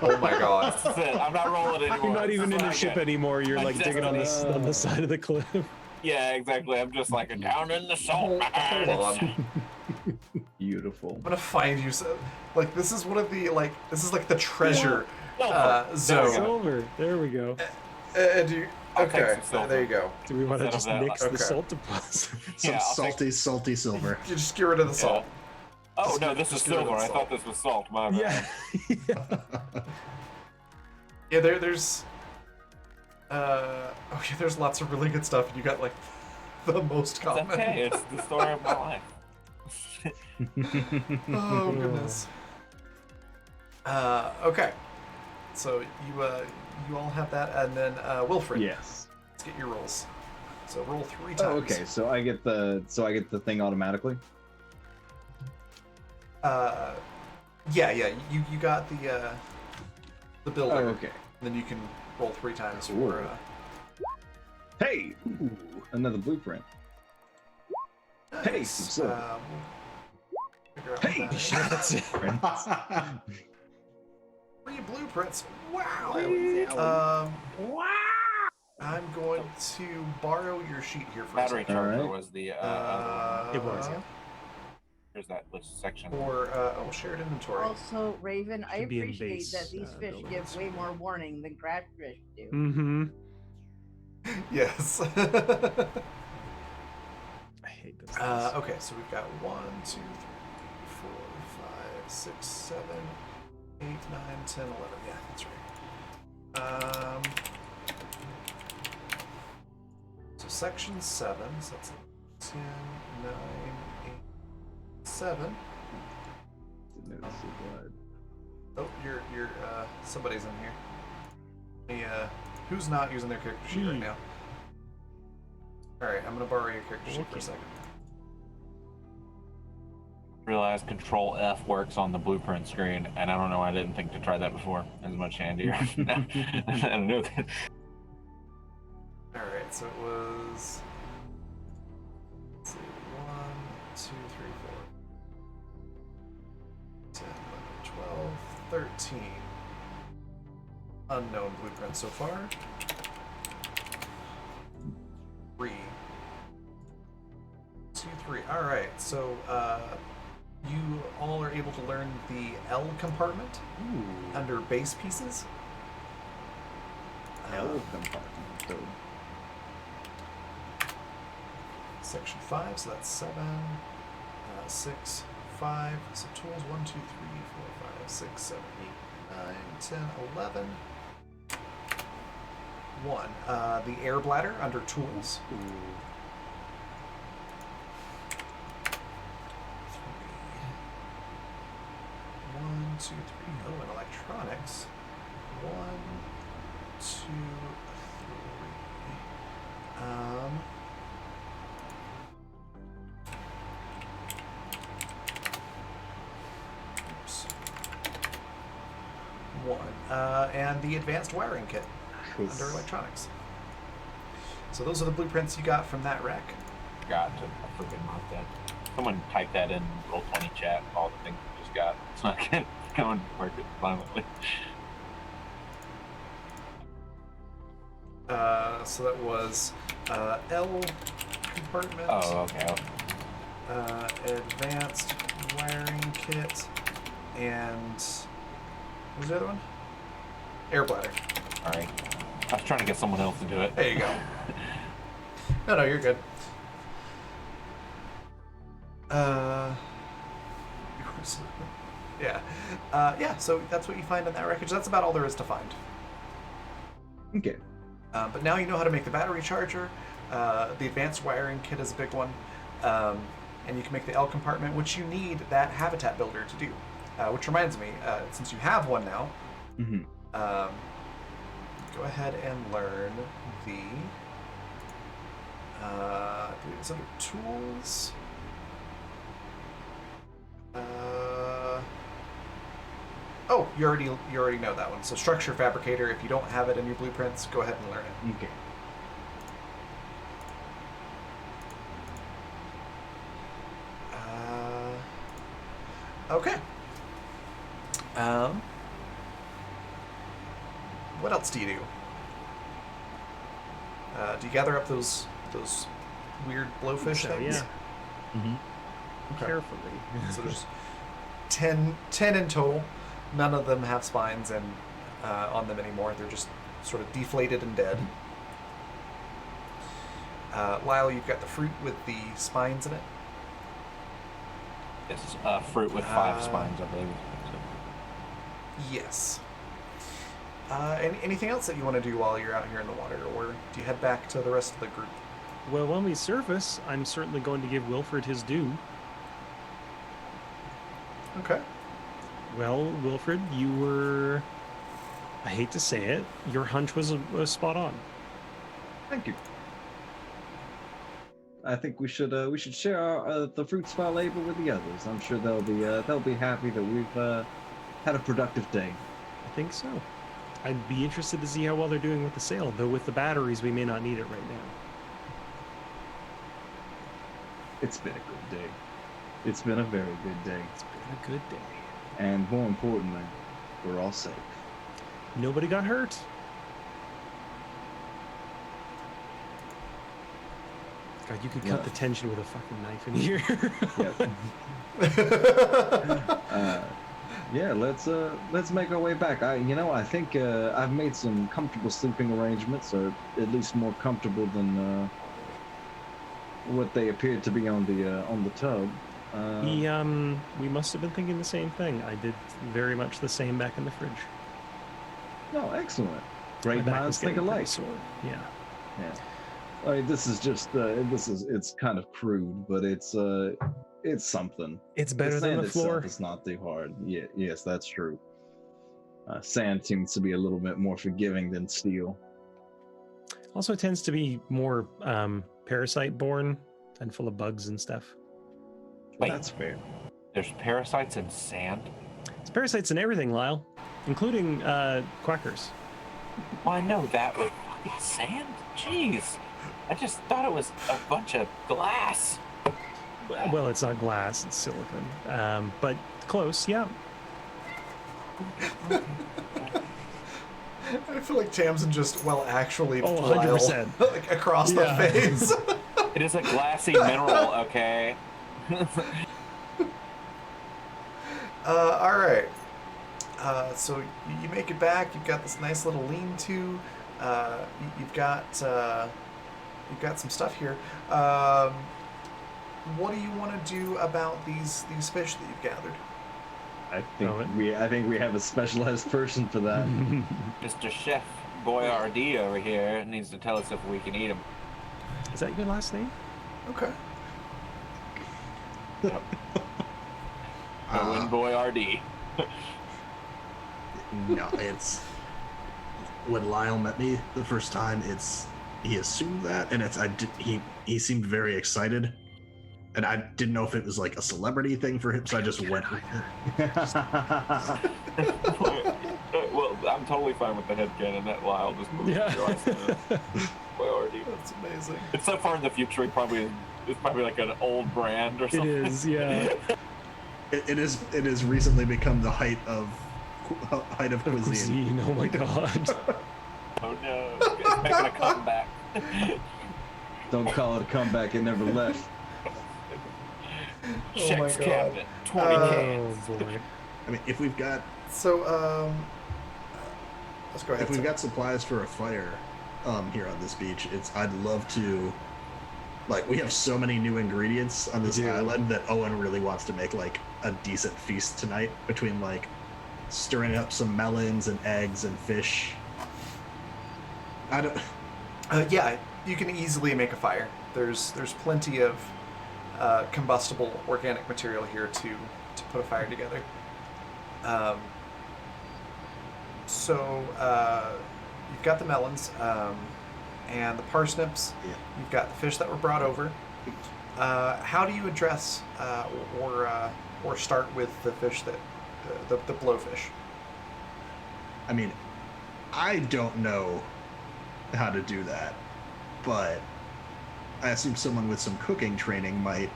Oh my god. That's it. I'm not rolling anymore. You're not even This in is a ship good. anymore. You're I like just- digging on the side of the cliff. Yeah, exactly. I'm just like down in the salt. Hold on. I'm Beautiful. gonna find you. Like this is one of the this is like the treasure Silver. zone. Silver. There we go. Do you, I'll take okay, some silver. there you go. Do we want to Instead of just that, mix the okay. salt deposit? Some Yeah, I'll take- salty silver. You just get rid of the salt. Oh no, this is Just get rid of silver. the I salt. thought this was salt. My bad. Yeah. Yeah, there's there's lots of really good stuff. You got like the most It's common. okay. It's the story of my life. Oh goodness. Okay. So you all have that, and then Wilfred. Yes. Let's get your rolls. So roll 3 times. Oh, okay. So I get the thing automatically. Yeah. You got the builder. Oh, okay. And then you can roll 3 times Ooh. for. Hey, ooh, another blueprint. Hey, Nice. some silver. Figure out Hey, what that is. That's it. 3 blueprints. Wow. Wow. I'm going to borrow your sheet here for Battery a second. charger Alright. was the. It was, yeah. Here's that list section. For shared inventory. Also, Raven, I Should be in appreciate base, that these fish buildings. give way more warning than crab fish do. Mm-hmm. Yes. I hate this. Okay, so we've got 1, 2, 3, 4, 5, 6, 7, 8, 9, 10, 11. Yeah, that's right. So section 7, so that's 10, 9, 8, 7. Didn't notice it, Oh, you're somebody's in here. Who's not using their character sheet right now? Alright, I'm gonna borrow your character sheet for a second. Realize Control F works on the blueprint screen, and I don't know why I didn't think to try that before. It's much handier. I don't know that. Alright, so it was. Let's see, 1, 2, 3, 4, 10, 11, 12, 13. Unknown blueprints so far. 3. 2, 3. Alright, so you all are able to learn the L compartment Ooh. under base pieces. L compartment. So Section 5, so that's 7, 6, 5. So tools 1, 2, 3, 4, 5, 6, 7, 8, 9, 10, 11. 1. The air bladder under tools. 3. 1, 2, 3. Oh, and electronics. 1, 2, 3. Oops. 1, one. And the advanced wiring kit under electronics. So those are the blueprints you got from that wreck. Got to freaking mark that. Someone type that in Roll20 chat. All the things we just got. It's not going to work it violently. So that was L compartment. Oh, okay. Advanced wiring kit, and what was the other one? Air bladder. All right. I was trying to get someone else to do it. There you go. No, you're good. Yeah. Yeah, so that's what you find in that wreckage. That's about all there is to find. Okay. But now you know how to make the battery charger. The advanced wiring kit is a big one. And you can make the L compartment, which you need that habitat builder to do. Which reminds me, since you have one now, Mm-hmm. go ahead and learn the... I believe it's under tools. Oh, you already know that one. So structure fabricator. If you don't have it in your blueprints, go ahead and learn it. Okay. Okay. What else do you do? Do you gather up those weird blowfish So, things? yeah. Mm-hmm. Okay. Carefully. So there's 10 in total. None of them have spines and on them anymore. They're just sort of deflated and dead. Lyle, you've got the fruit with the spines in it. This is fruit with 5 spines, I believe. Yes. Anything else that you want to do while you're out here in the water, or do you head back to the rest of the group? Well, when we surface, I'm certainly going to give Wilfred his due. Okay. Well, Wilfred, you were... I hate to say it, your hunch was spot on. Thank you. I think we should share our, the fruit spa label with the others. I'm sure they'll be happy that we've had a productive day. I think so. I'd be interested to see how well they're doing with the sail, though with the batteries we may not need it right now. It's been a good day. It's been a very good day. It's been a good day. And more importantly, we're all safe. Nobody got hurt. God, you could cut the tension with a fucking knife in here. Yeah, let's make our way back. I think I've made some comfortable sleeping arrangements, or at least more comfortable than what they appeared to be on the tub. We must have been thinking the same thing. I did very much the same back in the fridge. No, excellent. Great My back minds was think getting pretty alike. sore. Yeah. Yeah. I mean, this is just it's kind of crude, but it's something. It's better than sand the floor. itself is not too hard. Yeah, yes, that's true. Sand seems to be a little bit more forgiving than steel. Also, it tends to be more parasite borne and full of bugs and stuff. Wait, That's fair. there's parasites in sand? It's parasites in everything, Lyle, including quackers. Well, I know that with fucking sand? Jeez. I just thought it was a bunch of glass. Well, it's not glass; it's silicon. But close, yeah. I feel like Tamsin just actually Oh, Lyle, 100%. like across the Yeah. face. It is a glassy mineral, okay? All right. So you make it back. You've got this nice little lean-to. You've got some stuff here. What do you want to do about these fish that you've gathered? I think we have a specialized person for that. Mr. Chef Boyardee over here needs to tell us if we can eat them. Is that your last name? Okay. Owen Boyardee. No, it's when Lyle met me the first time. He assumed that, and he seemed very excited, and I didn't know if it was like a celebrity thing for him, so I just went with it. Well, totally fine with the headcanon that Lyle just moved Yeah. to us. Priority. That's amazing. It's so far in the future, it's probably like an old brand or It something. is, yeah. It has recently become the height of cuisine. Cuisine, oh my god. Oh no, it's making a comeback. Don't call it a comeback. It never left. Oh my Checks God. cabinet, 20 Oh cans. boy. I mean, if we've got So, let's go ahead. if we've Sam. got supplies for a fire here on this beach, I'd love to. Like, we have so many new ingredients on this We do. island that Owen really wants to make like a decent feast tonight, between like stirring up some melons and eggs and fish. I don't. Yeah, you can easily make a fire. There's plenty of combustible organic material here to put a fire together. So you've got the melons and the parsnips. Yeah. You've got the fish that were brought over. How do you address or start with the fish that the blowfish? I mean, I don't know how to do that, but I assume someone with some cooking training might.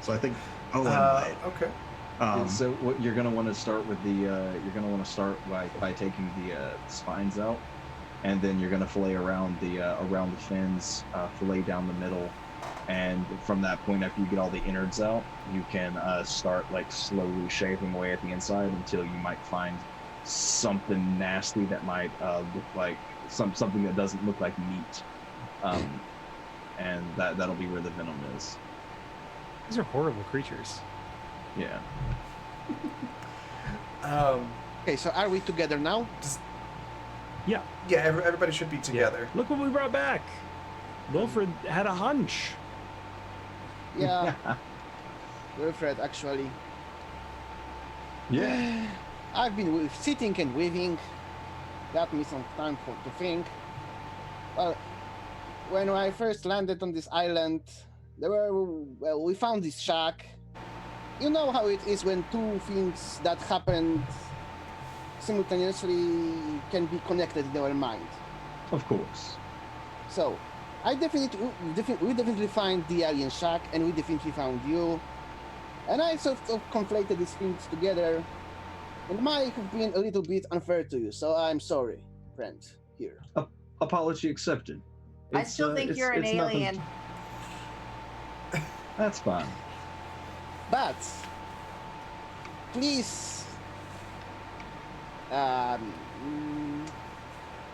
So I think Owen might. Okay. So what you're gonna want to start with the you're gonna want to start by taking the spines out, and then you're gonna fillet around the fins, fillet down the middle, and from that point, after you get all the innards out, you can start like slowly shaving away at the inside until you might find something nasty that might look like something that doesn't look like meat, and that'll be where the venom is. These are horrible creatures. Yeah. Okay, so are we together now? Yeah. Yeah, everybody should be together. Look what we brought back. Wilfred had a hunch. Yeah, Wilfred, actually. Yeah. I've been sitting and weaving. Got me some time to think. Well, when I first landed on this island, we found this shack. You know how it is when two things that happened simultaneously can be connected in our mind. Of course. So, we definitely find the alien shack, and we definitely found you. And I sort of conflated these things together, and might have been a little bit unfair to you. So I'm sorry, friend. Here. Apology accepted. I It's, still think it's- you're an it's nothing- alien. That's fine. But please, I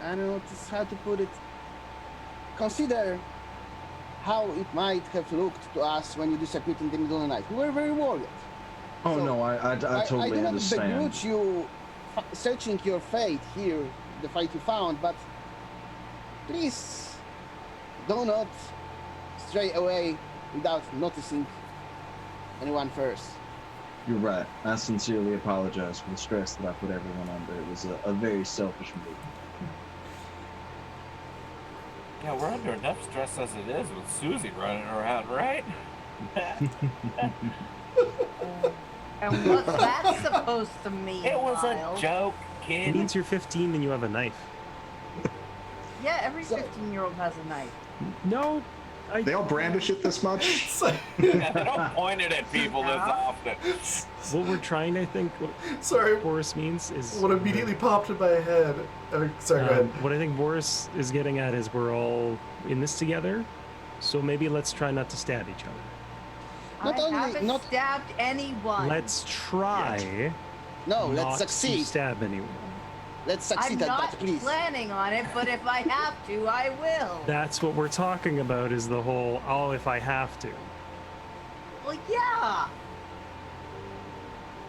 don't know how to put it. Consider how it might have looked to us when you disappeared in the middle of the night. We were very worried. Oh So, no, I totally I do not understand. begrudge you searching your fate here, the fate you found, but please do not stray away without noticing anyone first. You're right. I sincerely apologize for the stress that I put everyone under. It was a very selfish move. Yeah, we're under enough stress as it is with Susie running around, right? And what's that supposed to mean? It was Lyle? a joke, It kid. means you're 15 and you have a knife. Yeah, every So- 15-year-old has a knife. No, They all brandish it this much. So- Yeah, they don't point it at people this often. what we're trying, I think, what Sorry, Boris means is... what immediately popped in my head. Sorry, go ahead. What I think Boris is getting at is we're all in this together, so maybe let's try not to stab each other. Not I only- haven't not- stabbed anyone. Let's try No, not let's to succeed. stab anyone. Let's I'm succeed at not that, please. planning on it, but if I have to, I will. That's what we're talking about, is the whole, oh, if I have to. Well, yeah.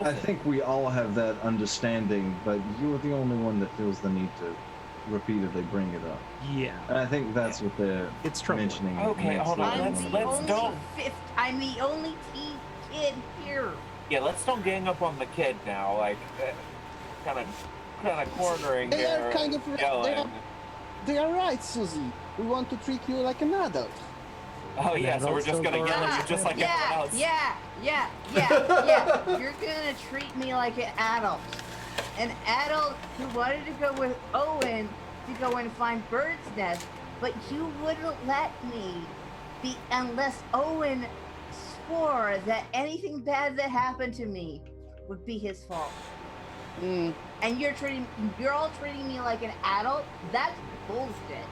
I think we all have that understanding, but you're the only one that feels the need to repeatedly bring it up. Yeah, And I think that's what they're it's troubling. mentioning. Okay, makes hold on, everyone let's I'm the don't- only I'm the only teen kid here. Yeah, let's don't gang up on the kid now. Like, kind of cornering They here, are kind of- yelling. They are right, Susie. We want to treat you like an adult. Oh yeah, so we're Adults just don't gonna go yell around. at you just like everyone Yeah, else. yeah. You're gonna treat me like an adult. an adult who wanted to go with Owen to go and find Bird's Nest, but you wouldn't let me unless Owen swore that anything bad that happened to me would be his fault. Mm. And you're all treating me like an adult? That's bullshit.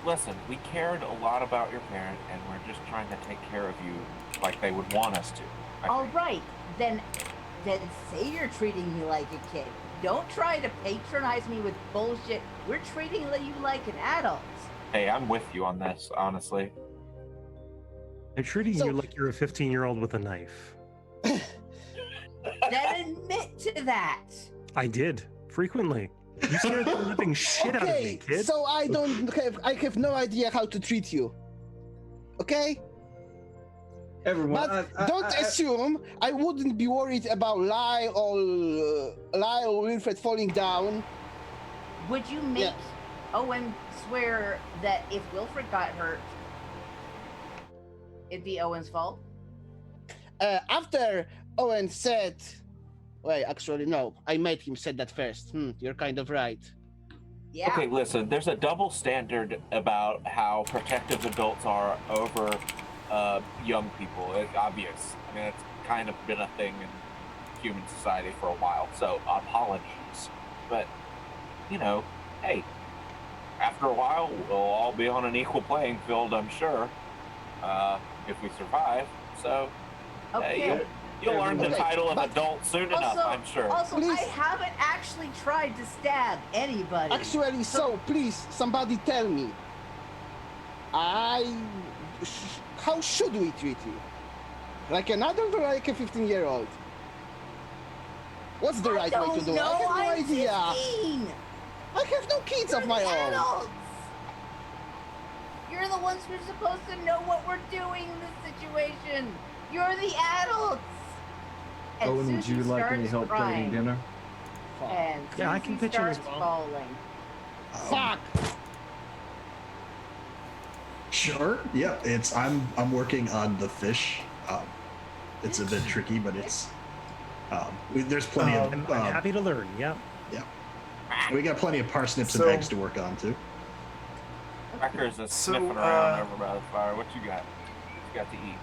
Listen, we cared a lot about your parent, and we're just trying to take care of you like they would want us to. All right, then say you're treating me like a kid. Don't try to patronize me with bullshit. We're treating you like an adult. Hey, I'm with you on this, honestly. They're treating So- you like you're a 15-year-old with a knife. Then admit to that. I did frequently. You scared the living shit out of me, Okay, kid. so I have no idea how to treat you. Okay? Everyone, But don't assume I wouldn't be worried about Lyle or Wilfred falling down. Would you make Yeah. Owen swear that if Wilfred got hurt, it'd be Owen's fault? After Owen said, wait, actually no, I made him said that first. You're kind of right. Yeah. Okay, listen, there's a double standard about how protective adults are over young people. It's obvious. I mean, it's kind of been a thing in human society for a while, so apologies. But, you know, hey, after a while, we'll all be on an equal playing field, I'm sure, if we survive. So, Okay. you'll earn the Okay, title of but adult soon enough, I'm sure. Also, Please. I haven't actually tried to stab anybody. Actually, so please, somebody tell me. How should we treat you? Like an adult or like a 15-year-old? What's the right way to do it? I have no I'm idea. 15. I have no kids You're of my the own. adults. You're the ones who are supposed to know what we're doing in this situation. You're the adults. And Owen, would Susie you like any starts help crying, getting dinner? And Yeah, I can Susie pitch in as starts well. bawling. Fuck. Sure. Yeah, I'm working on the fish. It's a bit tricky, but it's there's plenty I'm of happy to learn. Yeah. we got plenty of parsnips So- and eggs to work on too. Crackers is So, sniffing around over by the fire. What you got? What you got to eat?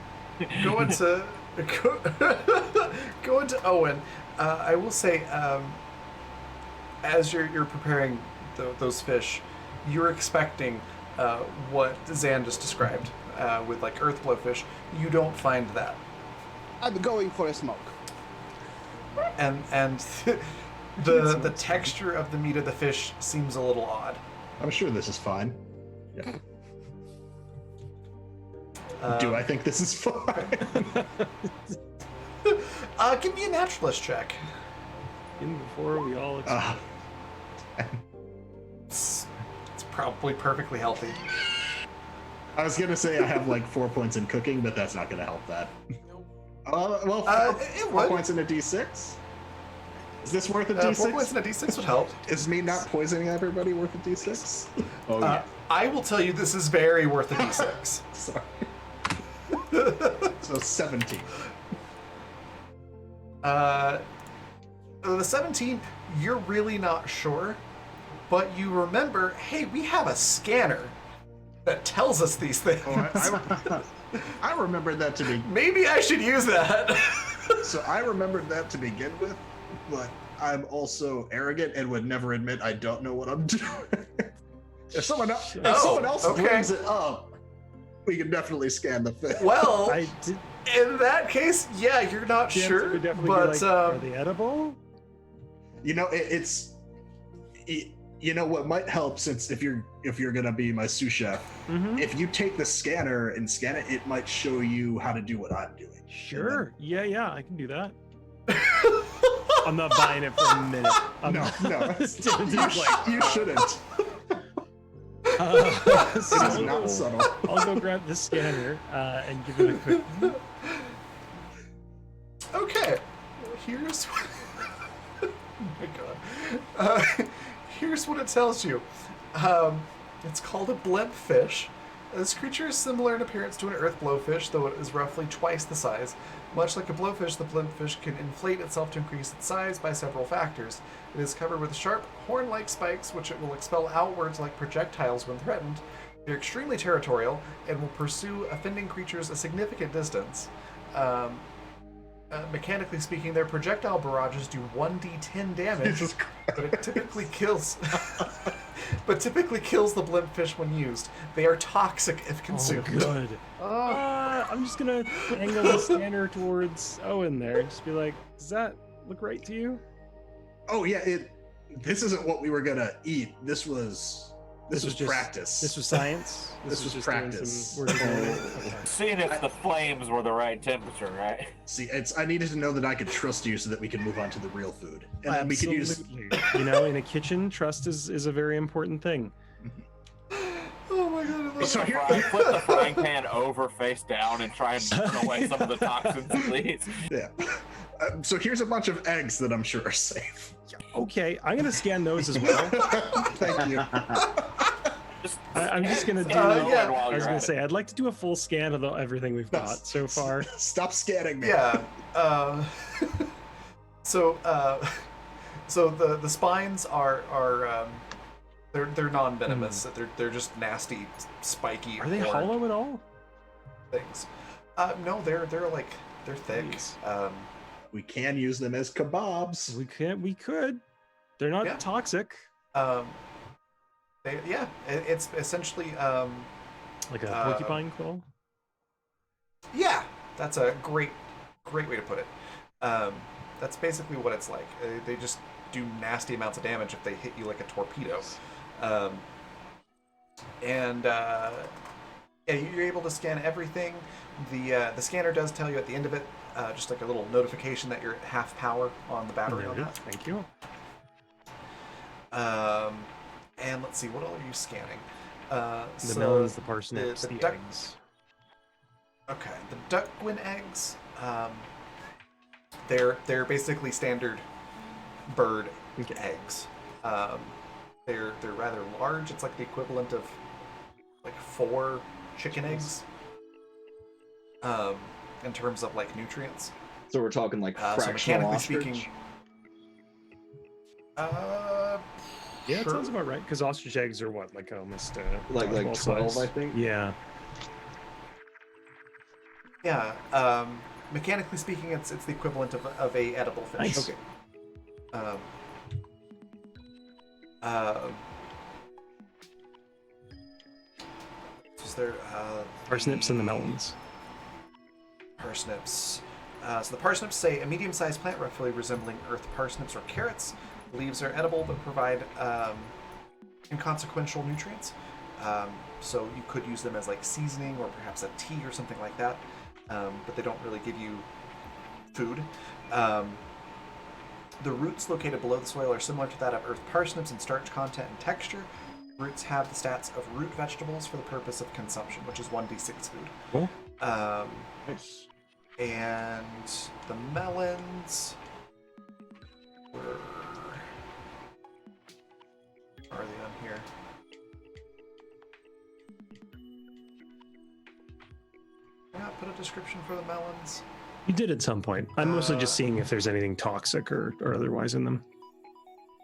Going to Owen, I will say, as you're preparing those fish, you're expecting what Zan just described with like earth blowfish. You don't find that, I'm going for a smoke. and the texture of the meat of the fish seems a little odd. I'm sure this is fine. Uh, Do I think this is fine? Give me a naturalist check. In before we all. It's probably perfectly healthy. I was gonna say I have like 4 points in cooking, but that's not gonna help that. Well, It 4 would. points in a D6. Is this worth a 4 D6? points in a D6 would help. Is me not poisoning everybody worth a D6? Oh yeah. I will tell you this is very worth a D6. Sorry. So 17. The 17, you're really not sure, but you remember, hey, we have a scanner that tells us these things. Oh, I remembered that to be. Maybe I should use that. So I remembered that to begin with, but I'm also arrogant and would never admit I don't know what I'm doing. If someone else okay. brings it up, we can definitely scan the fish. Well, I did. in that case, yeah, you're not The answer sure, would definitely but be like, are they edible? You know, you know what might help, since if you're gonna be my sous chef, Mm-hmm. if you take the scanner and scan it, it might show you how to do what I'm doing. Sure. Yeah, I can do that. I'm not buying it for a minute. I'm No, no, Dude, you shouldn't. so It is not subtle. I'll go grab the scanner and give it a quick. okay. Here's what... oh my god. Here's what it tells you. It's called a blimp fish. This creature is similar in appearance to an earth blowfish, though it is roughly twice the size. Much like a blowfish, the blimpfish can inflate itself to increase its size by several factors. It is covered with sharp, horn-like spikes, which it will expel outwards like projectiles when threatened. They're extremely territorial and will pursue offending creatures a significant distance. Mechanically speaking, their projectile barrages do 1d10 damage, Jesus but it typically kills. But typically kills the blimpfish when used. They are toxic if consumed. Oh, good. I'm just gonna angle the scanner towards Owen there and just be like, does that look right to you? Oh yeah, this isn't what we were gonna eat. This was just practice. This was science. This was just practice. doing some work. Okay. Seeing if the flames were the right temperature, right? See, I needed to know that I could trust you so that we could move on to the real food, and then we could use. Absolutely. You know, in a kitchen, trust is a very important thing. Oh my god, I love So that. here- Flip the frying pan over face down and try and burn away some of the toxins, please. Yeah. So here's a bunch of eggs that I'm sure are safe. Okay, I'm gonna scan those as well. Thank you. I'm just gonna do. yeah. While I was you're gonna at say I'd like to do a full scan of everything we've got so far. Stop scanning me. Yeah. So the spines are they're non-venomous. They're just nasty, spiky. Are they horned hollow at all? things? No, they're thick. Nice. We can use them as kebabs. We could. They're not Yeah. toxic. It's essentially Like a porcupine quill. yeah. That's a great way to put it. That's basically what it's like. They just do nasty amounts of damage if they hit you like a torpedo. Yeah, you're able to scan everything. The scanner does tell you at the end of it, just like a little notification that you're at half power on the battery on Noted. that. Thank you. And let's see, what all are you scanning? The melons, the parsnips, the the duck- eggs. Okay, the duckguin eggs. They're basically standard bird Okay. eggs. They're rather large. It's like the equivalent of like 4 chicken eggs. In terms of like nutrients. So we're talking like So fractional mechanically ostrich. speaking, Yeah, it sure. sounds about right. Because ostrich eggs are what, like almost like dodgeball 12, size? I think. Yeah. Yeah. Mechanically speaking, it's the equivalent of a edible fish. Nice. Okay. Is there Parsnips and the melons. parsnips? So the parsnips say a medium-sized plant roughly resembling earth parsnips or carrots. The leaves are edible but provide inconsequential nutrients. So you could use them as like seasoning or perhaps a tea or something like that. But they don't really give you food. The roots located below the soil are similar to that of earth parsnips in starch content and texture. Roots have the stats of root vegetables for the purpose of consumption, which is 1d6 food. Cool. Nice. And the melons were... Are they on here? Did I not put a description for the melons? You did at some point. I'm mostly just seeing if there's anything toxic or otherwise in them.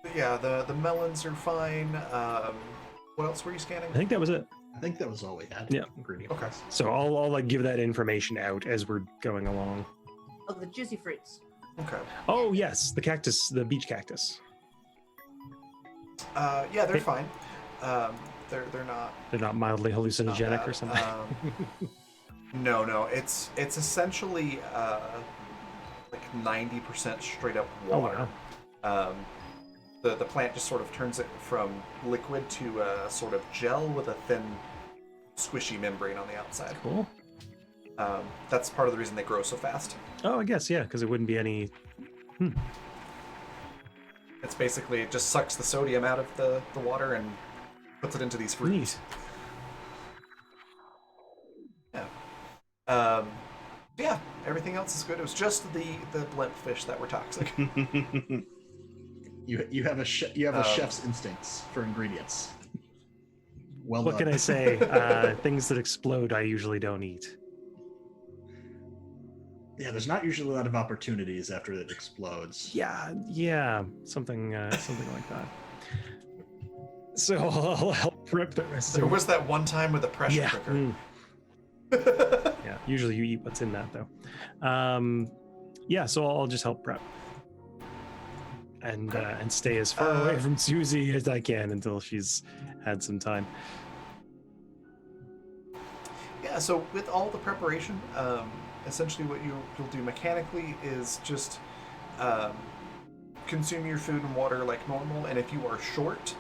But yeah, the melons are fine. What else were you scanning? I think that was it. I think that was all we had. Yeah. Ingredient. Okay. So I'll like give that information out as we're going along. Oh, the juicy fruits. Okay. Oh yes, the cactus, the beach cactus. Yeah, they're fine. They're not. They're not mildly not hallucinogenic bad. or something. No. It's essentially like 90% straight up Oh water. wow. The plant just sort of turns it from liquid to a sort of gel with a thin, squishy membrane on the outside. Cool. That's part of the reason they grow so fast. Oh, I guess yeah, because it wouldn't be any. It's basically, it just sucks the sodium out of the water and puts it into these fruits. Neat. Yeah. Yeah, everything else is good. It was just the blimp fish that were toxic. You have a chef's instincts for ingredients. Well What done. can I say? Things that explode, I usually don't eat. Yeah, there's not usually a lot of opportunities after it explodes. Yeah, something like that. So I'll help prep the rest. There was that one time with the pressure yeah. cooker. mm, yeah. Usually you eat what's in that though. Yeah. So I'll just help prep and stay as far away from Susie as I can until she's had some time. Yeah, so with all the preparation, essentially what you'll do mechanically is just consume your food and water like normal, and if you are short,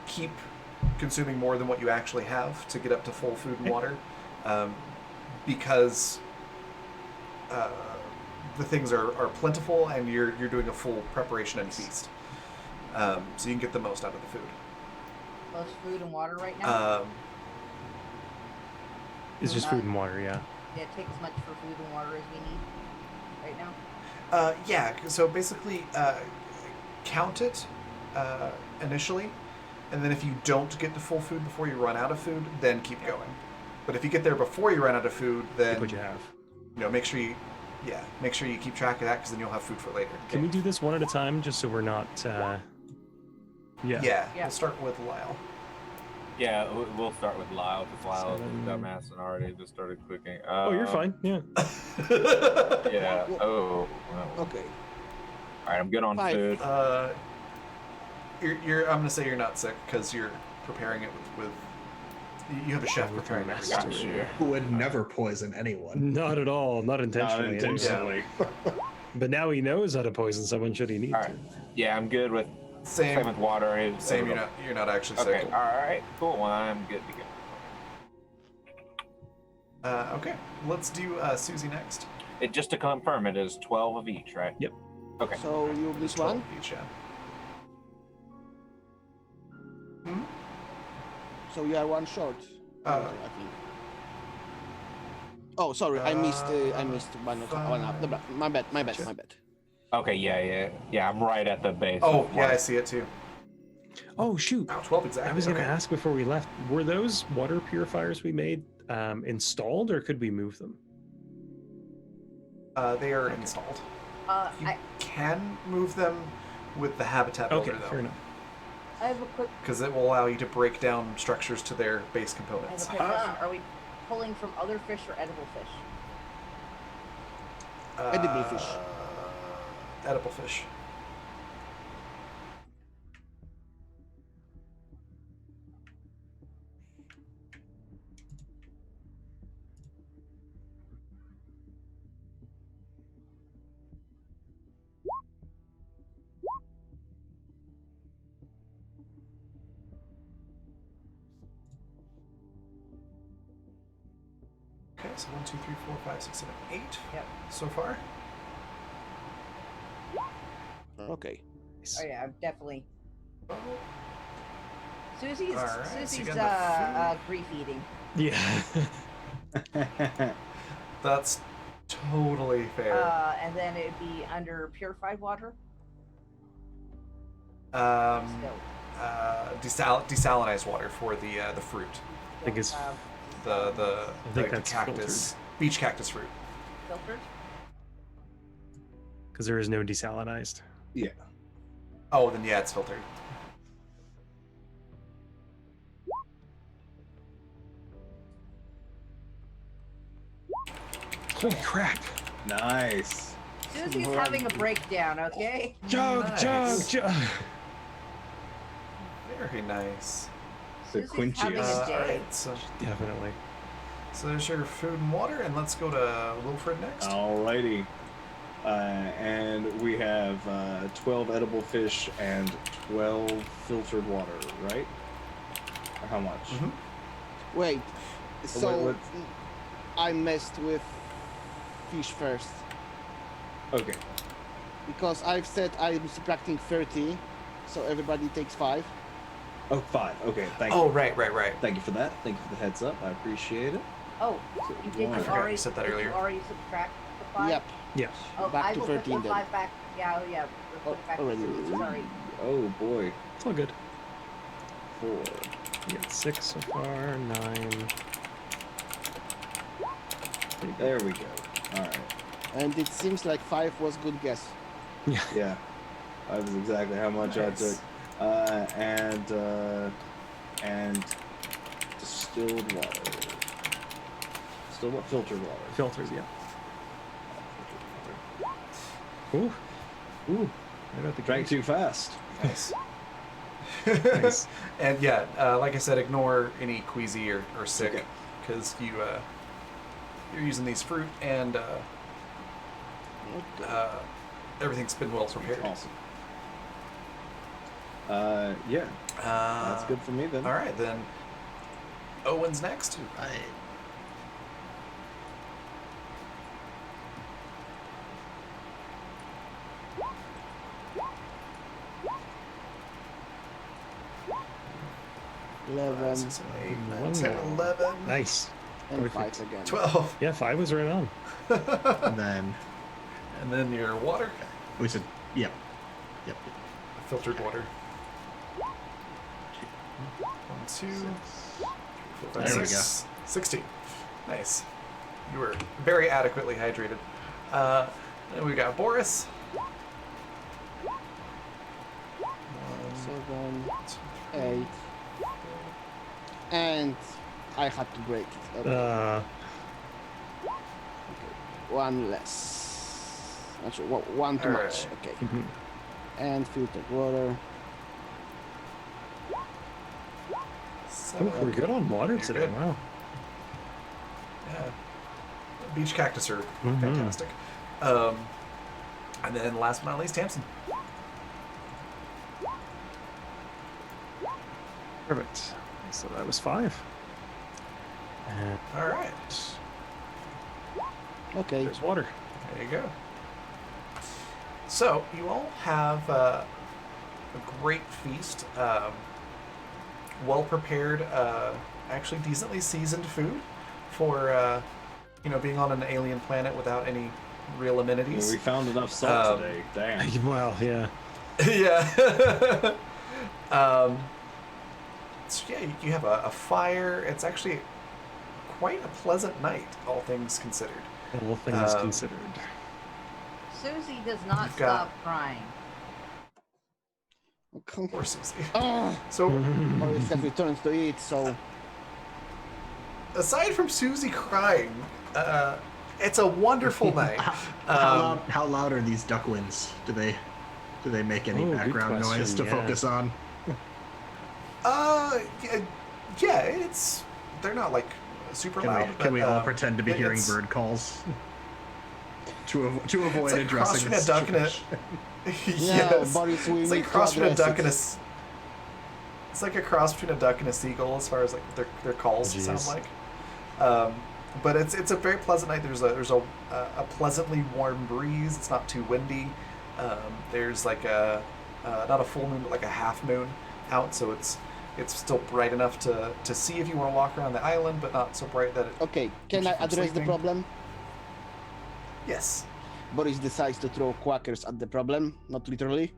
keep consuming more than what you actually have to get up to full food and water, because the things are plentiful and you're doing a full preparation and feast, so you can get the most out of the food. Most food and water right now. It's just food and water. Yeah. Yeah, take as much for food and water as we need right now. Yeah, so basically count it initially, and then if you don't get to full food before you run out of food, then keep going. But if you get there before you run out of food, then Take what you have. make sure you keep track of that, because then you'll have food for later. Can we do this one at a time, just so we're not? Yeah, we'll start with Lyle. Yeah, we'll start with Lyle, because Lyle's Seven. a dumbass and already just started cooking. Oh, you're fine. Yeah. Yeah. Oh. Well. Okay. All right, I'm good on 5. food. I'm gonna say you're not sick because you're preparing it with you have a chef with preparing your it. master. Got you. Who would never poison anyone? Not at all. Not intentionally. Not intentionally. But now he knows how to poison someone should he need All to. right. Yeah, I'm good with same with water. Same. You're not actually sick. Okay. All right. Cool. Well, I'm good to go. Okay. Let's do Susie next. Just to confirm, it is 12 of each, right? Yep. Okay. So you miss 12 one. each, yeah. So you are one short. Uh, I think. Oh, sorry, I missed one up. My bad. Okay. Yeah. I'm right at the base. Oh, of yeah, I water. see it too. Oh shoot! Wow, 12 exactly. I was going to okay. ask before we left. Were those water purifiers we made installed, or could we move them? They are installed. You I can move them with the habitat Okay, builder, fair though, enough. have a quick because it will allow you to break down structures to their base components. question. Are we pulling from other fish or edible fish? Edible fish. Edible fish. Okay, so 1, 2, 3, 4, 5, 6, 7, 8 Yep. so far. Okay. Oh yeah, I'm definitely. Oh, Susie's All right, so you Susie's got the grief eating. Yeah. that's totally fair. And then it'd be under purified water. Still, desalinized water for the fruit, I think it's the think the that's cactus, beach cactus fruit. filtered. Because there is no desalinized. Yeah. Oh, then yeah, it's filtered. Holy crap! Nice. Susie's having a breakdown. Okay. Jug, Nice. jug. Very nice. The Susie's having Quincy. a- All day. right, so Definitely. there's your food and water, and let's go to Wilfred next. Alrighty. And we have 12 edible fish and 12 filtered water, right? Or how much? Mhm. Wait. So what- I messed with fish first Okay. because I've said I'm subtracting 30, so everybody takes 5. Oh, 5. Okay, thank Oh, you. right. Thank you for that. Thank you for the heads up. I appreciate it. Oh, you did. I You forgot already you said that did earlier. You already subtract the 5. Yep. Yes. Oh, Back I to will 13 put the then. 5 back. Yeah. We'll put it back to already. Susie. Sorry. Oh boy. It's all good. 4. You got 6 so far, 9. There we go. All right. And it seems like 5 was good guess. Yeah, that was exactly how much I took. And distilled water. Still what? Filtered water. Filters, yeah. Ooh. Ooh. Right out the Drank gate. too fast. Nice. Nice. And yeah, like I said, ignore any queasy or sick Okay. because you're using these fruit and everything's been well prepared. Awesome. Yeah, that's good for me then. All right, then. Owen's next. Right. Five, 11 6, 7, 8, 9, One 10, more. 11, Nice. and Perfect. 5 again. 12. Yeah, 5 was right on. And then And then your water, we said, yep. filtered water. 1, 2, 4, 5, There we 6, 16. Nice. You were very adequately hydrated. Then we got Boris. 1, 7, 2, 8. And I had to break it. Okay. One less. Actually, one too All much. right. Okay. Mhm. And filtered water. Oh, 7. we're good on water You're today. good. Wow. Yeah. Beach cactus are Mhm. fantastic. And then last but not least, Tamsin. Perfect. So that was 5. And All right. Okay. there's water. There you go. So you all have a great feast, well prepared, actually decently seasoned food for being on an alien planet without any real Yeah, amenities. we found enough salt Um, today. Damn. Well, yeah. Yeah. So yeah, you have a fire. It's actually quite a pleasant night, all things considered. All things Um, considered. Susie does not You've got- stop crying. Poor Susie. Oh, So Boris has returned to eat, so aside from Susie crying, it's a wonderful night. How loud are these ducklings? Do they make any Oh, good background noise question, to yeah. focus on? Yeah, they're not like super Can loud. can we but, all pretend to be hearing it's- bird calls? to avoid like cross addressing between a duck and a- situation? Yes. Boris, we It's need like a to cross between a address duck and a. it. It's like a cross between a duck and a seagull, as far as like their calls Oh, sound jeez. like. But it's a very pleasant night. There's a pleasantly warm breeze. It's not too windy. There's like a not a full moon, but like a half moon out, so it's still bright enough to see if you want to walk around the island, but not so bright that it. Okay, can Keeps I you from address the sleeping. problem? Yes. Boris decides to throw quackers at the problem, not literally.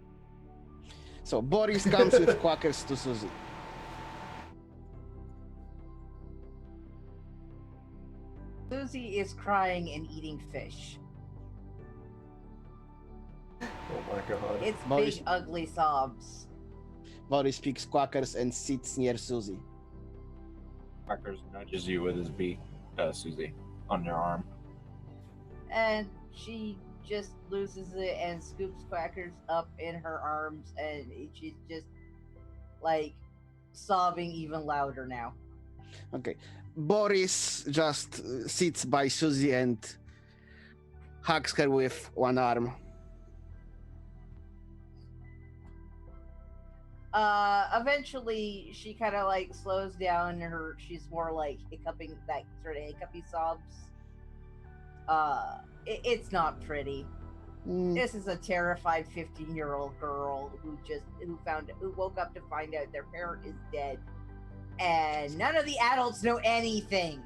So Boris comes with quackers to Susie. Susie is crying and eating fish. Oh my god. It's Boris- big, ugly sobs. Boris picks quackers and sits near Susie. Crackers nudges you with his beak, Susie, on your arm. And she just loses it and scoops Quackers up in her arms, and she's just like sobbing even louder now. Okay, Boris just sits by Susie and hugs her with one arm. Eventually she kind of like slows down, and she's more like hiccuping, that sort of hiccupy sobs. It's not pretty. Mm, This is a terrified 15-year-old girl who woke up to find out their parent is dead, and none of the adults know anything.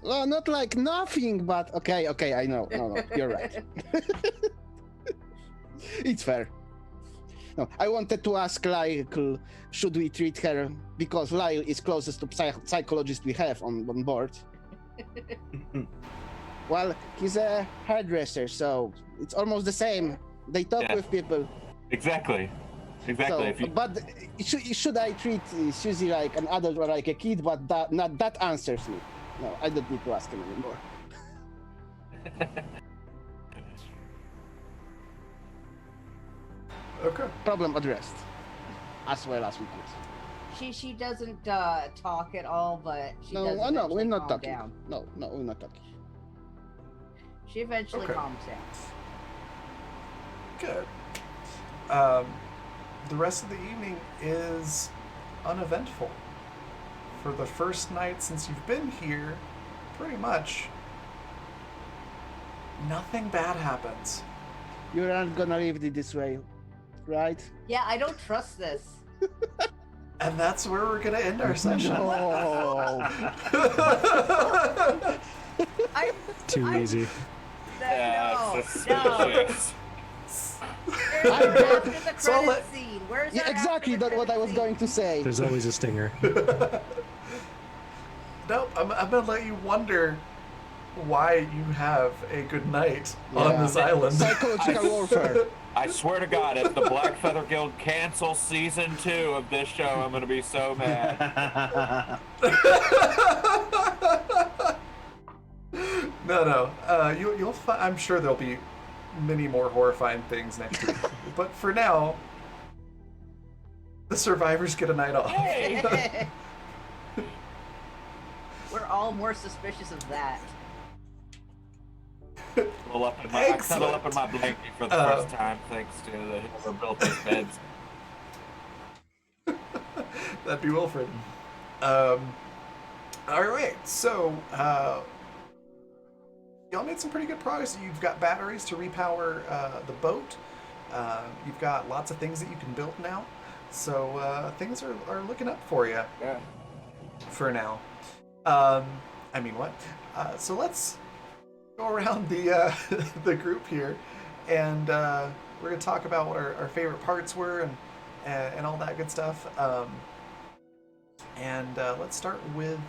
well, not like nothing, but okay, I know. No, you're right. It's fair. No, I wanted to ask Lyle, should we treat her because Lyle is closest to psychologist we have on board. Well, he's a hairdresser, so it's almost the same. They talk Yeah. with people. Exactly. So, If you, but should I treat Susie like an adult or like a kid? But that answers me. No, I don't need to ask him anymore. Okay. Problem addressed, as well as we could. She doesn't talk at all, but she does. No, we're eventually not calm talking. Down. No, we're not talking. She eventually Okay. calms down. Good. The rest of the evening is uneventful. For the first night since you've been here, pretty much nothing bad happens. You're not gonna leave it this way, right? Yeah, I don't trust this. And that's where we're gonna end our session. No. I Too I- easy. no. suspicious. Where's I our bet- after the So I'll credit let- scene? Where's Yeah, our exactly. after the That's what I credit was scene? going to say. There's always a stinger. Nope, I'm gonna let you wonder why you have a good night on Yeah. this island. Psychological warfare. I swear to God, if the Black Feather Guild cancels season 2 of this show, I'm gonna be so mad. No. You'll find. I'm sure there'll be many more horrifying things next week. But for now, the survivors get a night off. Hey! We're all more suspicious of that. I cuddle up in my blanket for the Uh, first time, thanks to whoever built these beds. That'd be Wilfred. All right, so y'all made some pretty good progress. You've got batteries to repower the boat. You've got lots of things that you can build now. So things are looking up for you Yeah. for now. So let's go around the the group here, and we're gonna talk about what our favorite parts were and all that good stuff. Let's start with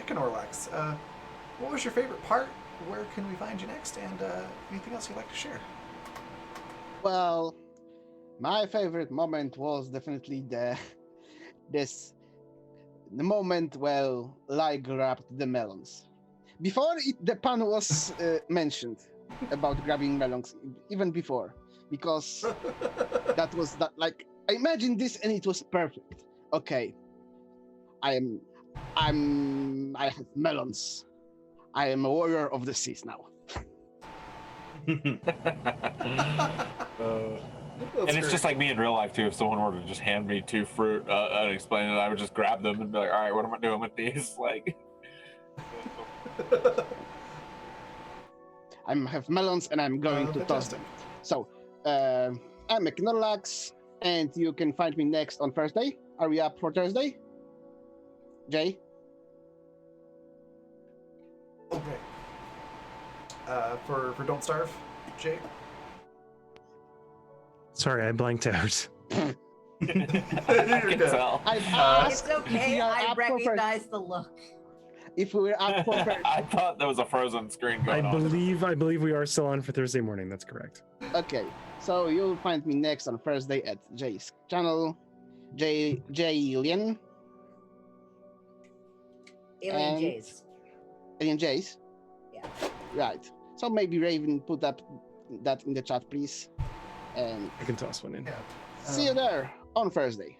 Econorlax. What was your favorite part? Where can we find you next? And anything else you'd like to share? Well, my favorite moment was definitely the moment where Lai grabbed the melons. Before the pun was mentioned about grabbing melons, even before, because that was that. Like, I imagined this and it was perfect. Okay, I have melons. I am a warrior of the seas now. And it's just like me in real life too. If someone were to just hand me 2 fruit and explain it, I would just grab them and be like, "All right, what am I doing with these?" Like, I have melons and I'm going to toss Fantastic. them. So, I'm Econorlax, and you can find me next on Thursday. Are we up for Thursday? Jay? Okay. For Don't Starve, Jay. Sorry, I blanked out. I can good. tell. I've It's asked if okay. we are I up for Thursday. recognize the look. If we were up for Thursday. I thought there was a frozen screen I going on. believe we are still on for Thursday morning. That's correct. Okay, so you'll find me next on Thursday at Jay's channel, J Lien, Alien And- Jays. Alien Jay's. Yeah. Right. So maybe Raven put up that in the chat, please. And I can toss one in. Yeah. see you there on Thursday.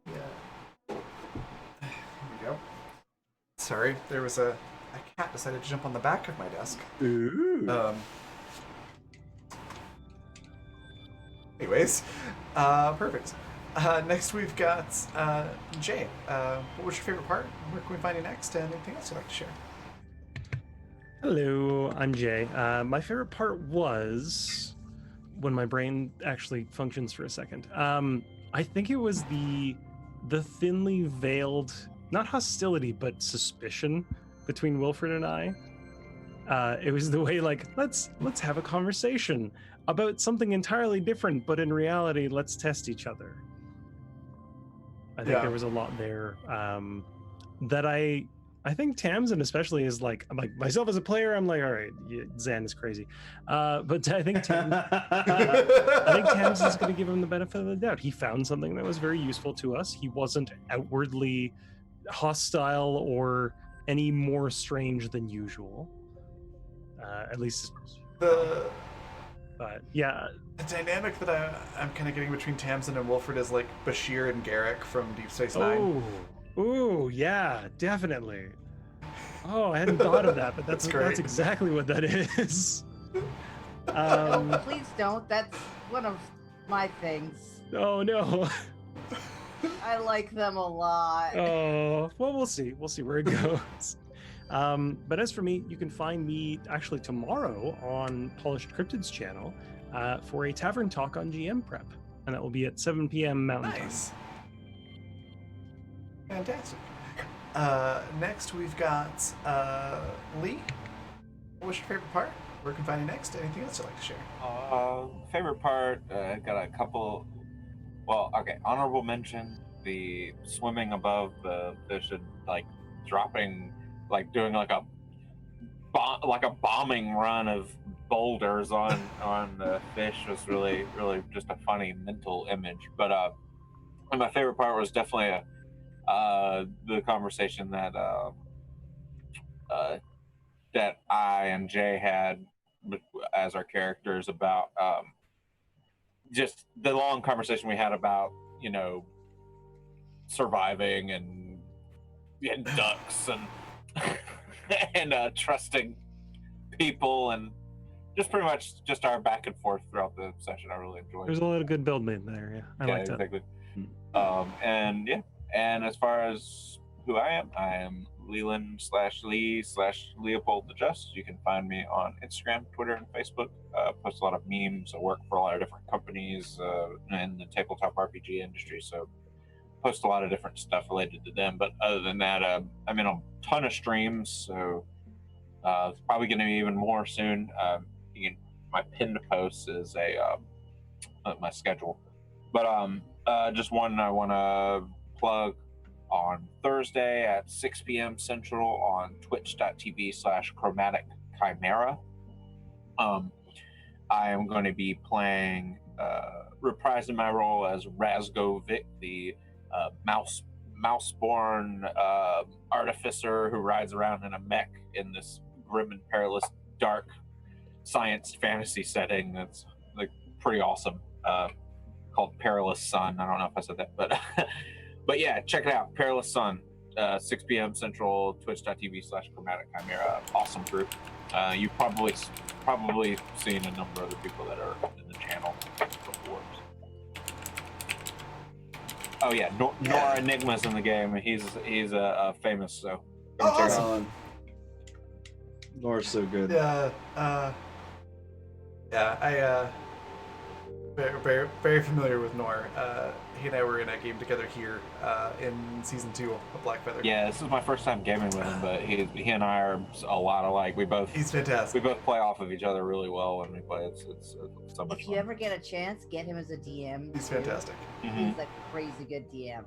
Yeah. Here we go. Sorry, there was a cat decided to jump on the back of my desk. Ooh. Anyways, perfect. Next we've got Jay. What was your favorite part? Where can we find you next? And anything else you'd like to share? Hello, I'm Jay. My favorite part was when my brain actually functions for a second. I think it was the thinly veiled, not hostility, but suspicion between Wilfred and I. It was the way like let's have a conversation about something entirely different, but in reality, let's test each other. I think Yeah. there was a lot there that I think Tamsin especially is like, I'm like myself as a player, I'm like, all right, Zan is crazy, but I think Tamsin's going to give him the benefit of the doubt. He found something that was very useful to us. He wasn't outwardly hostile or any more strange than usual. At least, but yeah, The dynamic that I'm kind of getting between Tamsin and Wilfred is like Bashir and Garrick from Deep Space Nine. Oh, yeah, definitely. Oh, I hadn't thought of that, but that's great. exactly what that is. No, please don't. That's one of my things. Oh no. I like them a lot. Oh, well, we'll see. We'll see where it goes. But as for me, you can find me actually tomorrow on Polished Cryptids channel for a tavern talk on GM prep, and that will be at 7 p.m. Mountain Time. Nice. Fantastic. Next, we've got Lee. What's your favorite part? Where can we find you next? Anything else you'd like to share? Favorite part, got a couple. Well, okay. Honorable mention: the swimming above the fish and like dropping, like doing like a bombing run of boulders on the fish was really just a funny mental image. But and my favorite part was definitely the conversation that that I and Jay had as our characters about just the long conversation we had about, you know, surviving and ducks and and trusting people, and just pretty much just our back and forth throughout the session. I really enjoyed. There's a lot of good build made there. Yeah, I liked that. Exactly. And yeah, and as far as who I am Leland/Lee/Leopold the Just. You can find me on Instagram, Twitter, and Facebook. Post a lot of memes. I work for a lot of different companies in the tabletop RPG industry, so post a lot of different stuff related to them. But other than that, I'm in a ton of streams, so it's probably going to be even more soon. My pinned post is my schedule. But just one I want to plug. On Thursday at 6 p.m. Central on twitch.tv/Chromatic Chimera. I am going to be playing, reprising my role as Razgo Vic, the mouse-born artificer who rides around in a mech in this grim and perilous, dark science fantasy setting that's like pretty awesome, called Perilous Sun. I don't know if I said that, but but yeah, check it out. Perilous Sun, 6 p.m. Central, twitch.tv/Chromatic Chimera. Awesome group. You've probably seen a number of the people that are in the channel before. Oh yeah, Nora Enigma's in the game. He's famous, so go check it out. Nora's so good. I very, very familiar with Nor. He and I were in a game together here in season 2 of Black Feather. Yeah, this is my first time gaming with him, but he and I are a lot alike. He's fantastic. We both play off of each other really well when we play. It's so much If fun. you ever get a chance, get him as a DM. He's too. fantastic. Mhm. He's a crazy good DM.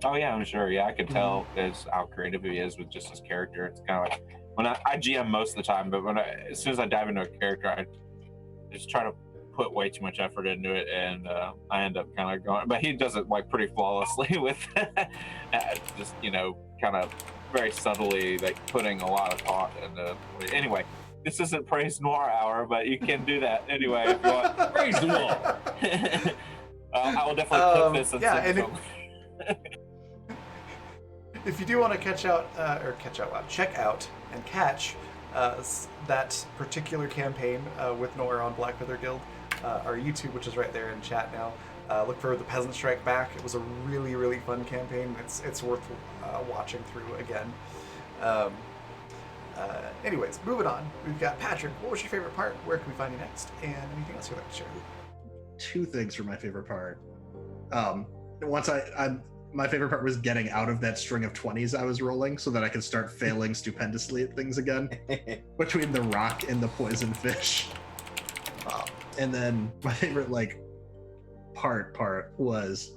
Oh yeah, I'm sure. Yeah, I could tell is how creative he is with just his character. It's kind of like when I GM most of the time, but as soon as I dive into a character, I just try to put way too much effort into it, and I end up kind of going. But he does it like pretty flawlessly with just kind of very subtly like putting a lot of thought into. Anyway, this isn't Praise Noir Hour, but you can do that anyway if you want. Praise the wall. I will definitely put this in some. If you do want to check out and catch that particular campaign with Nor on Black Feather Guild, our YouTube, which is right there in chat now. Look for The Peasant Strike Back. It was a really, really fun campaign. It's worth watching through again. Anyways, moving on. We've got Patrick. What was your favorite part? Where can we find you next? And anything else you'd like to share? Two things for my favorite part. Once my favorite part was getting out of that string of 20s I was rolling so that I could start failing stupendously at things again between the rock and the poison fish. And then my favorite like part was,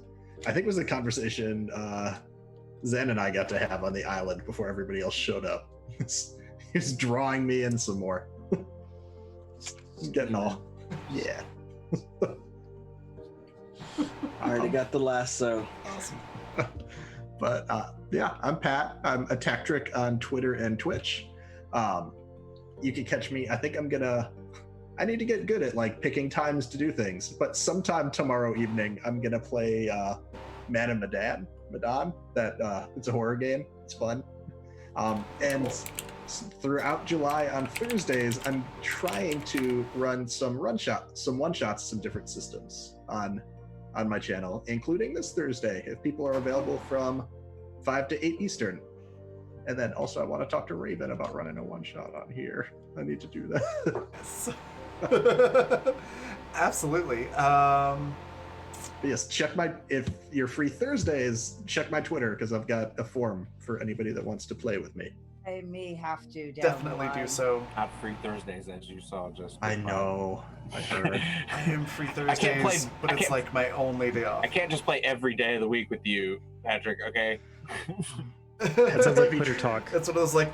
I think it was the conversation Zen and I got to have on the island before everybody else showed up. He's drawing me in some more. Getting all, yeah. I already got the lasso. Awesome. But yeah, I'm Pat. I'm a Tactric on Twitter and Twitch. You can catch me. I think I need to get good at like picking times to do things. But sometime tomorrow evening, I'm gonna play Madame Madan. That it's a horror game. It's fun. And throughout July on Thursdays, I'm trying to run some one shots, some different systems on my channel, including this Thursday, if people are available from 5 to 8 Eastern. And then also I want to talk to Raven about running a one shot on here. I need to do that. Absolutely. Yes, if you're free Thursdays, check my Twitter because I've got a form for anybody that wants to play with me. I may have to down Definitely the do line. so. Not free Thursdays, as you saw just. I know. I heard. I am free I can't play- Thursdays, but I it's can't- like my only day off. I can't just play every day of the week with you, Patrick. Okay. That sounds like Twitter talk. That's what I was like.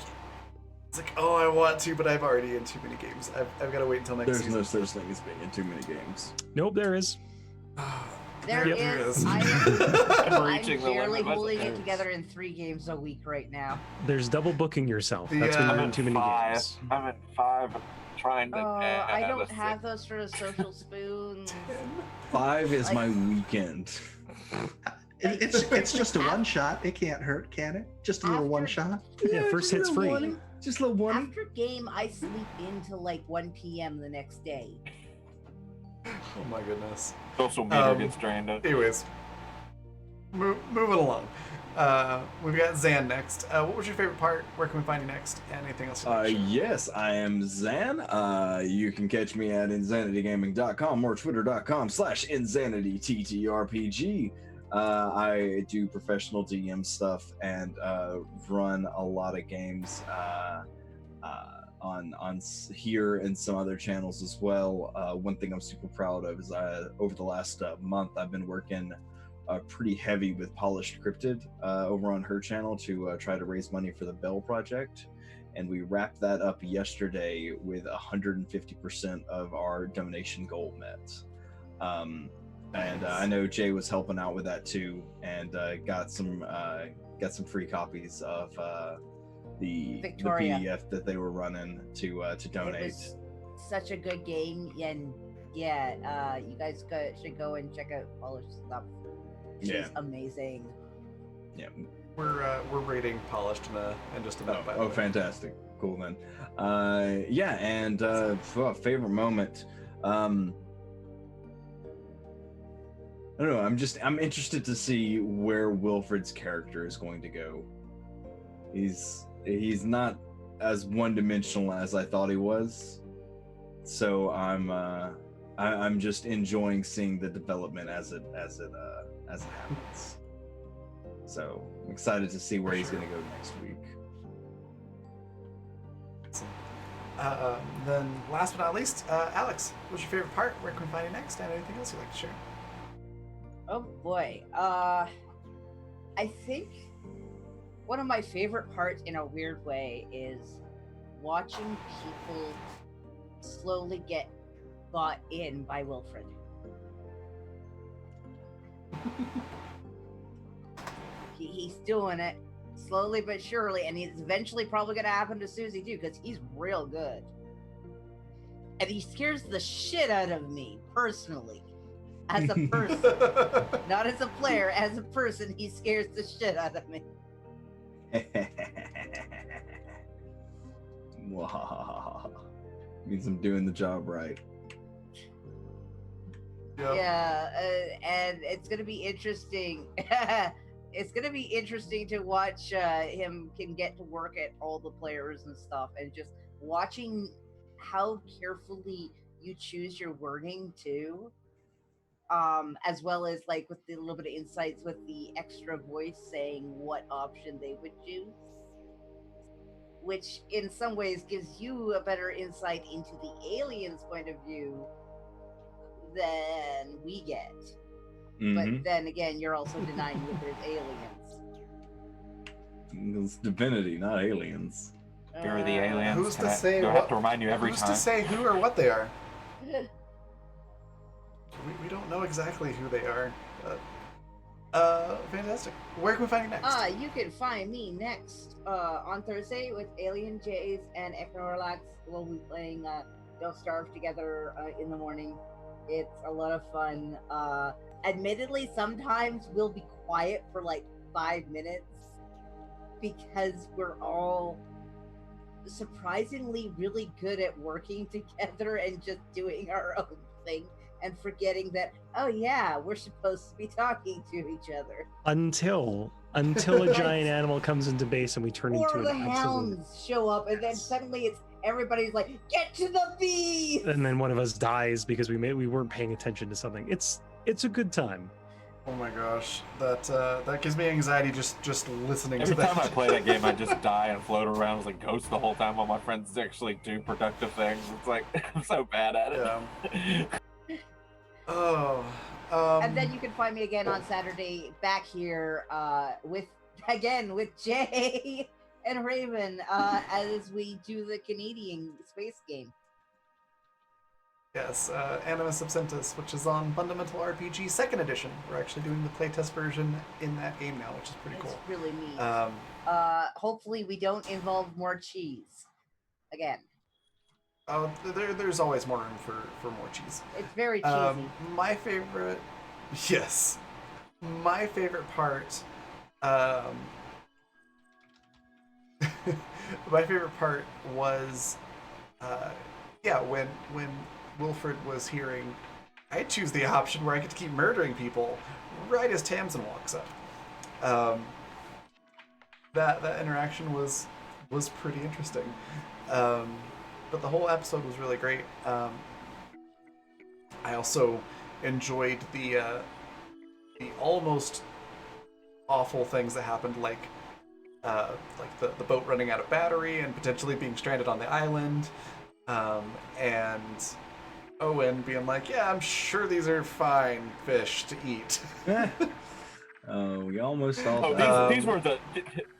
It's like, oh, I want to, but I'm already in too many games. I've got to wait until next There's season. no such thing as being in too many games. Nope, there is. There Yep. is. There I'm I'm reaching the barely limit. holding it together in 3 games a week right now. There's double booking yourself. That's when Yeah. you're I'm in too many 5. games. I'm at 5. I'm trying to. I add don't a have 6. those sort of social spoons. 5 is Like- my weekend. It's just a one shot. It can't hurt, can it? Just a little After- one shot. Yeah, first hit's free. Just a little one. After game, I sleep into like 1 p.m. the next day. Oh my goodness. Social meter Um, gets drained. Anyways, moving along. We've got Zan next. What was your favorite part? Where can we find you next? Anything else? you'd like to share? Yes, I am Zan. You can catch me at insanitygaming.com or twitter.com/insanityttrpg. I do professional DM stuff and run a lot of games on here and some other channels as well. One thing I'm super proud of is over the last month I've been working pretty heavy with Polished Cryptid over on her channel to try to raise money for the Bell Project, and we wrapped that up yesterday with 150% of our donation goal met. And I know Jay was helping out with that too, and got some free copies of the Victoria. PDF that they were running to donate. It was such a good game, and yeah, you guys should go and check out Polished stuff. She's Yeah. amazing. Yeah. We're rating Polished in just a minute. by the Oh, way. fantastic! Cool then. Yeah, and favorite moment. I don't know. I'm interested to see where Wilfred's character is going to go. He's not as one-dimensional as I thought he was, so I'm just enjoying seeing the development as it happens. So I'm excited to see where he's going to go next week. Then, last but not least, Alex, what's your favorite part? Where can we find you next? And anything else you'd like to share? Oh boy. I think one of my favorite parts in a weird way is watching people slowly get bought in by Wilfred. He's doing it slowly but surely, and it's eventually probably going to happen to Susie too, because he's real good. And he scares the shit out of me personally. As a person, not as a player, as a person, he scares the shit out of me. Means I'm doing the job right. Yep. Yeah, and it's gonna be interesting. It's gonna be interesting to watch him can get to work at all the players and stuff, and just watching how carefully you choose your wording too. as well as like with the little bit of insights with the extra voice saying what option they would choose, which in some ways gives you a better insight into the aliens' point of view than we get. Mhm. But then again, you're also denying that there's aliens. It's divinity, not aliens. You're the aliens. Who's to and say do I what- have to remind you every Who's time? to say who or what they are? We don't know exactly who they are. Fantastic. Where can we find you next? You can find me next on Thursday with Alien Jays and Echnorlax. We'll be playing Don't Starve together in the morning. It's a lot of fun. Admittedly, sometimes we'll be quiet for like 5 minutes because we're all surprisingly really good at working together and just doing our own thing and forgetting that, oh yeah, we're supposed to be talking to each other. Until a giant animal comes into base and we turn Or into the an absolute. hounds show up and then suddenly it's everybody's like, get to the bees! And then one of us dies because we weren't paying attention to something. It's a good time. Oh my gosh, that gives me anxiety just listening Every to that. time I play that game, I just die and float around as a ghost the whole time while my friends actually do productive things. It's like, I'm so bad at it. Yeah. Oh. And then you can find me again on Saturday back here with Jay and Raven as we do the Canadian space game. Yes, Animus Absentus, which is on Fundamental RPG 2nd Edition. We're actually doing the playtest version in that game now, which is pretty It's cool. really neat. Um, Hopefully we don't involve more cheese again. oh, there's always more room for more cheese. It's very cheesy. My favorite, yes, my favorite part, my favorite part was, when Wilfred was hearing, I choose the option where I get to keep murdering people right as Tamsin walks up. That interaction was pretty interesting. But the whole episode was really great. I also enjoyed the almost awful things that happened, like the boat running out of battery and potentially being stranded on the island, and Owen being like, "Yeah, I'm sure these are fine fish to eat." Oh, we almost all Oh, died. these were the.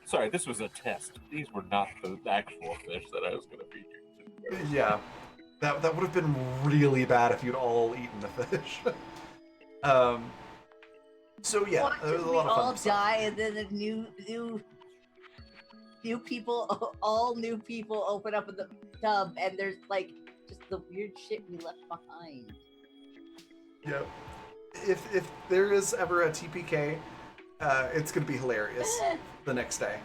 Sorry, this was a test. These were not the actual fish that I was going to feed you. Yeah, that would have been really bad if you'd all eaten the fish. So yeah, Watch there was as a we lot of fun all stuff. die and then the new people, all new people open up in the tub and there's like just the weird shit we left behind. Yep. If there is ever a TPK, it's gonna be hilarious the next day.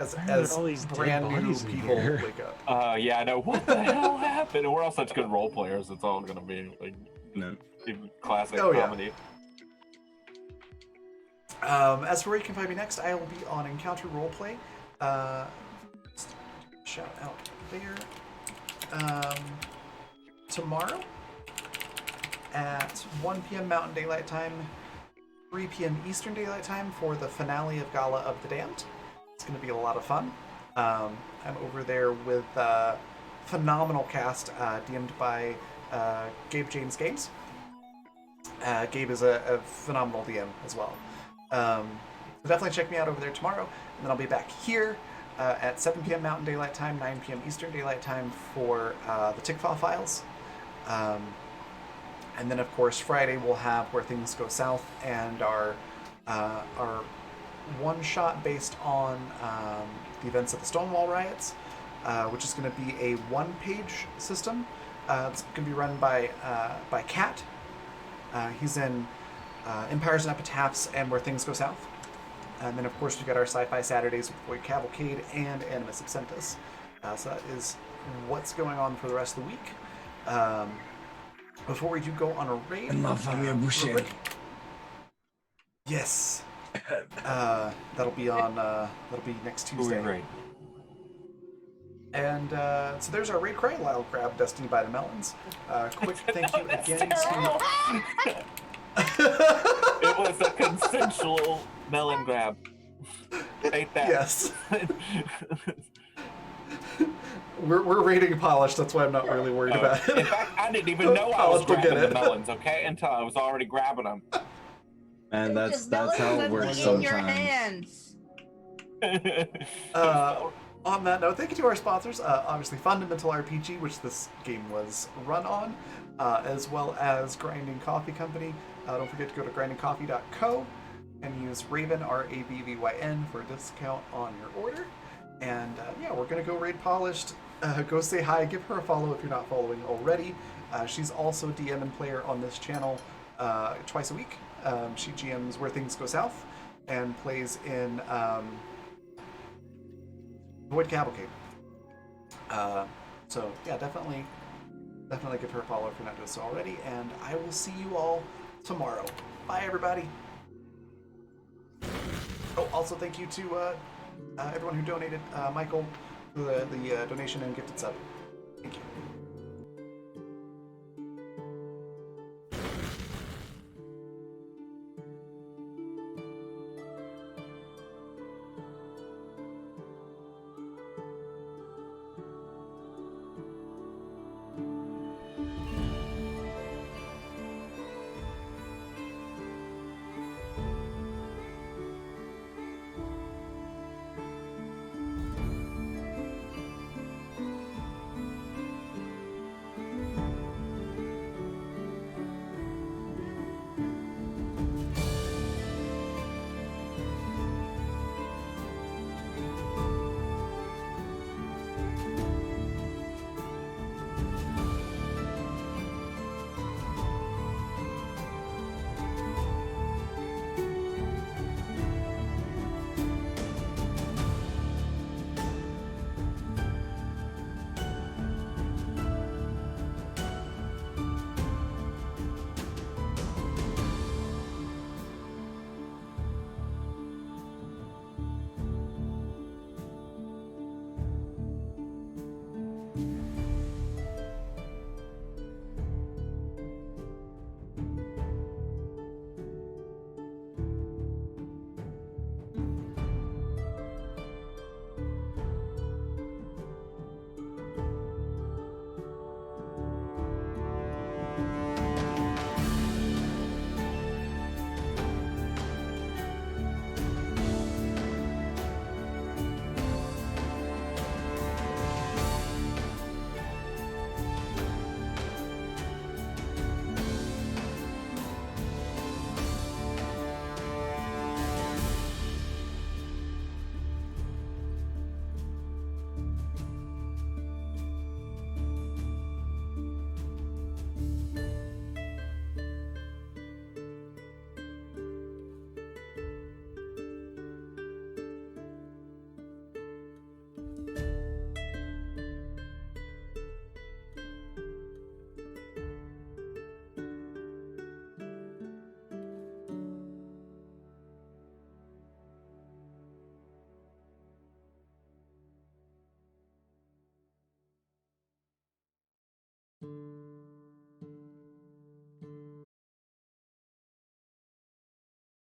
As Why are all these dead brand new bodies in people here? wake up. Yeah, I know. What the hell happened? And we're all such good role players. It's all going to be like No. classic Oh, yeah. comedy. As for where you can find me next, I will be on Encounter Roleplay. Shout out there. Tomorrow at 1 p.m. Mountain Daylight Time, 3 p.m. Eastern Daylight Time for the finale of Gala of the Damned. It's going to be a lot of fun. I'm over there with phenomenal cast, DM'd by Gabe James Games. Gabe is a phenomenal DM as well. So definitely check me out over there tomorrow, and then I'll be back here at 7 p.m. Mountain Daylight Time, 9 p.m. Eastern Daylight Time for the Tickfall Files. And then, of course, Friday we'll have Where Things Go South and our one-shot based on the events of the Stonewall riots, which is going to be a one-page system. It's going to be run by Kat. He's in Empires and Epitaphs and Where Things Go South. And then, of course, we've got our Sci-Fi Saturdays with Void Cavalcade and Animus Absentus. So that is what's going on for the rest of the week. Before we do go on a raid... And love Fabio Boucher. real quick. Yes. That'll be on. That'll be next Who we Tuesday. rate? And so there's our raid cry. Lyle grabbed Destiny by the melons. Quick thank you That's again terrible. to. It was a consensual melon grab. Take that. Yes. We're rating polished. That's why I'm not really worried about it. In fact, I didn't even know I was Polished will get grabbing the it. melons, okay? Until I was already grabbing them. And that's Just how it melons works in your sometimes. hands. On that note, thank you to our sponsors. Obviously, Fundamental RPG, which this game was run on, as well as Grinding Coffee Company. Don't forget to go to grindingcoffee.co and use Raven, RAVVYN, for a discount on your order. And yeah, we're going to go raid Polished. Go say hi, give her a follow if you're not following already. She's also DM and player on this channel twice a week. She GMs Where Things Go South and plays in Void Cavalcade. So yeah, definitely give her a follow if you're not doing so already. And I will see you all tomorrow. Bye, everybody. Oh, also thank you to everyone who donated. Michael, for the donation and gifted sub.